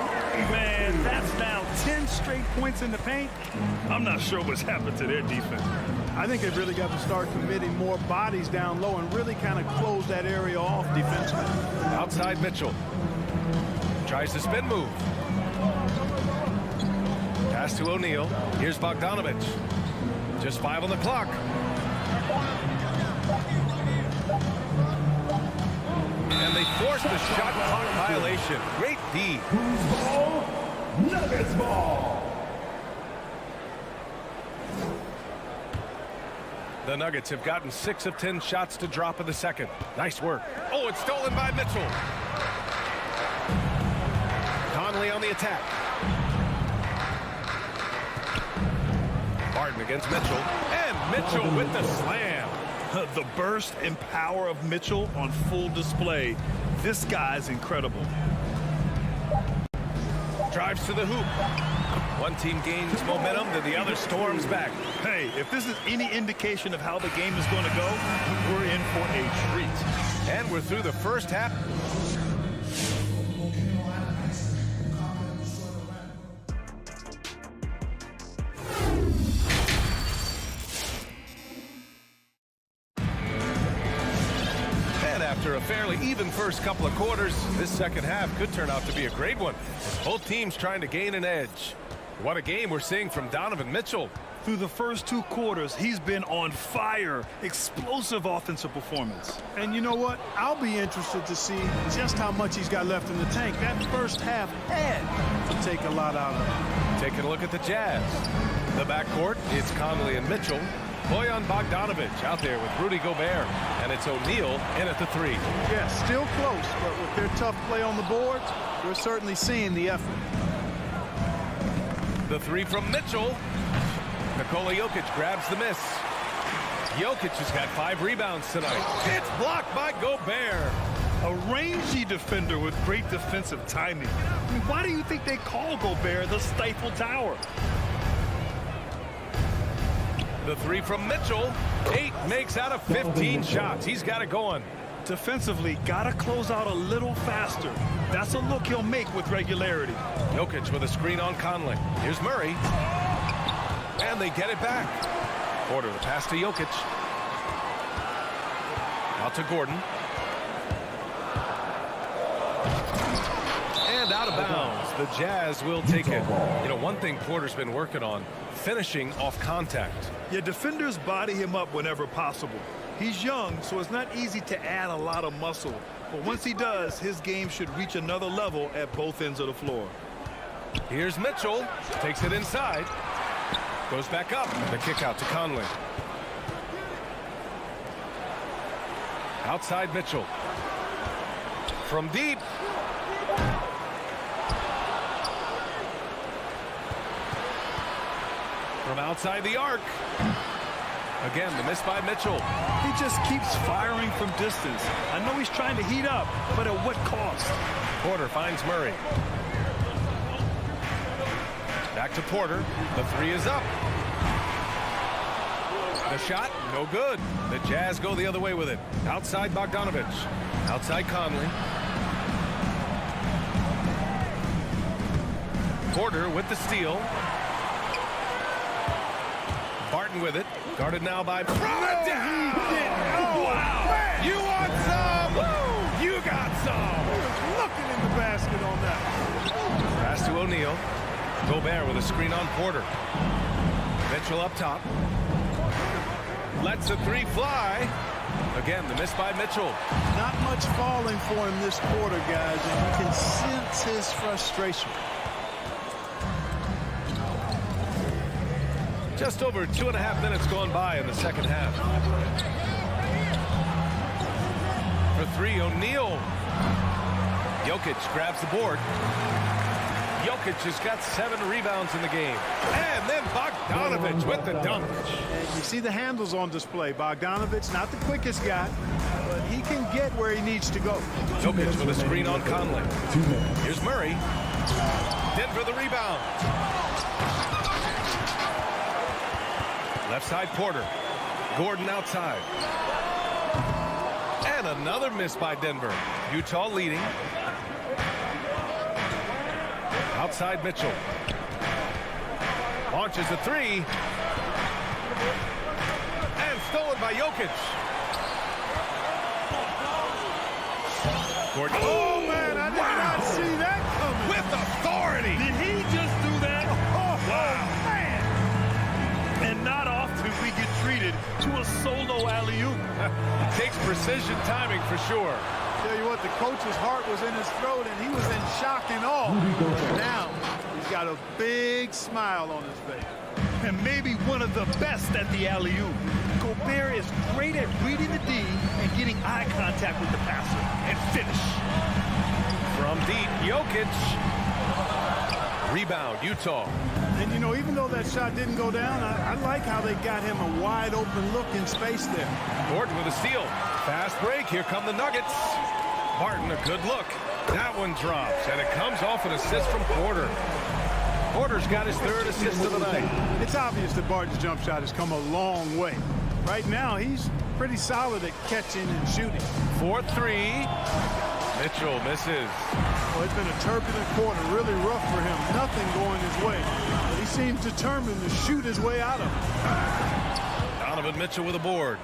Man, that's now 10 straight points in the paint. I'm not sure what's happened to their defense. I think they've really got to start committing more bodies down low and really kind of close that area off defensively. Outside Mitchell. Tries the spin move. Pass to O'Neal. Here's Bogdanovic. Just 5 on the clock. And they force the shot clock violation. Great D. Who's ball? Nuggets ball. The Nuggets have gotten 6 of 10 shots to drop in the second. Nice work. Oh, it's stolen by Mitchell. Conley on the attack. Barton against Mitchell. And Mitchell with the slam. The burst and power of Mitchell on full display. This guy's incredible. Drives to the hoop. One team gains momentum, then the other storms back. Hey, if this is any indication of how the game is going to go, we're in for a treat. And we're through the first half. After a fairly even first couple of quarters, this second half could turn out to be a great one. Both teams trying to gain an edge. What a game we're seeing from Donovan Mitchell. Through the first 2 quarters, he's been on fire. Explosive offensive performance. And you know what? I'll be interested to see just how much he's got left in the tank. That first half had to take a lot out of it. Taking a look at the Jazz. The backcourt, it's Conley and Mitchell. Bojan Bogdanovic out there with Rudy Gobert. And it's O'Neal in at the 3. Yeah, still close, but with their tough play on the boards, we're certainly seeing the effort. The 3 from Mitchell. Nikola Jokic grabs the miss. Jokic has got 5 rebounds tonight. It's blocked by Gobert. A rangy defender with great defensive timing. I mean, why do you think they call Gobert the Stifle Tower? The 3 from Mitchell. 8 makes out of 15 shots. He's got it going. Defensively, gotta close out a little faster. That's a look he'll make with regularity. Jokic with a screen on Conley. Here's Murray. And they get it back. Porter the pass to Jokic. Out to Gordon. And out of bounds. The Jazz will take it. You know, one thing Porter's been working on, finishing off contact. Yeah, defenders body him up whenever possible. He's young, so it's not easy to add a lot of muscle. But once he does, his game should reach another level at both ends of the floor. Here's Mitchell. Takes it inside. Goes back up. The kick out to Conley. Outside Mitchell. From deep. From outside the arc. Again, the miss by Mitchell. He just keeps firing from distance. I know he's trying to heat up, but at what cost? Porter finds Murray. Back to Porter. The 3 is up. The shot, no good. The Jazz go the other way with it. Outside Bogdanovic. Outside Conley. Porter with the steal. Barton Gordon with it. Guarded now by... Throw it down! Wow. You want some? Woo. You got some! He was looking in the basket on that. Pass to O'Neal. Gobert with a screen on Porter. Mitchell up top. Lets a three fly. Again, the miss by Mitchell. Not much falling for him this quarter, guys, and you can sense his frustration. Just over 2.5 minutes gone by in the second half. For three, O'Neal. Jokic grabs the board. Jokic has got 7 rebounds in the game. And then Bogdanović with the dunk. And you see the handles on display. Bogdanović, not the quickest guy, but he can get where he needs to go. Jokic with a screen on Conley. Here's Murray. Denver the rebound. Left side Porter. Gordon outside. And another miss by Denver. Utah leading. Outside Mitchell. Launches a three. And stolen by Jokic. Gordon. Oh, man, I did not see that coming. With authority. Did he just do that? Oh, Wow. man. And not often we get treated to a solo alley-oop. Takes precision timing for sure. Tell you what, the coach's heart was in his throat, and he was in shock and awe. Now, he's got a big smile on his face. And maybe one of the best at the alley-oop. Gobert is great at reading the D and getting eye contact with the passer and finish. From deep, Jokic. Rebound, Utah. And, you know, even though that shot didn't go down, I like how they got him a wide-open look in space there. Gordon with a steal. Fast break. Here come the Nuggets. Barton, a good look. That one drops, and it comes off an assist from Porter. Porter's got his 3rd assist of the night. It's obvious that Barton's jump shot has come a long way. Right now, he's pretty solid at catching and shooting. 4-3. Mitchell misses. Well, it's been a turbulent quarter, really rough for him. Nothing going his way. But he seems determined to shoot his way out of it. Donovan Mitchell with a board.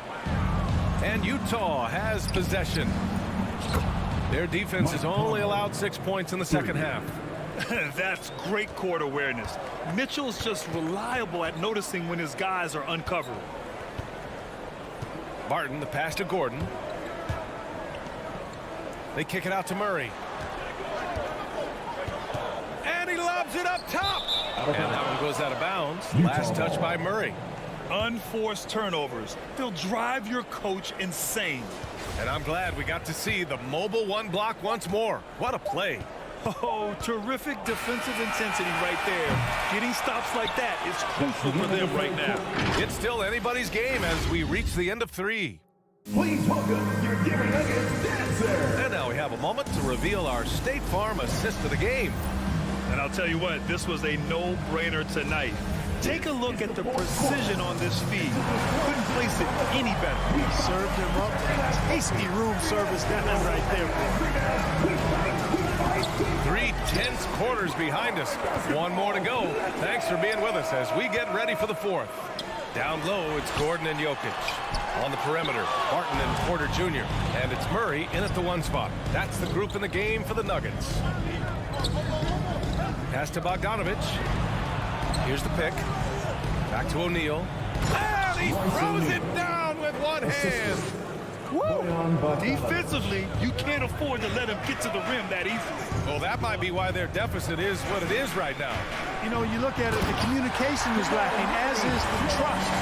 And Utah has possession. Their defense has only allowed 6 points in the second half. That's great court awareness. Mitchell's just reliable at noticing when his guys are uncovered. Barton, the pass to Gordon. They kick it out to Murray. And he lobs it up top. And that one goes out of bounds. Last touch by Murray. Unforced turnovers. They'll drive your coach insane. And I'm glad we got to see the mobile one block once more. What a play. Oh, terrific defensive intensity right there. Getting stops like that is crucial for them right now. It's still anybody's game as we reach the end of 3. Please welcome your Denver Nuggets dancer. And now we have a moment to reveal our State Farm assist of the game. And I'll tell you what, this was a no-brainer tonight. Take a look at the precision on this feed. Couldn't place it any better. He served him up. Tasty room service down right there. 3 tense quarters behind us. One more to go. Thanks for being with us as we get ready for the 4th. Down low, it's Gordon and Jokic. On the perimeter, Barton and Porter Jr. And it's Murray in at the 1 spot. That's the group in the game for the Nuggets. Pass to Bogdanović. Here's the pick. Back to O'Neal. And he throws it down with one hand. Woo! Defensively, you can't afford to let him get to the rim that easily. Well, that might be why their deficit is what it is right now. You know, you look at it, the communication is lacking, as is the trust.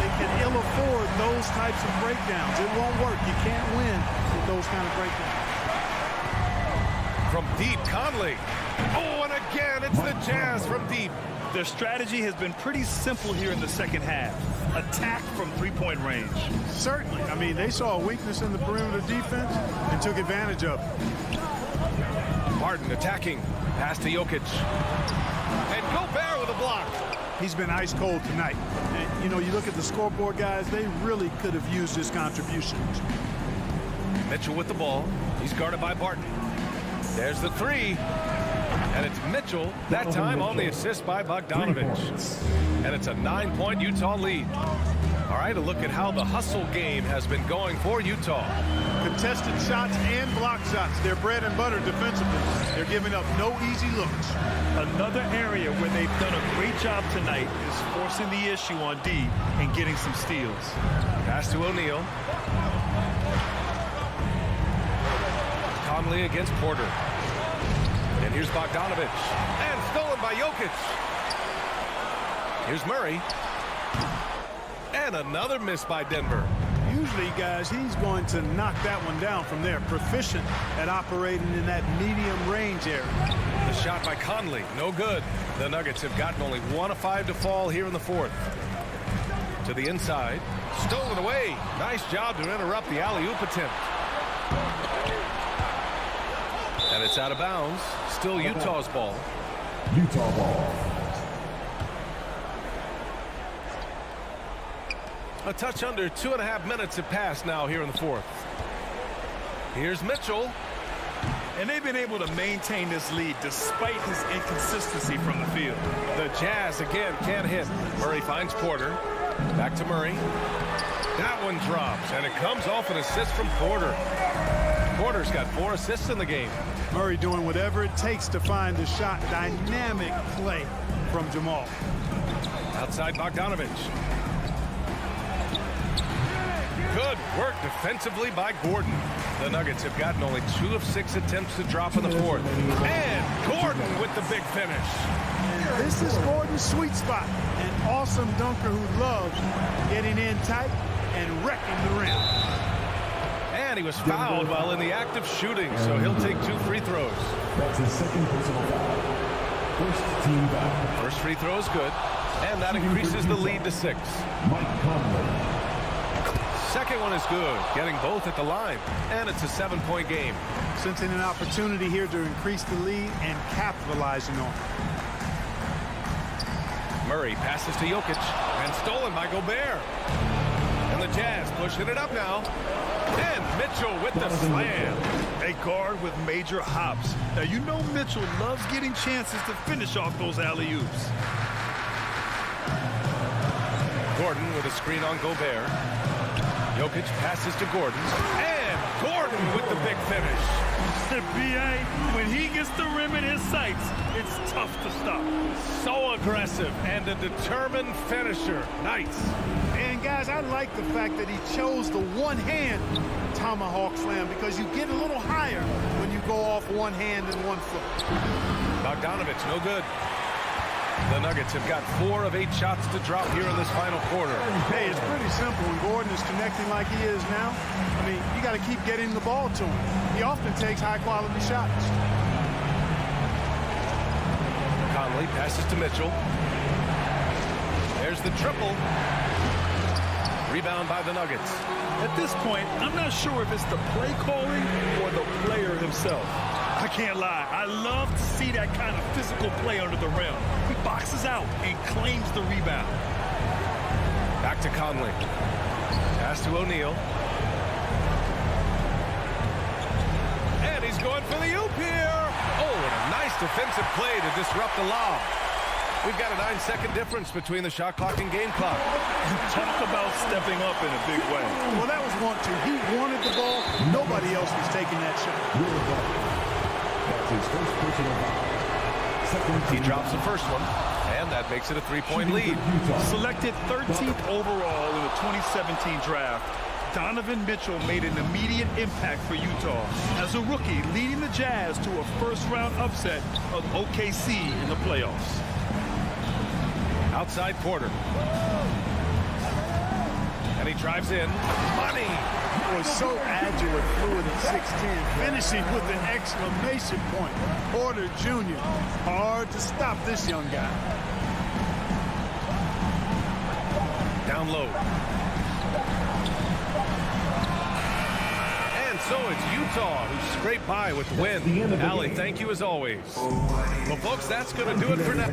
They can ill afford those types of breakdowns. It won't work. You can't win with those kind of breakdowns. From deep, Conley. Oh, and again, it's the Jazz from deep. Their strategy has been pretty simple here in the second half. Attack from three-point range. Certainly. I mean, they saw a weakness in the perimeter defense and took advantage of it. Barton attacking. Pass to Jokic. And Gobert with a block. He's been ice cold tonight. And, you know, you look at the scoreboard, guys, they really could have used his contributions. Mitchell with the ball. He's guarded by Barton. There's the 3. And it's Mitchell, that time on the assist by Bogdanović. And it's a 9-point Utah lead. All right, a look at how the hustle game has been going for Utah. Contested shots and block shots. They're bread and butter defensively. They're giving up no easy looks. Another area where they've done a great job tonight is forcing the issue on D and getting some steals. Pass to O'Neal. Conley against Porter. And here's Bogdanovich. And stolen by Jokic. Here's Murray. And another miss by Denver. Usually, guys, he's going to knock that one down from there. Proficient at operating in that medium range area. The shot by Conley, no good. The Nuggets have gotten only 1 of 5 to fall here in the fourth. To the inside. Stolen away. Nice job to interrupt the alley-oop attempt. And it's out of bounds. Still Utah's ball. Utah ball. A touch under 2.5 minutes have passed now here in the fourth. Here's Mitchell. And they've been able to maintain this lead despite his inconsistency from the field. The Jazz again can't hit. Murray finds Porter. Back to Murray. That one drops, and it comes off an assist from Porter. Porter's got 4 assists in the game. Murray doing whatever it takes to find the shot. Dynamic play from Jamal. Outside Bogdanovich. Good work defensively by Gordon. The Nuggets have gotten only 2 of 6 attempts to drop in the fourth. And Gordon with the big finish. And this is Gordon's sweet spot. An awesome dunker who loves getting in tight and wrecking the rim. And he was fouled while in the act of shooting, so he'll take 2 free throws. That's his second personal foul. First team foul. First free throw is good, and that increases the lead to 6. Mike Conley. Second one is good, getting both at the line, and it's a 7-point game. Sensing an opportunity here to increase the lead and capitalizing on it. Murray passes to Jokic, and stolen by Gobert. And the Jazz pushing it up now. And Mitchell with the slam. A guard with major hops. Now, you know Mitchell loves getting chances to finish off those alley-oops. Gordon with a screen on Gobert. Jokic passes to Gordon. And Gordon with the big finish. B.A., when he gets the rim in his sights, it's tough to stop. So aggressive and a determined finisher. Nice. And, guys, I like the fact that he chose the one-hand tomahawk slam because you get a little higher when you go off one hand and one foot. Bogdanovich, no good. The Nuggets have got 4 of 8 shots to drop here in this final quarter. Hey, it's pretty simple. When Gordon is connecting like he is now, I mean, you got to keep getting the ball to him. He often takes high-quality shots. Conley passes to Mitchell. There's the triple. Rebound by the Nuggets. At this point, I'm not sure if it's the play calling or the player himself. I can't lie. I love to see that kind of physical play under the rim. He boxes out and claims the rebound. Back to Conley. Pass to O'Neal. And he's going for the oop here. Oh, and a nice defensive play to disrupt the lob. We've got a 9-second difference between the shot clock and game clock. Talk about stepping up in a big way. Well, that was want to. He wanted the ball. Nobody else was taking that shot. That's his first personal foul. He drops the first one, and that makes it a 3-point lead. Selected 13th overall in the 2017 draft, Donovan Mitchell made an immediate impact for Utah as a rookie, leading the Jazz to a first-round upset of OKC in the playoffs. Outside Porter. And he drives in. Money! Was so agile and fluid at 6'10", finishing with an exclamation point. Porter Jr. Hard to stop this young guy. Down low. And so it's Utah who scraped by with the win. Allie, thank you as always. Well, folks, that's going to do it for now.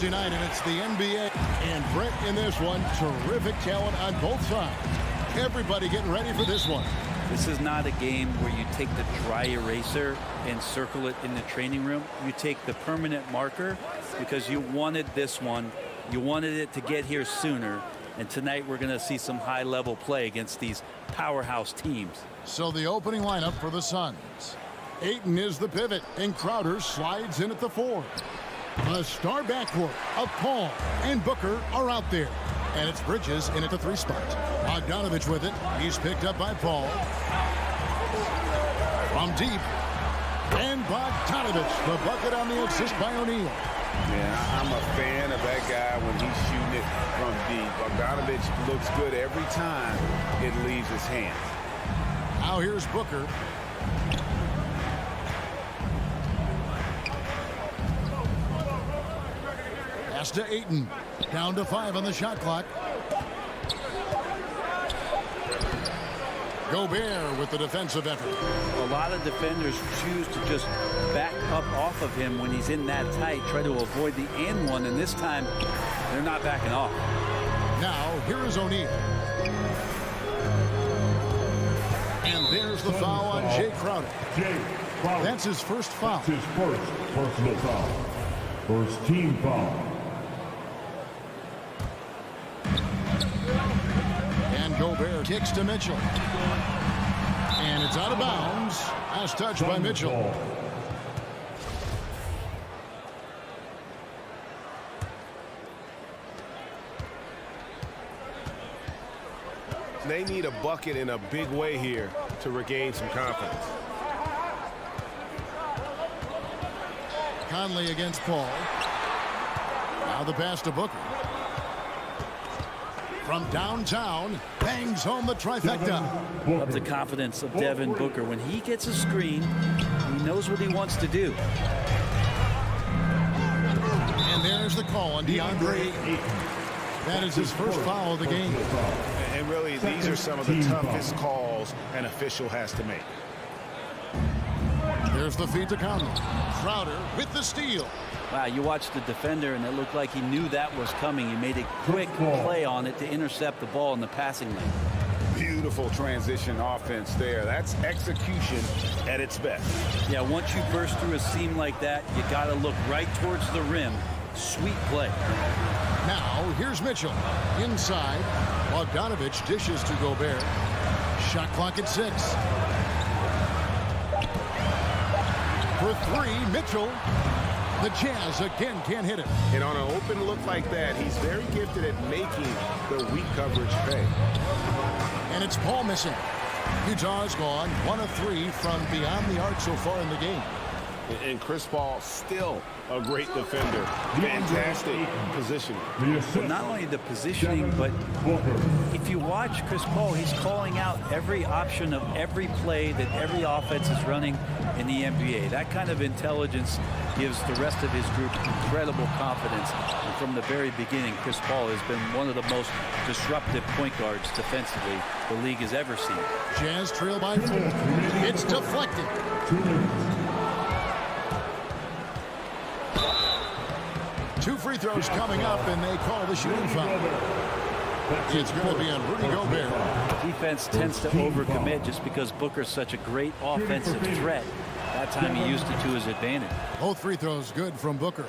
Thursday night, and it's the NBA. And Brett in this one, terrific talent on both sides. Everybody getting ready for this one. This is not a game where you take the dry eraser and circle it in the training room. You take the permanent marker because you wanted this one. You wanted it to get here sooner. And tonight we're going to see some high-level play against these powerhouse teams. So the opening lineup for the Suns. Ayton is the pivot, and Crowder slides in at the 4. The star backcourt of Paul and Booker are out there. And it's Bridges in at the 3 spot. Bogdanovich with it. He's picked up by Paul. From deep. And Bogdanovich, the bucket on the assist by O'Neal. Yeah, I'm a fan of that guy when he's shooting it from deep. Bogdanovich looks good every time it leaves his hands. Now here's Booker. Pass to Ayton. Down to 5 on the shot clock. Gobert with the defensive effort. A lot of defenders choose to just back up off of him when he's in that tight, try to avoid the and one, and this time they're not backing off. Now here is O'Neal. And there's the foul on Jay Crowder. That's his first foul. That's his first personal foul. First team foul. And Gobert kicks to Mitchell. And it's out of bounds. Last touch by Mitchell. They need a bucket in a big way here to regain some confidence. Conley against Paul. Now the pass to Booker. From downtown, bangs home the trifecta. Love the confidence of Devin Booker. When he gets a screen, he knows what he wants to do. And there's the call on DeAndre Ayton. That is his first foul of the game. And really, these are some of the toughest calls an official has to make. There's the feed to Conley. Crowder with the steal. Wow, you watched the defender, and it looked like he knew that was coming. He made a quick play on it to intercept the ball in the passing lane. Beautiful transition offense there. That's execution at its best. Yeah, once you burst through a seam like that, you got to look right towards the rim. Sweet play. Now, here's Mitchell. Inside, Bogdanovich dishes to Gobert. Shot clock at 6. For 3, Mitchell. The Jazz again can't hit it. And on an open look like that, he's very gifted at making the weak coverage pay. And it's Paul missing. Utah's gone 1 of 3 from beyond the arc so far in the game. And Chris Paul still a great defender. Fantastic positioning. Well, not only the positioning, but if you watch Chris Paul, he's calling out every option of every play that every offense is running in the NBA. That kind of intelligence gives the rest of his group incredible confidence. And from the very beginning, Chris Paul has been one of the most disruptive point guards defensively the league has ever seen. Jazz trail by 4. It's deflected. 2 free throws coming up, and they call the shooting foul. It's going to be on Rudy Gobert. Defense tends to overcommit just because Booker's such a great offensive threat. That time he used it to his advantage. Both free throws good from Booker.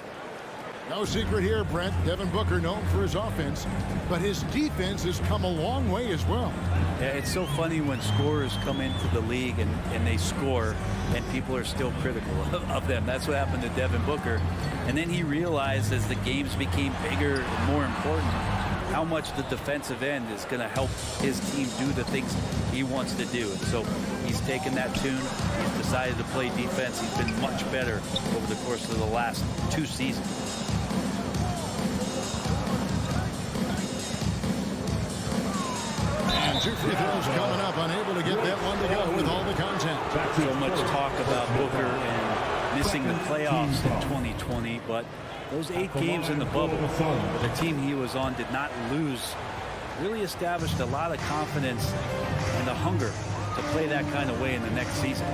No secret here, Brent. Devin Booker known for his offense, but his defense has come a long way as well. Yeah, it's so funny when scorers come into the league and they score and people are still critical of them. That's what happened to Devin Booker. And then he realized as the games became bigger and more important how much the defensive end is going to help his team do the things he wants to do. And so he's taken that tune. He's decided to play defense. He's been much better over the course of the last 2 seasons. And 2 free throws coming up, unable to get that one to go with all the contact. So much talk about Booker and missing the playoffs in 2020, but those 8 games in the bubble, the team he was on did not lose, really established a lot of confidence and the hunger to play that kind of way in the next season.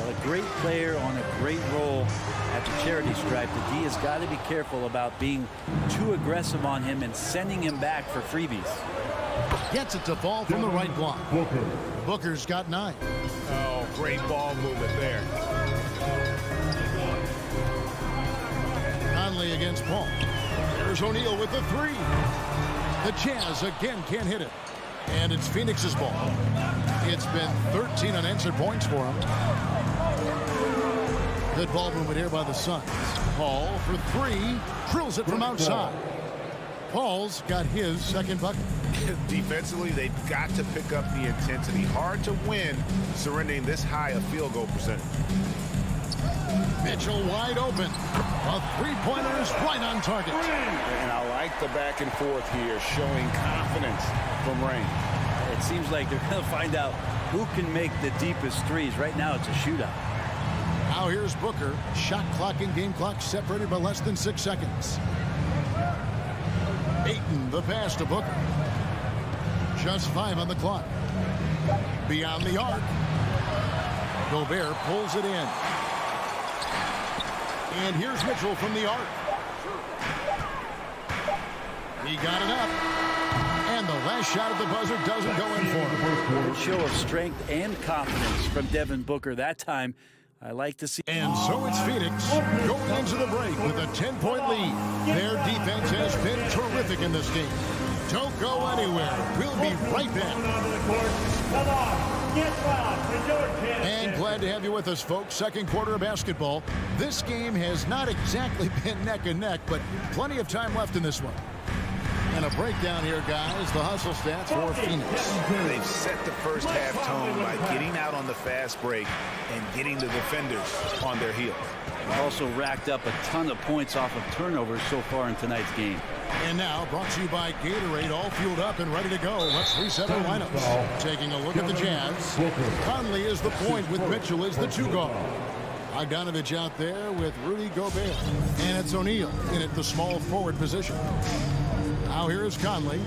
Like great player on a great role at the charity stripe. The D has got to be careful about being too aggressive on him and sending him back for freebies. Gets it to fall from the right block. Booker's got 9. Oh, great ball movement there. Conley against Paul. There's O'Neal with the 3. The Jazz again can't hit it. And it's Phoenix's ball. It's been 13 unanswered points for him. Good ball movement here by the Suns. Paul for 3. Drills it from outside. Paul's got his second bucket. Defensively, they've got to pick up the intensity. Hard to win surrendering this high a field goal percentage. Mitchell wide open. A three-pointer's right on target. And I like the back and forth here, showing confidence from Rain. It seems like they're going to find out who can make the deepest threes. Right now, it's a shootout. Now here's Booker. Shot clock and game clock separated by less than 6 seconds. Ayton, the pass to Booker. Just 5 on the clock. Beyond the arc. Gobert pulls it in. And here's Mitchell from the arc. He got it up. And the last shot at the buzzer doesn't go in for him. A show of strength and confidence from Devin Booker that time. I like to see. And so it's Phoenix going into the break with a 10-point lead. Their defense has been terrific in this game. Don't go anywhere. We'll be right back. And glad to have you with us, folks. Second quarter of basketball. This game has not exactly been neck and neck, but plenty of time left in this one. And a breakdown here, guys. The hustle stats for Phoenix. They've set the first half tone by getting out on the fast break and getting the defenders on their heels. They've also racked up a ton of points off of turnovers so far in tonight's game. And now, brought to you by Gatorade, all fueled up and ready to go. Let's reset our lineups. Taking a look at the Jazz. Conley is the point with Mitchell as the 2 guard. Bogdanovich out there with Rudy Gobert. And it's O'Neal in at the small forward position. Now here's Conley.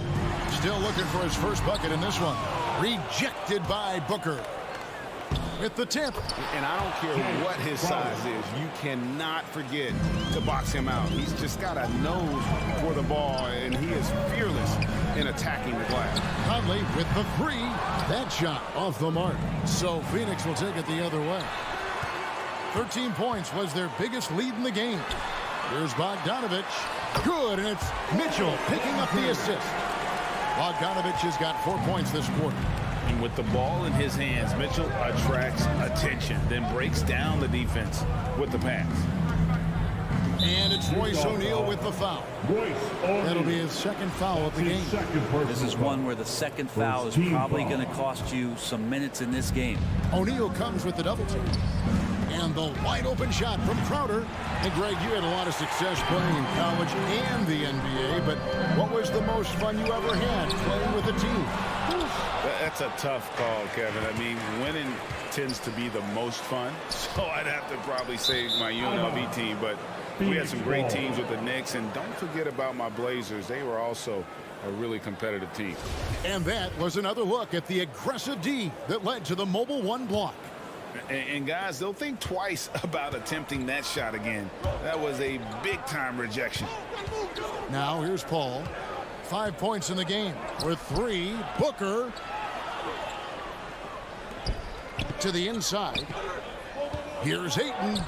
Still looking for his first bucket in this one. Rejected by Booker. With the tip. And I don't care what his size is. You cannot forget to box him out. He's just got a nose for the ball, and he is fearless in attacking the glass. Conley with the 3. That shot off the mark. So Phoenix will take it the other way. 13 points was their biggest lead in the game. Here's Bogdanovich. Good, and it's Mitchell picking up the assist. Bogdanovich has got 4 points this quarter. And with the ball in his hands, Mitchell attracts attention, then breaks down the defense with the pass. And it's Royce O'Neal with the foul. That'll be his second foul of the game. This is one where the second foul is probably going to cost you some minutes in this game. O'Neal comes with the double team. And the wide open shot from Crowder. And Greg, you had a lot of success playing in college and the NBA, but what was the most fun you ever had playing with a team? That's a tough call, Kevin. I mean, winning tends to be the most fun, so I'd have to probably say my UNLV team, but we had some great teams with the Knicks, and don't forget about my Blazers. They were also a really competitive team. And that was another look at the aggressive D that led to the Mobile One block. And guys, they'll think twice about attempting that shot again. That was a big-time rejection. Now here's Paul. 5 points in the game. With 3, Booker to the inside. Here's Ayton.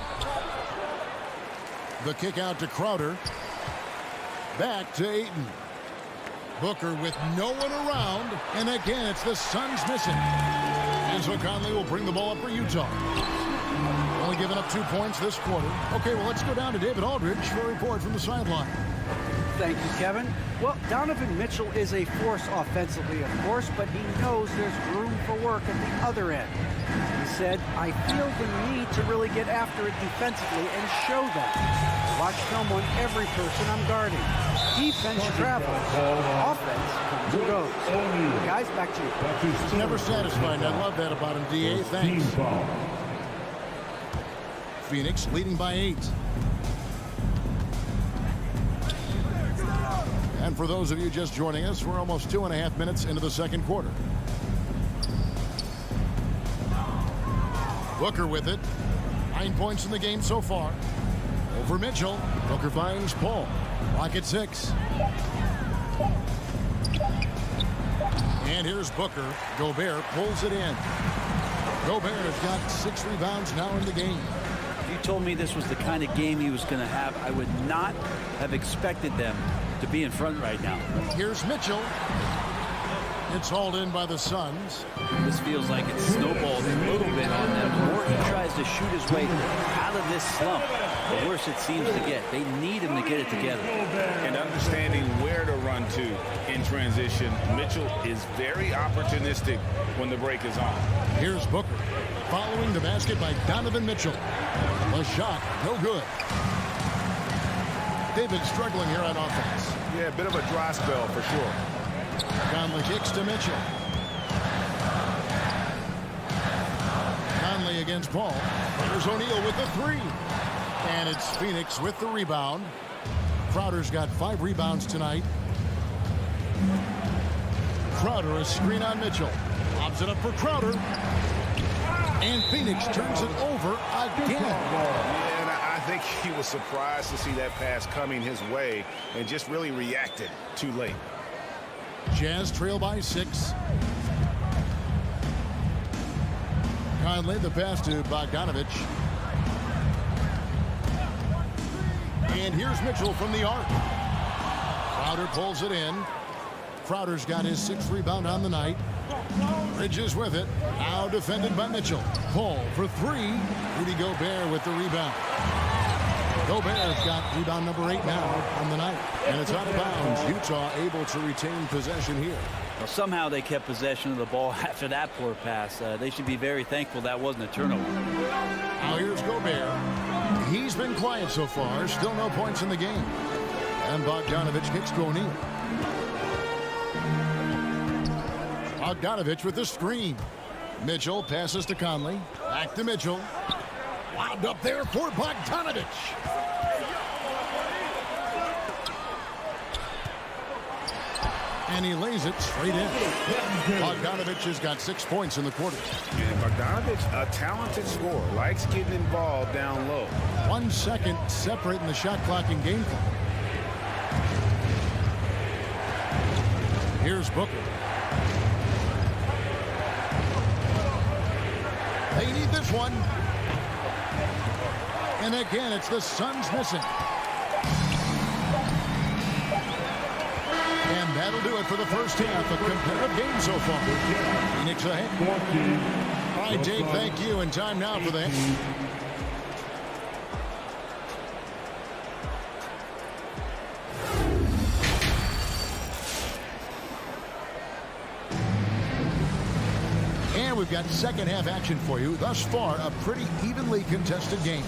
The kick out to Crowder. Back to Ayton. Booker with no one around. And again, it's the Suns missing. And so Conley will bring the ball up for Utah. Only giving up 2 points this quarter. Okay, well, let's go down to David Aldridge for a report from the sideline. Thank you, Kevin. Well, Donovan Mitchell is a force offensively, of course, but he knows there's room for work at the other end. He said, I feel the need to really get after it defensively and show them. Watch film on every person I'm guarding. Defense travels. Offense comes and goes. Guys, back to you. He's never satisfied. I love that about him, D.A. Thanks. Phoenix leading by 8. And for those of you just joining us, we're almost 2.5 minutes into the second quarter. Booker with it. 9 points in the game so far. Over Mitchell. Booker finds Paul. Clock at 6. And here's Booker. Gobert pulls it in. Gobert has got 6 rebounds now in the game. If you told me this was the kind of game he was going to have, I would not have expected them to be in front right now. Here's Mitchell. It's hauled in by the Suns. This feels like it's snowballed a little bit on them. The more he tries to shoot his way out of this slump, the worse it seems to get. They need him to get it together. And understanding where to run to in transition, Mitchell is very opportunistic when the break is on. Here's Booker. Following the basket by Donovan Mitchell. The shot, no good. They've been struggling here on offense. Yeah, a bit of a dry spell for sure. Conley kicks to Mitchell. Conley against Paul. There's O'Neal with the 3. And it's Phoenix with the rebound. Crowder's got 5 rebounds tonight. Crowder, a screen on Mitchell. Lobs it up for Crowder. And Phoenix turns it over again. And I think he was surprised to see that pass coming his way and just really reacted too late. Jazz trail by 6. Conley, the pass to Bogdanovich. And here's Mitchell from the arc. Crowder pulls it in. Crowder's got his 6th rebound on the night. Bridges with it. Now defended by Mitchell. Paul for 3. Rudy Gobert with the rebound. Gobert's got rebound number 8 now on the night. And it's out of bounds. Utah able to retain possession here. Well, somehow they kept possession of the ball after that poor pass. They should be very thankful that wasn't a turnover. Now here's Gobert. He's been quiet so far. Still no points in the game. And Bogdanovich kicks to O'Neal. Bogdanovich with the screen. Mitchell passes to Conley. Back to Mitchell. Wound up there for Bogdanovich. And he lays it straight in. Bogdanovich has got 6 points in the quarter. And Bogdanovich, a talented scorer, likes getting involved down low. 1 second separating the shot clock and game clock. Here's Booker. They need this one. And again, it's the Suns missing. And that'll do it for the first half. A competitive game so far. Phoenix ahead. All right, Dave, thank you. And time now for the... And we've got second half action for you. Thus far, a pretty evenly contested game.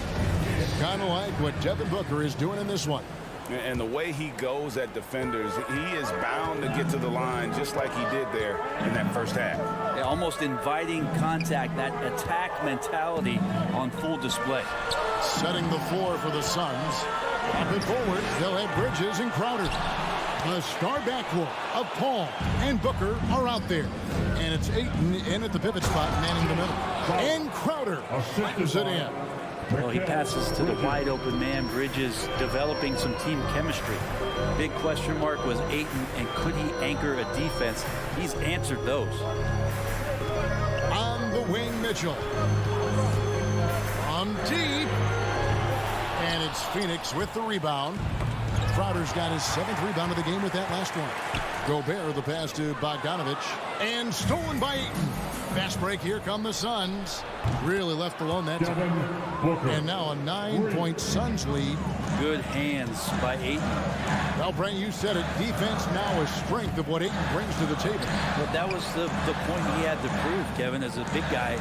Kind of like what Devin Booker is doing in this one. And the way he goes at defenders, he is bound to get to the line just like he did there in that first half. Yeah, almost inviting contact, that attack mentality on full display. Setting the floor for the Suns. Up and forward, they'll have Bridges and Crowder. The star backcourt of Paul and Booker are out there. And it's Ayton in at the pivot spot, manning the middle. And Crowder slams it in. Well, he passes to the wide open man. Bridges developing some team chemistry. Big question mark was Ayton, and could he anchor a defense? He's answered those. On the wing, Mitchell. From deep. And it's Phoenix with the rebound. Crowder's got his 7th rebound of the game with that last one. Gobert, the pass to Bogdanovich. And stolen by Ayton. Fast break, here come the Suns. Really left alone that time. And now a 9-point Suns lead. Good hands by Ayton. Well, Brent, you said it. Defense now a strength of what Ayton brings to the table. But that was the point he had to prove, Kevin. As a big guy,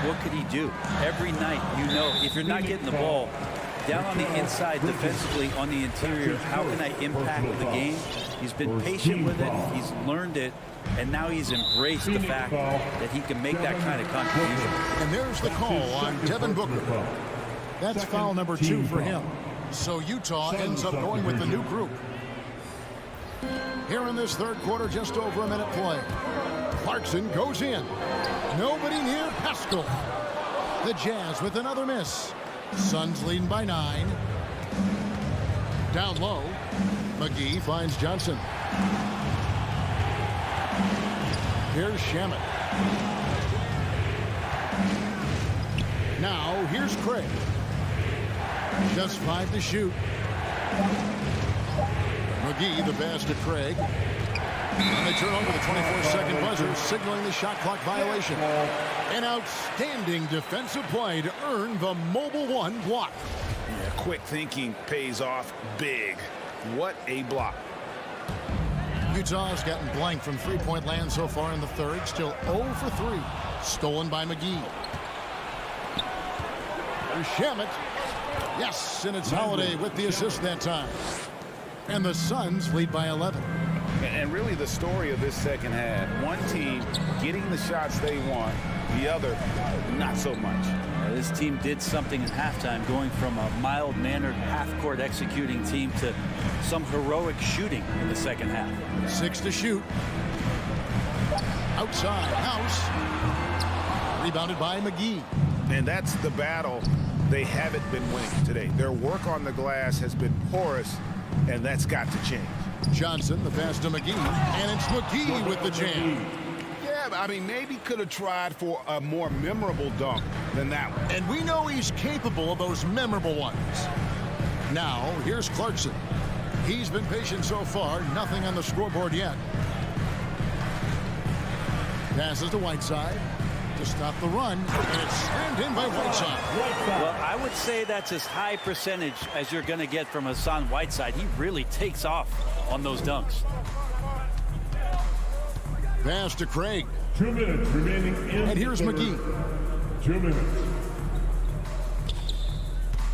what could he do? Every night, you know, if you're not getting the ball down on the inside defensively on the interior, how can I impact the game? He's been patient with it. He's learned it. And now he's embraced the fact that he can make that kind of contribution. And there's the call on Devin Booker. That's foul number 2 for him. So Utah ends up going with the new group. Here in this third quarter, just over a minute play. Clarkson goes in. Nobody near Pascal. The Jazz with another miss. Suns leading by 9. Down low. McGee finds Johnson. Here's Shamet. Now, here's Craig. Just 5 to shoot. McGee, the pass to Craig. And they turn over the 24-second buzzer, signaling the shot clock violation. An outstanding defensive play to earn the Mobile One block. Yeah, quick thinking pays off big. What a block. Utah's gotten blank from three-point land so far in the third. Still 0 for 3. Stolen by McGee. There's Shamet. Yes, and it's Holiday with the assist that time. And the Suns lead by 11. And really the story of this second half, one team getting the shots they want, the other not so much. This team did something at halftime, going from a mild-mannered half-court executing team to some heroic shooting in the second half. 6 to shoot. Outside, House. Rebounded by McGee. And that's the battle they haven't been winning today. Their work on the glass has been porous, and that's got to change. Johnson, the pass to McGee, and it's McGee with the jam. Yeah, I mean, maybe could have tried for a more memorable dunk than that one. And we know he's capable of those memorable ones. Now, here's Clarkson. He's been patient so far, nothing on the scoreboard yet. Passes to Whiteside to stop the run, and it's slammed in by Whiteside. Well, I would say that's as high percentage as you're going to get from Hassan Whiteside. He really takes off on those dunks. Pass to Craig. 2 minutes remaining in and here's McGee. 2 minutes.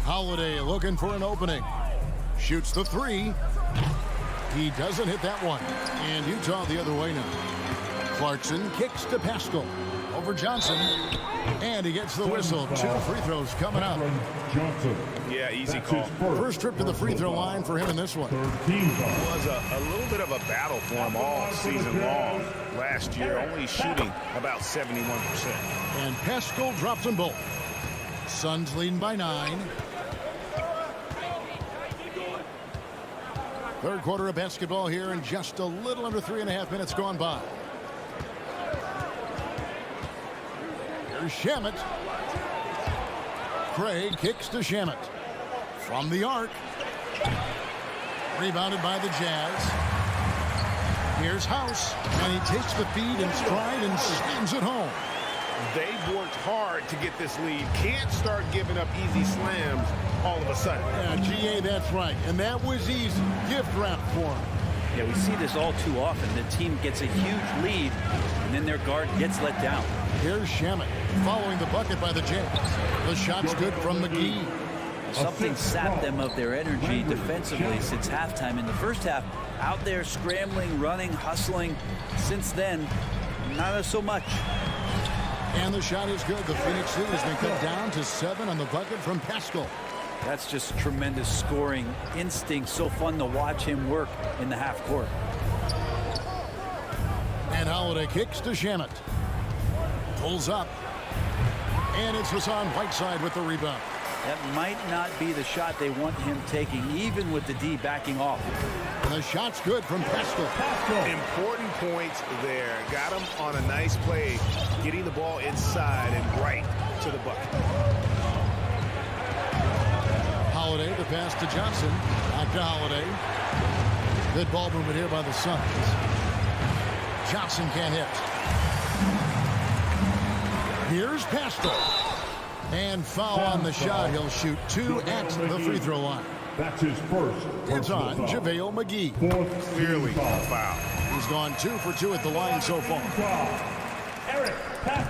Holiday looking for an opening. Shoots the 3. He doesn't hit that one. And Utah the other way now. Clarkson kicks to Pascal. Over Johnson. And he gets the whistle. 2 free throws coming up. Johnson. Yeah, easy call. First trip to the free throw line for him in this one. It was a little bit of a battle for him all season long. Last year, only shooting about 71%. And Pascal drops them both. Suns leading by 9. Third quarter of basketball here, and just a little under 3.5 minutes gone by. Here's Shamet. Craig kicks to Shamet. From the arc. Rebounded by the Jazz. Here's House. And he takes the feed in stride and slams it home. They've worked hard to get this lead. Can't start giving up easy slams all of a sudden. Yeah, GA, that's right. And that was easy. Gift wrap for him. Yeah, we see this all too often. The team gets a huge lead, and then their guard gets let down. Here's Shamet following the bucket by the Jazz. The shot's good from McGee. Something sapped them of their energy defensively since halftime. In the first half, out there scrambling, running, hustling. Since then, not so much. And the shot is good. The Phoenix lead has been cut down to 7 on the bucket from Pascal. That's just tremendous scoring instinct. So fun to watch him work in the half court. And Holiday kicks to Shamet. Pulls up. And it's Hassan Whiteside with the rebound. That might not be the shot they want him taking, even with the D backing off. And the shot's good from Pascal. Important points there. Got him on a nice play, getting the ball inside and right to the bucket. Holiday, the pass to Johnson. Back to Holiday. Good ball movement here by the Suns. Johnson can't hit. Here's Pascal. And foul on the shot. He'll shoot 2 at the free throw line. That's his first. It's on JaVale McGee. Clearly a foul. He's gone 2 for 2 at the line so far.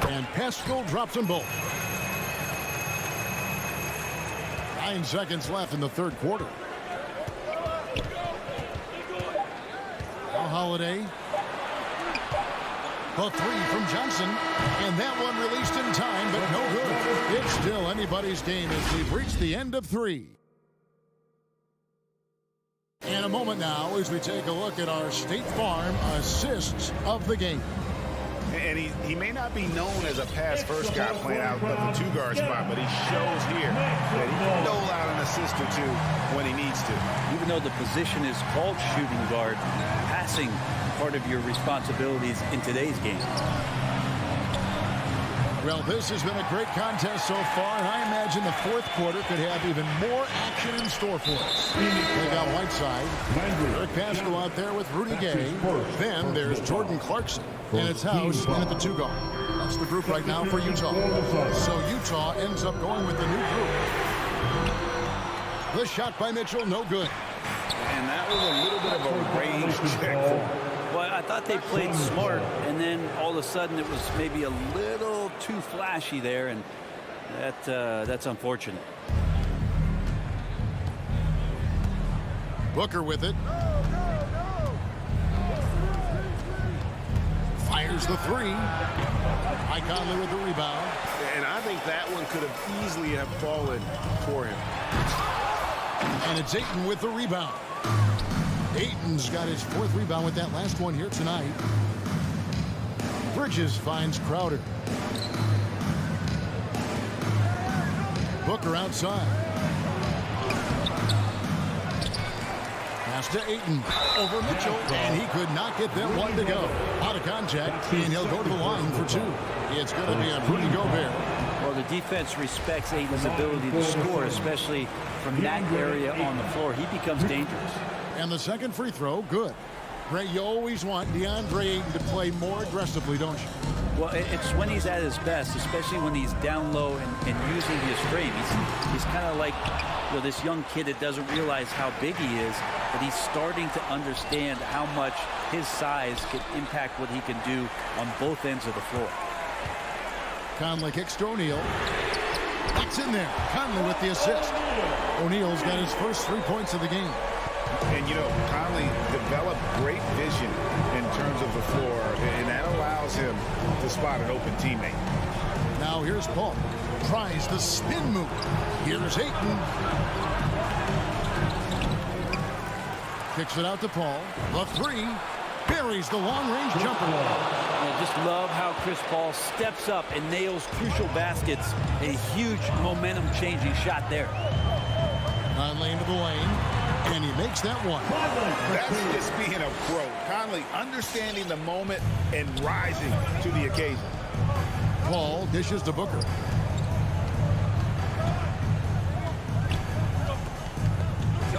And Pascal drops them both. 9 seconds left in the third quarter. Now Holiday. The 3 from Johnson, and that one released in time, but no good. It's still anybody's game as we've reached the end of 3. In a moment now as we take a look at our State Farm assists of the game. And he may not be known as a pass-first guy playing out of the two-guard spot, but he shows here that he can dole out an assist or two when he needs to. Even though the position is called shooting guard, passing part of your responsibilities in today's game. Well, this has been a great contest so far, and I imagine the fourth quarter could have even more action in store for us. They got Whiteside, Eric Paschal out there with Rudy Gay. Then there's Jordan Clarkson, and it's House in at the 2-guard. That's the group right now for Utah. So Utah ends up going with the new group. The shot by Mitchell, no good. And that was a little bit of a range check for him. Well, I thought they played smart, and then all of a sudden it was maybe a little too flashy there, and that's unfortunate. Booker with it. Fires the 3. Mike Conley with the rebound. And I think that one could have easily have fallen for him. And it's Ayton with the rebound. Ayton's got his 4th rebound with that last one here tonight. Bridges finds Crowder. Booker outside. Pass to Ayton. Over Mitchell. And he could not get them one to go. Out of contact. And he'll go to the line for 2. It's going to be on Rudy Gobert. Well, the defense respects Ayton's ability to score, especially from that area on the floor. He becomes dangerous. And the second free throw, good. Ray, you always want DeAndre Ayton to play more aggressively, don't you? Well, it's when he's at his best, especially when he's down low and using his frame. He's kind of like this young kid that doesn't realize how big he is, but he's starting to understand how much his size can impact what he can do on both ends of the floor. Conley kicks to O'Neal. That's in there. Conley with the assist. O'Neal's got his first 3 points of the game. And, Conley developed great vision in terms of the floor, and that allows him to spot an open teammate. Now here's Paul. Tries the spin move. Here's Ayton. Kicks it out to Paul. The 3. Buries the long-range jumper. I just love how Chris Paul steps up and nails crucial baskets. A huge momentum-changing shot there. Conley into the lane. And he makes that one. That's just being a pro. Conley understanding the moment and rising to the occasion. Paul dishes to Booker.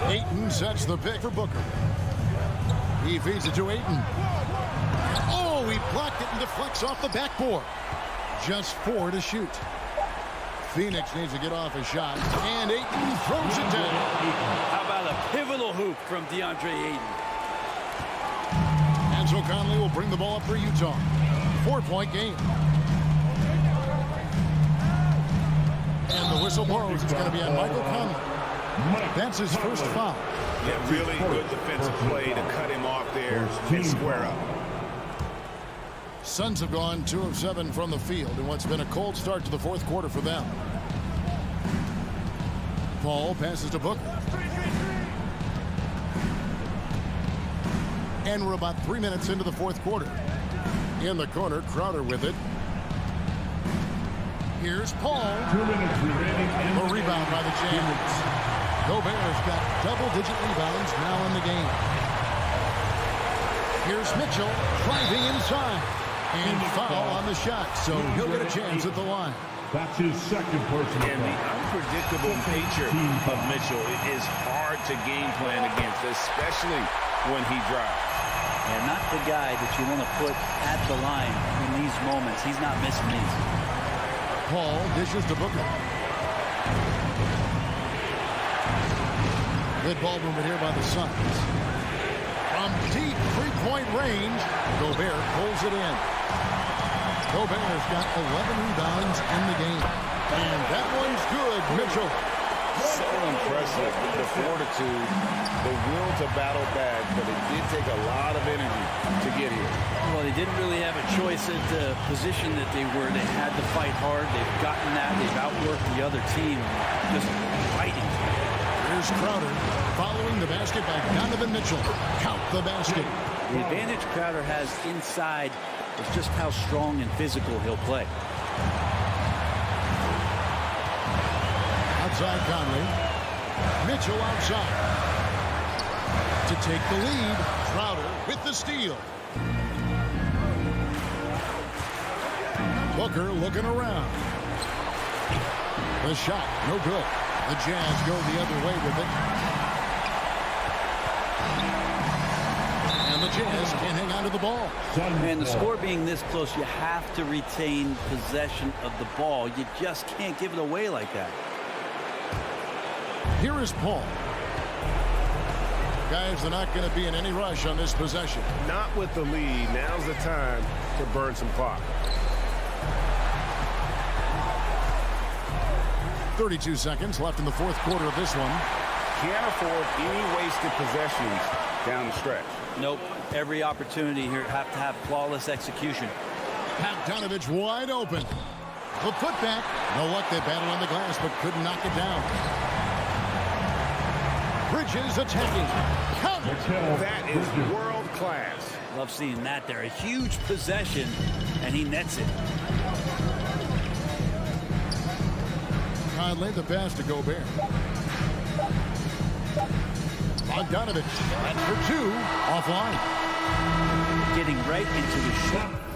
Ayton sets the pick for Booker. He feeds it to Ayton. Oh, he blocked it and deflects off the backboard. Just 4 to shoot. Phoenix needs to get off a shot, and Ayton throws it down. How about a pivotal hoop from DeAndre Ayton? And so Conley will bring the ball up for Utah. 4-point game. And the whistle blows. It's going to be on Michael Conley. That's his first foul. Yeah, really good defensive play to cut him off there and square up. Suns have gone 2 of 7 from the field in what's been a cold start to the fourth quarter for them. Paul passes to Booker. And we're about 3 minutes into the fourth quarter. In the corner, Crowder with it. Here's Paul. 2 minutes remaining. A rebound by the Jams. Gobert's got double-digit rebounds now in the game. Here's Mitchell driving inside. And foul on the shot, so he'll get a chance at the line. That's his second personal. And the unpredictable nature of Mitchell is hard to game plan against, especially when he drives. And not the guy that you want to put at the line in these moments. He's not missing these. Paul dishes to Booker. Good ball movement here by the Suns. From deep three-point range, Gobert pulls it in. Gobert's got 11 rebounds in the game. And that one's good, Mitchell. So impressive. The fortitude, the will to battle back, but it did take a lot of energy to get here. Well, they didn't really have a choice at the position that they were. They had to fight hard. They've gotten that. They've outworked the other team. Just fighting. Here's Crowder following the basket by Donovan Mitchell. Count the basket. The advantage Crowder has inside is just how strong and physical he'll play. Outside Conley. Mitchell outside. To take the lead, Crowder with the steal. Booker looking around. The shot, no good. The Jazz go the other way with it. And the Jazz can't hang on to the ball. Man, the score being this close, you have to retain possession of the ball. You just can't give it away like that. Here is Paul. Guys, they're not going to be in any rush on this possession. Not with the lead. Now's the time to burn some clock. 32 seconds left in the fourth quarter of this one. Can't afford any wasted possessions down the stretch. Nope. Every opportunity here have to have flawless execution. Bogdanovich wide open. The putback. No luck. They battled on the glass, but couldn't knock it down. Bridges attacking. Counter. That is world class. Love seeing that there. A huge possession, and he nets it. Conley, the pass to Gobert. Bogdanovich. That's for two. Offline. Getting right into the shot